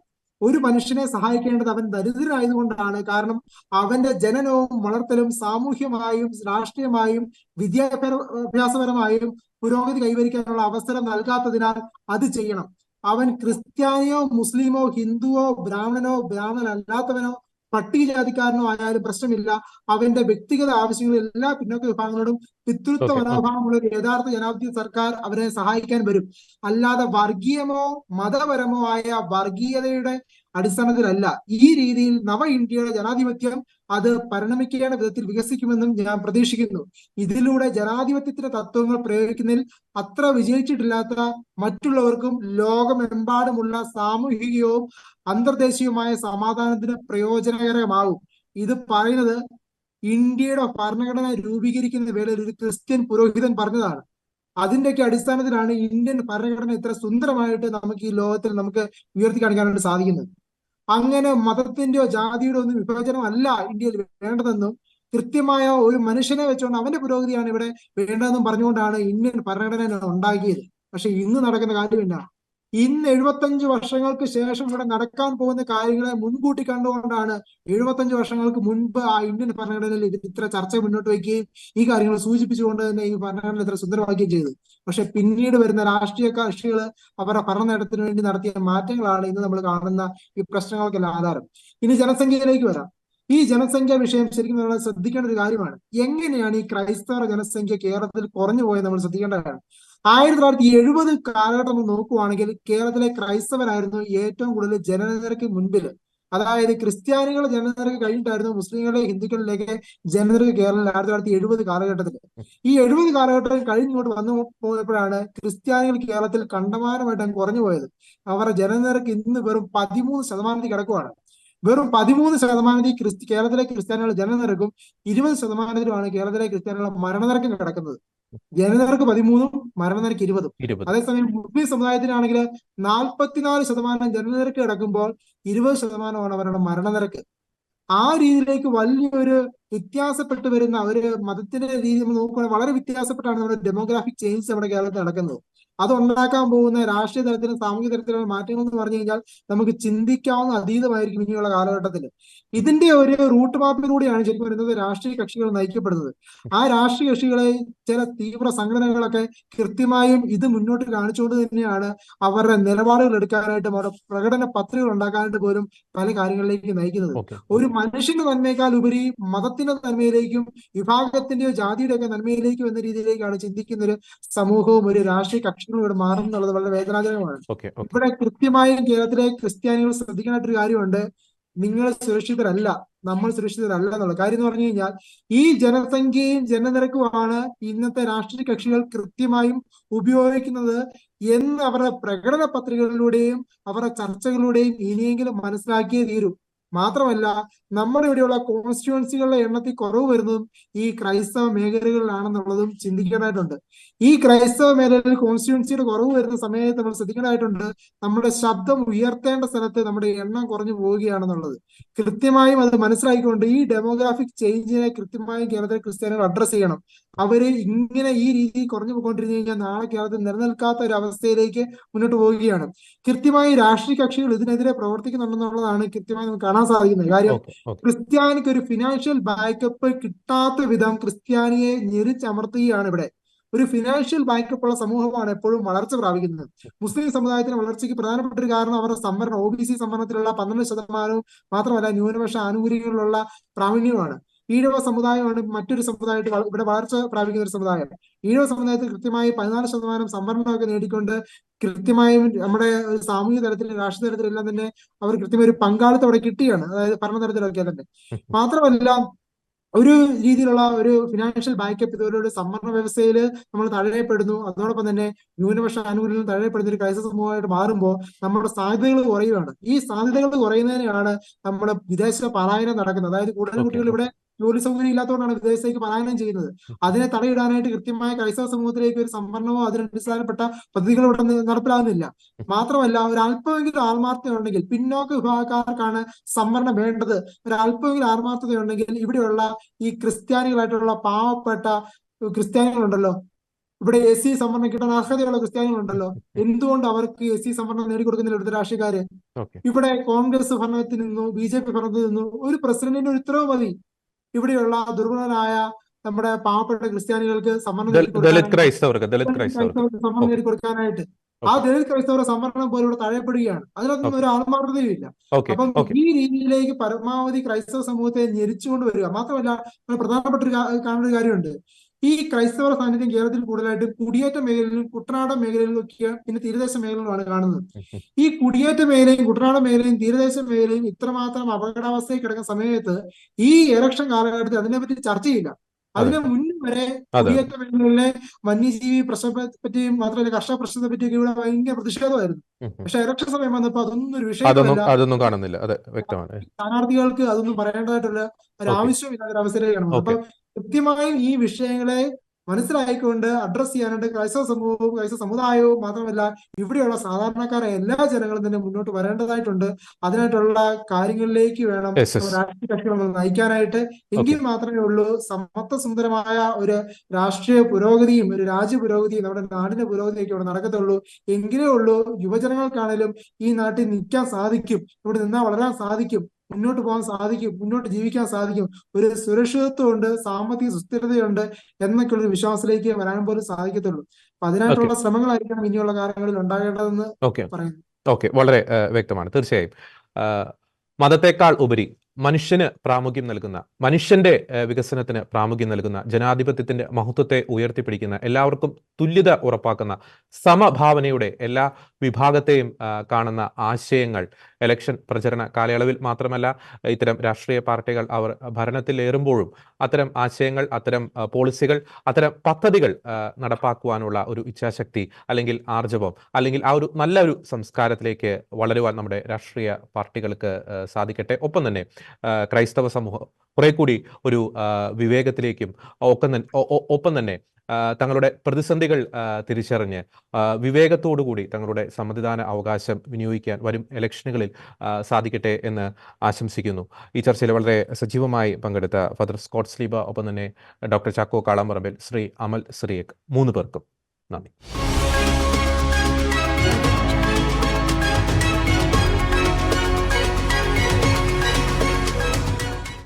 ഒരു മനുഷ്യനെ സഹായിക്കേണ്ടത് അവൻ ദരിദ്രനായതുകൊണ്ടാണ്. കാരണം അവന്റെ ജനനവും വളർത്തലും സാമൂഹ്യമായും രാഷ്ട്രീയമായും വിദ്യാഭ്യാസപരമായും പുരോഗതി കൈവരിക്കാനുള്ള അവസരം നൽകാത്തതിനാൽ അത് ചെയ്യണം. അവൻ ക്രിസ്ത്യാനിയോ മുസ്ലിമോ ഹിന്ദുവോ ബ്രാഹ്മണനോ ബ്രാഹ്മണനല്ലാത്തവനോ പട്ടികജാതിക്കാരനോ ആയാലും പ്രശ്നമില്ല. അവന്റെ വ്യക്തിഗത ആവശ്യങ്ങളിൽ എല്ലാ പിന്നോക്ക വിഭാഗങ്ങളോടും പിതൃത്വ മനോഭാവമുള്ള ഒരു യഥാർത്ഥ ജനാധിപത്യ സർക്കാർ അവരെ സഹായിക്കാൻ വരും. അല്ലാതെ വർഗീയമോ മതപരമോ ആയ വർഗീയതയുടെ അടിസ്ഥാനത്തിലല്ല. ഈ രീതിയിൽ നവ ഇന്ത്യയുടെ ജനാധിപത്യം അത് പരിണമിക്കേണ്ട വിധത്തിൽ വികസിക്കുമെന്നും ഞാൻ പ്രതീക്ഷിക്കുന്നു. ഇതിലൂടെ ജനാധിപത്യത്തിന്റെ തത്വങ്ങൾ പ്രയോഗിക്കുന്നതിൽ അത്ര വിജയിച്ചിട്ടില്ലാത്ത മറ്റുള്ളവർക്കും ലോകമെമ്പാടുമുള്ള സാമൂഹികവും അന്തർദേശീയവുമായ സമാധാനത്തിന് പ്രയോജനകരമാകും. ഇത് പറയുന്നത് ഇന്ത്യയുടെ ഭരണഘടന രൂപീകരിക്കുന്ന വേളയിൽ ഒരു ക്രിസ്ത്യൻ പുരോഹിതൻ പറഞ്ഞതാണ്. അതിന്റെയൊക്കെ അടിസ്ഥാനത്തിലാണ് ഇന്ത്യൻ ഭരണഘടന ഇത്ര സുന്ദരമായിട്ട് നമുക്ക് ഈ ലോകത്തിൽ നമുക്ക് ഉയർത്തി കാണിക്കാനായിട്ട് സാധിക്കുന്നത്. അങ്ങനെ മതത്തിന്റെയോ ജാതിയുടെയോ ഒന്നും വിഭജനം അല്ല ഇന്ത്യയിൽ വേണ്ടതെന്നും കൃത്യമായ ഒരു മനുഷ്യനെ വെച്ചുകൊണ്ട് അവന്റെ പുരോഗതിയാണ് ഇവിടെ വേണ്ടതെന്നും പറഞ്ഞുകൊണ്ടാണ് ഇന്ത്യൻ ഭരണഘടന ഉണ്ടാക്കിയത്. പക്ഷെ ഇന്ന് നടക്കുന്ന കാര്യം എന്നാ? ഇന്ന് 75 വർഷങ്ങൾക്ക് ശേഷം ഇവിടെ നടക്കാൻ പോകുന്ന കാര്യങ്ങളെ മുൻകൂട്ടി കണ്ടുകൊണ്ടാണ് 75 വർഷങ്ങൾക്ക് മുൻപ് ആ ഇന്ത്യൻ ഭരണഘടനയിൽ ഇത്ര ചർച്ച മുന്നോട്ട് വയ്ക്കുകയും ഈ കാര്യങ്ങൾ സൂചിപ്പിച്ചുകൊണ്ട് തന്നെ ഈ ഭരണഘടന ഇത്ര സുന്ദരമാക്കുകയും ചെയ്തു. പക്ഷെ പിന്നീട് വരുന്ന രാഷ്ട്രീയ കക്ഷികൾ അവരുടെ ഭരണ നേട്ടത്തിന് വേണ്ടി നടത്തിയ മാറ്റങ്ങളാണ് ഇന്ന് നമ്മൾ കാണുന്ന ഈ പ്രശ്നങ്ങൾക്കെല്ലാം ആധാരം. ഇനി ജനസംഖ്യയിലേക്ക് വരാം. ഈ ജനസംഖ്യ വിഷയം ശരിക്കും നമ്മൾ ശ്രദ്ധിക്കേണ്ട ഒരു കാര്യമാണ്. എങ്ങനെയാണ് ഈ ക്രൈസ്തവ ജനസംഖ്യ കേരളത്തിൽ കുറഞ്ഞു പോയത് നമ്മൾ ശ്രദ്ധിക്കേണ്ടതാണ്. 1970 കാലഘട്ടം നമ്മൾ നോക്കുവാണെങ്കിൽ കേരളത്തിലെ ക്രൈസ്തവരായിരുന്നു ഏറ്റവും കൂടുതൽ ജനനിരക്ക് മുൻപിൽ. അതായത് ക്രിസ്ത്യാനികൾ ജനനിരക്ക് കഴിഞ്ഞിട്ടായിരുന്നു മുസ്ലിങ്ങളെ ഹിന്ദുക്കളിലേക്ക് ജനനിരക്ക് കേരളത്തിൽ 1970 കാലഘട്ടത്തിൽ. ഈ 70 കാലഘട്ടം കഴിഞ്ഞിങ്ങോട്ട് വന്നു പോയപ്പോഴാണ് ക്രിസ്ത്യാനികൾ കേരളത്തിൽ കണ്ടമാനമായിട്ട് കുറഞ്ഞു പോയത്. അവരുടെ ജനനിരക്ക് ഇന്ന് വെറും 13% കിടക്കുവാണ്. വെറും 13% കേരളത്തിലെ ക്രിസ്ത്യാനികളുടെ ജനനിരക്കും 20%മാണ് കേരളത്തിലെ ക്രിസ്ത്യാനികളുടെ മരണനിരക്കും കിടക്കുന്നത്. ജനനിരക്ക് 13ഉം മരണനിരക്ക് 20ഉം. അതേസമയം മുസ്ലിം സമുദായത്തിനാണെങ്കിൽ 44% ജനനിരക്ക് കിടക്കുമ്പോൾ 20%മാണ് അവരുടെ മരണനിരക്ക്. ആ രീതിയിലേക്ക് വലിയൊരു വ്യത്യാസപ്പെട്ട് വരുന്ന ഒരു മതത്തിന്റെ രീതി നമ്മൾ നോക്കുകയാണെങ്കിൽ വളരെ വ്യത്യാസപ്പെട്ടാണ് നമ്മുടെ ഡെമോഗ്രാഫിക് ചേഞ്ച് നമ്മുടെ കേരളത്തിൽ നടക്കുന്നത്. അതുണ്ടാക്കാൻ പോകുന്ന രാഷ്ട്രീയ തലത്തിലും സാമൂഹിക തലത്തിലുള്ള മാറ്റങ്ങൾ എന്ന് പറഞ്ഞു കഴിഞ്ഞാൽ നമുക്ക് ചിന്തിക്കാവുന്ന അതീതമായിരിക്കും ഇനിയുള്ള കാലഘട്ടത്തിൽ. ഇതിന്റെ ഒരു റൂട്ട് മാപ്പിലൂടെയാണ് ശരിക്കും വരുന്നത് രാഷ്ട്രീയ കക്ഷികൾ നയിക്കപ്പെടുന്നത്. ആ രാഷ്ട്രീയ കക്ഷികളെ ചില തീവ്ര സംഘടനകളൊക്കെ കൃത്യമായും ഇത് മുന്നോട്ട് കാണിച്ചുകൊണ്ട് തന്നെയാണ് അവരുടെ നിലപാടുകൾ എടുക്കാനായിട്ടും അവരുടെ പ്രകടന പത്രികകൾ ഉണ്ടാക്കാനായിട്ട് പോലും പല കാര്യങ്ങളിലേക്ക് നയിക്കുന്നത്. ഒരു മനുഷ്യന്റെ നന്മയേക്കാൾ ഉപരി മതത്തിന്റെ നന്മയിലേക്കും വിഭാഗത്തിന്റെയോ ജാതിയുടെയോ ഒക്കെ നന്മയിലേക്കും എന്ന രീതിയിലേക്കാണ് ചിന്തിക്കുന്ന ഒരു സമൂഹവും ഒരു രാഷ്ട്രീയ കക്ഷികളും ഇവിടെ മാറും എന്നുള്ളത് വളരെ വേദനാജനകമാണ്. ഇവിടെ കൃത്യമായും കേരളത്തിലെ ക്രിസ്ത്യാനികൾ ശ്രദ്ധിക്കേണ്ട ഒരു കാര്യമുണ്ട്. നിങ്ങൾ സുരക്ഷിതരല്ല, നമ്മൾ സുരക്ഷിതരല്ല എന്നുള്ള കാര്യം എന്ന് പറഞ്ഞു കഴിഞ്ഞാൽ ഈ ജനസംഖ്യയും ജനനിരക്കുമാണ് ഇന്നത്തെ രാഷ്ട്രീയ കക്ഷികൾ കൃത്യമായും ഉപയോഗിക്കുന്നത് എന്ന് അവരുടെ പ്രകടന പത്രികകളിലൂടെയും അവരുടെ ചർച്ചകളിലൂടെയും ഇനിയെങ്കിലും മനസ്സിലാക്കിയേ തീരൂ. മാത്രമല്ല നമ്മുടെ ഇവിടെയുള്ള കോൺസ്റ്റിറ്റ്യുവൻസികളുടെ എണ്ണത്തിൽ കുറവ് വരുന്നതും ഈ ക്രൈസ്തവ മേഖലകളിലാണെന്നുള്ളതും ചിന്തിക്കേണ്ടതായിട്ടുണ്ട്. ഈ ക്രൈസ്തവ മേഖലയിൽ കോൺസ്റ്റിറ്റ്യുവൻസിയുടെ കുറവ് വരുന്ന സമയത്ത് നമ്മൾ ശ്രദ്ധിക്കേണ്ടതായിട്ടുണ്ട്. നമ്മുടെ ശബ്ദം ഉയർത്തേണ്ട സ്ഥലത്ത് നമ്മുടെ എണ്ണം കുറഞ്ഞു പോവുകയാണെന്നുള്ളത് കൃത്യമായും അത് മനസ്സിലാക്കിക്കൊണ്ട് ഈ ഡെമോഗ്രാഫിക് ചേഞ്ചിനെ കൃത്യമായും കേരളത്തിലെ ക്രിസ്ത്യാനികൾ അഡ്രസ് ചെയ്യണം. അവര് ഇങ്ങനെ ഈ രീതിയിൽ കുറഞ്ഞു പോയിക്കൊണ്ടിരുന്നു കഴിഞ്ഞാൽ നാളെ കേരളത്തിൽ നിലനിൽക്കാത്ത ഒരു അവസ്ഥയിലേക്ക് മുന്നോട്ട് പോവുകയാണ്. കൃത്യമായി രാഷ്ട്രീയ കക്ഷികൾ ഇതിനെതിരെ പ്രവർത്തിക്കുന്നുണ്ടെന്നുള്ളതാണ് കൃത്യമായി നമുക്ക് കാണാൻ സാധിക്കുന്നത്. കാര്യം ക്രിസ്ത്യാനിക്ക് ഒരു ഫിനാൻഷ്യൽ ബാക്കപ്പ് കിട്ടാത്ത വിധം ക്രിസ്ത്യാനിയെ ഞെരിച്ചമർത്തുകയാണ് ഇവിടെ. ഒരു ഫിനാൻഷ്യൽ ബാക്കപ്പ് ഉള്ള സമൂഹമാണ് എപ്പോഴും വളർച്ച പ്രാപിക്കുന്നത്. മുസ്ലിം സമുദായത്തിന്റെ വളർച്ചയ്ക്ക് പ്രധാനപ്പെട്ട ഒരു കാരണം അവരുടെ സംവരണം OBC സംവരണത്തിലുള്ള 12% മാത്രമല്ല ന്യൂനപക്ഷ ആനുകൂല്യങ്ങളിലുള്ള പ്രാവീണ്യമാണ്. ഈഴവ സമുദായമാണ് മറ്റൊരു സമുദായമായിട്ട് ഇവിടെ വളർച്ച പ്രാപിക്കുന്ന ഒരു സമുദായം. ഈഴവ സമുദായത്തിൽ കൃത്യമായി 14% സംവരണമൊക്കെ നേടിക്കൊണ്ട് കൃത്യമായും നമ്മുടെ സാമൂഹിക തലത്തിലും രാഷ്ട്രീയ തലത്തിലും എല്ലാം തന്നെ അവർ കൃത്യമായി ഒരു പങ്കാളിത്തം അവിടെ കിട്ടിയാണ്. അതായത് ഭരണതലത്തിലൊക്കെ തന്നെ. മാത്രമല്ല ഒരു രീതിയിലുള്ള ഒരു ഫിനാൻഷ്യൽ ബാക്കപ്പ് ഇതുപോലുള്ള സംവരണ വ്യവസ്ഥയിൽ നമ്മൾ തഴയപ്പെടുന്നു. അതോടൊപ്പം തന്നെ ന്യൂനപക്ഷ ആനുകൂല്യങ്ങൾ തഴയപ്പെടുന്ന ഒരു ക്രൈസ്തവ സമൂഹമായിട്ട് മാറുമ്പോൾ നമ്മുടെ സാധ്യതകൾ കുറയുകയാണ്. ഈ സാധ്യതകൾ കുറയുന്നതിനാണ് നമ്മുടെ വിദേശ പലായനം നടക്കുന്നത്. അതായത് കൂടുതൽ കുട്ടികൾ ഇവിടെ ജോലി സൗകര്യം ഇല്ലാത്തതുകൊണ്ടാണ് വിദേശത്തേക്ക് പലായനം ചെയ്യുന്നത്. അതിനെ തടയിടാനായിട്ട് കൃത്യമായ ക്രൈസ്തവ സമൂഹത്തിലേക്ക് ഒരു സംവരണമോ അതിനടിസ്ഥാനപ്പെട്ട പദ്ധതികളോ ഇവിടെ നടപ്പിലാകുന്നില്ല. മാത്രമല്ല ഒരു അല്പമെങ്കിലും ആത്മാർത്ഥത ഉണ്ടെങ്കിൽ, പിന്നോക്ക വിഭാഗക്കാർക്കാണ് സംവരണം വേണ്ടത്, ഒരു അല്പമെങ്കിലും ആത്മാർത്ഥത ഉണ്ടെങ്കിൽ ഇവിടെയുള്ള ഈ ക്രിസ്ത്യാനികളായിട്ടുള്ള പാവപ്പെട്ട ക്രിസ്ത്യാനികളുണ്ടല്ലോ, ഇവിടെ SC സംവരണം കിട്ടാൻ അർഹതയുള്ള ക്രിസ്ത്യാനികളുണ്ടല്ലോ, എന്തുകൊണ്ട് അവർക്ക് SC സംവരണം നേടിക്കൊടുക്കുന്നില്ല ഇവിടുത്തെ രാഷ്ട്രീയക്കാര്? ഇവിടെ കോൺഗ്രസ് ഭരണത്തിൽ നിന്നു BJP ഭരണത്തിൽ നിന്നു ഒരു പ്രസിഡന്റിന്റെ ഒരു ഉത്തരവ് മതി ഇവിടെയുള്ള ദുർബലരായ നമ്മുടെ പാവപ്പെട്ട ക്രിസ്ത്യാനികൾക്ക് സംവരണം നേടിക്കൊടുക്കാനായിട്ട്. ആ ഓക്കെ ദളിത് ക്രൈസ്തവരുടെ സംവരണം പോലും ഇവിടെ തഴയപ്പെടുകയാണ്. അതിനൊന്നും ഓക്കെ ഒരു ആത്മാർത്ഥതയും ഇല്ല. ഓക്കെ അപ്പം ഓക്കെ ഈ രീതിയിലേക്ക് പരമാവധി ക്രൈസ്തവ സമൂഹത്തെ ഞെരിച്ചുകൊണ്ട് വരിക. മാത്രമല്ല, ഒരു പ്രധാനപ്പെട്ട ഒരു കാണുന്ന ഒരു കാര്യമുണ്ട്. ഈ ക്രൈസ്തവ സാന്നിധ്യം കേരളത്തിൽ കൂടുതലായിട്ട് കുടിയേറ്റ മേഖലയിലും കുട്ടനാടൻ മേഖലയിലും ഒക്കെ പിന്നെ തീരദേശ മേഖലയിലുമാണ് കാണുന്നത്. ഈ കുടിയേറ്റ മേഖലയും കുട്ടനാടൻ മേഖലയും തീരദേശ മേഖലയും ഇത്രമാത്രം അപകടാവസ്ഥയിൽ കിടക്കുന്ന സമയത്ത് ഈ ഇലക്ഷൻ കാലഘട്ടത്തിൽ അതിനെപ്പറ്റി ചർച്ചയില്ല. അതെ അതിന് മുന്നേ വരെ അതെ കുടിയേറ്റ മേഖലകളിലെ വന്യജീവി പ്രശ്നത്തെ പറ്റിയും മാത്രമല്ല കർഷക പ്രശ്നത്തെ പറ്റിയൊക്കെ ഇവിടെ ഭയങ്കര പ്രതിഷേധമായിരുന്നു. പക്ഷെ ഇലക്ഷൻ സമയം വന്നപ്പോൾ അതൊന്നും ഒരു വിഷയമല്ല. അതൊന്നും കാണുന്നില്ല. അതെ, വ്യക്തമാണ്. സ്ഥാനാർത്ഥികൾക്ക് അതൊന്നും പറയേണ്ടതായിട്ടുള്ള ഒരു ഓക്കെ ആവശ്യമില്ലാത്ത ഒരു അവസരമാണ് വന്നത്. ഓക്കെ അപ്പൊ കൃത്യമായും ഈ വിഷയങ്ങളെ മനസ്സിലാക്കിക്കൊണ്ട് അഡ്രസ് ചെയ്യാനായിട്ട് ക്രൈസ്തവ സമൂഹവും ക്രൈസ്തവ സമുദായവും മാത്രമല്ല ഇവിടെയുള്ള സാധാരണക്കാരായ എല്ലാ ജനങ്ങളും തന്നെ മുന്നോട്ട് വരേണ്ടതായിട്ടുണ്ട്. അതിനായിട്ടുള്ള കാര്യങ്ങളിലേക്ക് വേണം യെസ് യെസ് രാഷ്ട്രീയ കക്ഷികൾ നമ്മൾ നയിക്കാനായിട്ട്. ഓക്കെ എങ്കിൽ മാത്രമേ ഉള്ളൂ സമത്വ സുന്ദരമായ ഒരു രാഷ്ട്രീയ പുരോഗതിയും ഒരു രാജ്യ പുരോഗതിയും നമ്മുടെ നാടിന്റെ പുരോഗതിയൊക്കെ ഇവിടെ നടക്കത്തുള്ളൂ. എങ്കിലേ ഉള്ളൂ യുവജനങ്ങൾക്കാണേലും ഈ നാട്ടിൽ നിൽക്കാൻ സാധിക്കും, ഇവിടെ നിന്നാൽ വളരാൻ സാധിക്കും, മുന്നോട്ട് പോകാൻ സാധിക്കും, മുന്നോട്ട് ജീവിക്കാൻ സാധിക്കും, ഒരു സുരക്ഷിതത്വമുണ്ട്, സാമ്പത്തിക സുസ്ഥിരതയുണ്ട് എന്നൊക്കെയുള്ള ഒരു വിശ്വാസത്തിലേക്ക് വരാൻ പോലും സാധിക്കത്തുള്ളൂ. അപ്പൊ ഓക്കെ അതിനായിട്ടുള്ള ശ്രമങ്ങളായിരിക്കണം ഇനിയുള്ള കാലങ്ങളിൽ ഉണ്ടാകേണ്ടതെന്ന് ഓക്കെ പറയുന്നു. ഓക്കെ വളരെ വ്യക്തമാണ്. തീർച്ചയായും മതത്തെക്കാൾ ഉപരി മനുഷ്യന് പ്രാമുഖ്യം നൽകുന്ന, മനുഷ്യന്റെ വികസനത്തിന് പ്രാമുഖ്യം നൽകുന്ന, ജനാധിപത്യത്തിന്റെ മഹത്വത്തെ ഉയർത്തിപ്പിടിക്കുന്ന, എല്ലാവർക്കും തുല്യത ഉറപ്പാക്കുന്ന, സമഭാവനയുടെ എല്ലാ വിഭാഗത്തെയും കാണുന്ന ആശയങ്ങൾ ഇലക്ഷൻ പ്രചരണ കാലയളവിൽ മാത്രമല്ല ഇത്തരം രാഷ്ട്രീയ പാർട്ടികൾ അവർ ഭരണത്തിലേറുമ്പോഴും അത്തരം ആശയങ്ങൾ, അത്തരം പോളിസികൾ, അത്തരം പദ്ധതികൾ നടപ്പാക്കുവാനുള്ള ഒരു ഇച്ഛാശക്തി അല്ലെങ്കിൽ ആർജവം അല്ലെങ്കിൽ ആ ഒരു നല്ലൊരു സംസ്കാരത്തിലേക്ക് വളരുവാൻ നമ്മുടെ രാഷ്ട്രീയ പാർട്ടികൾക്ക് സാധിക്കട്ടെ. ഒപ്പം തന്നെ ക്രൈസ്തവ സമൂഹം കുറെ കൂടി ഒരു വിവേകത്തിലേക്കും ഒപ്പം തന്നെ തങ്ങളുടെ പ്രതിസന്ധികൾ തിരിച്ചറിഞ്ഞ് വിവേകത്തോടുകൂടി തങ്ങളുടെ സമ്മതിദാന അവകാശം വിനിയോഗിക്കാൻ വരും ഇലക്ഷനുകളിൽ സാധിക്കട്ടെ എന്ന് ആശംസിക്കുന്നു. ഈ ചർച്ചയിൽ വളരെ സജീവമായി പങ്കെടുത്ത ഫാദർ സ്കോട്ട് സ്ലീബ, ഒപ്പം തന്നെ ഡോക്ടർ ചാക്കോ കാളാമ്പറമ്പിൽ, ശ്രീ അമൽ സിറിയക്, 3 പേർക്കും നന്ദി.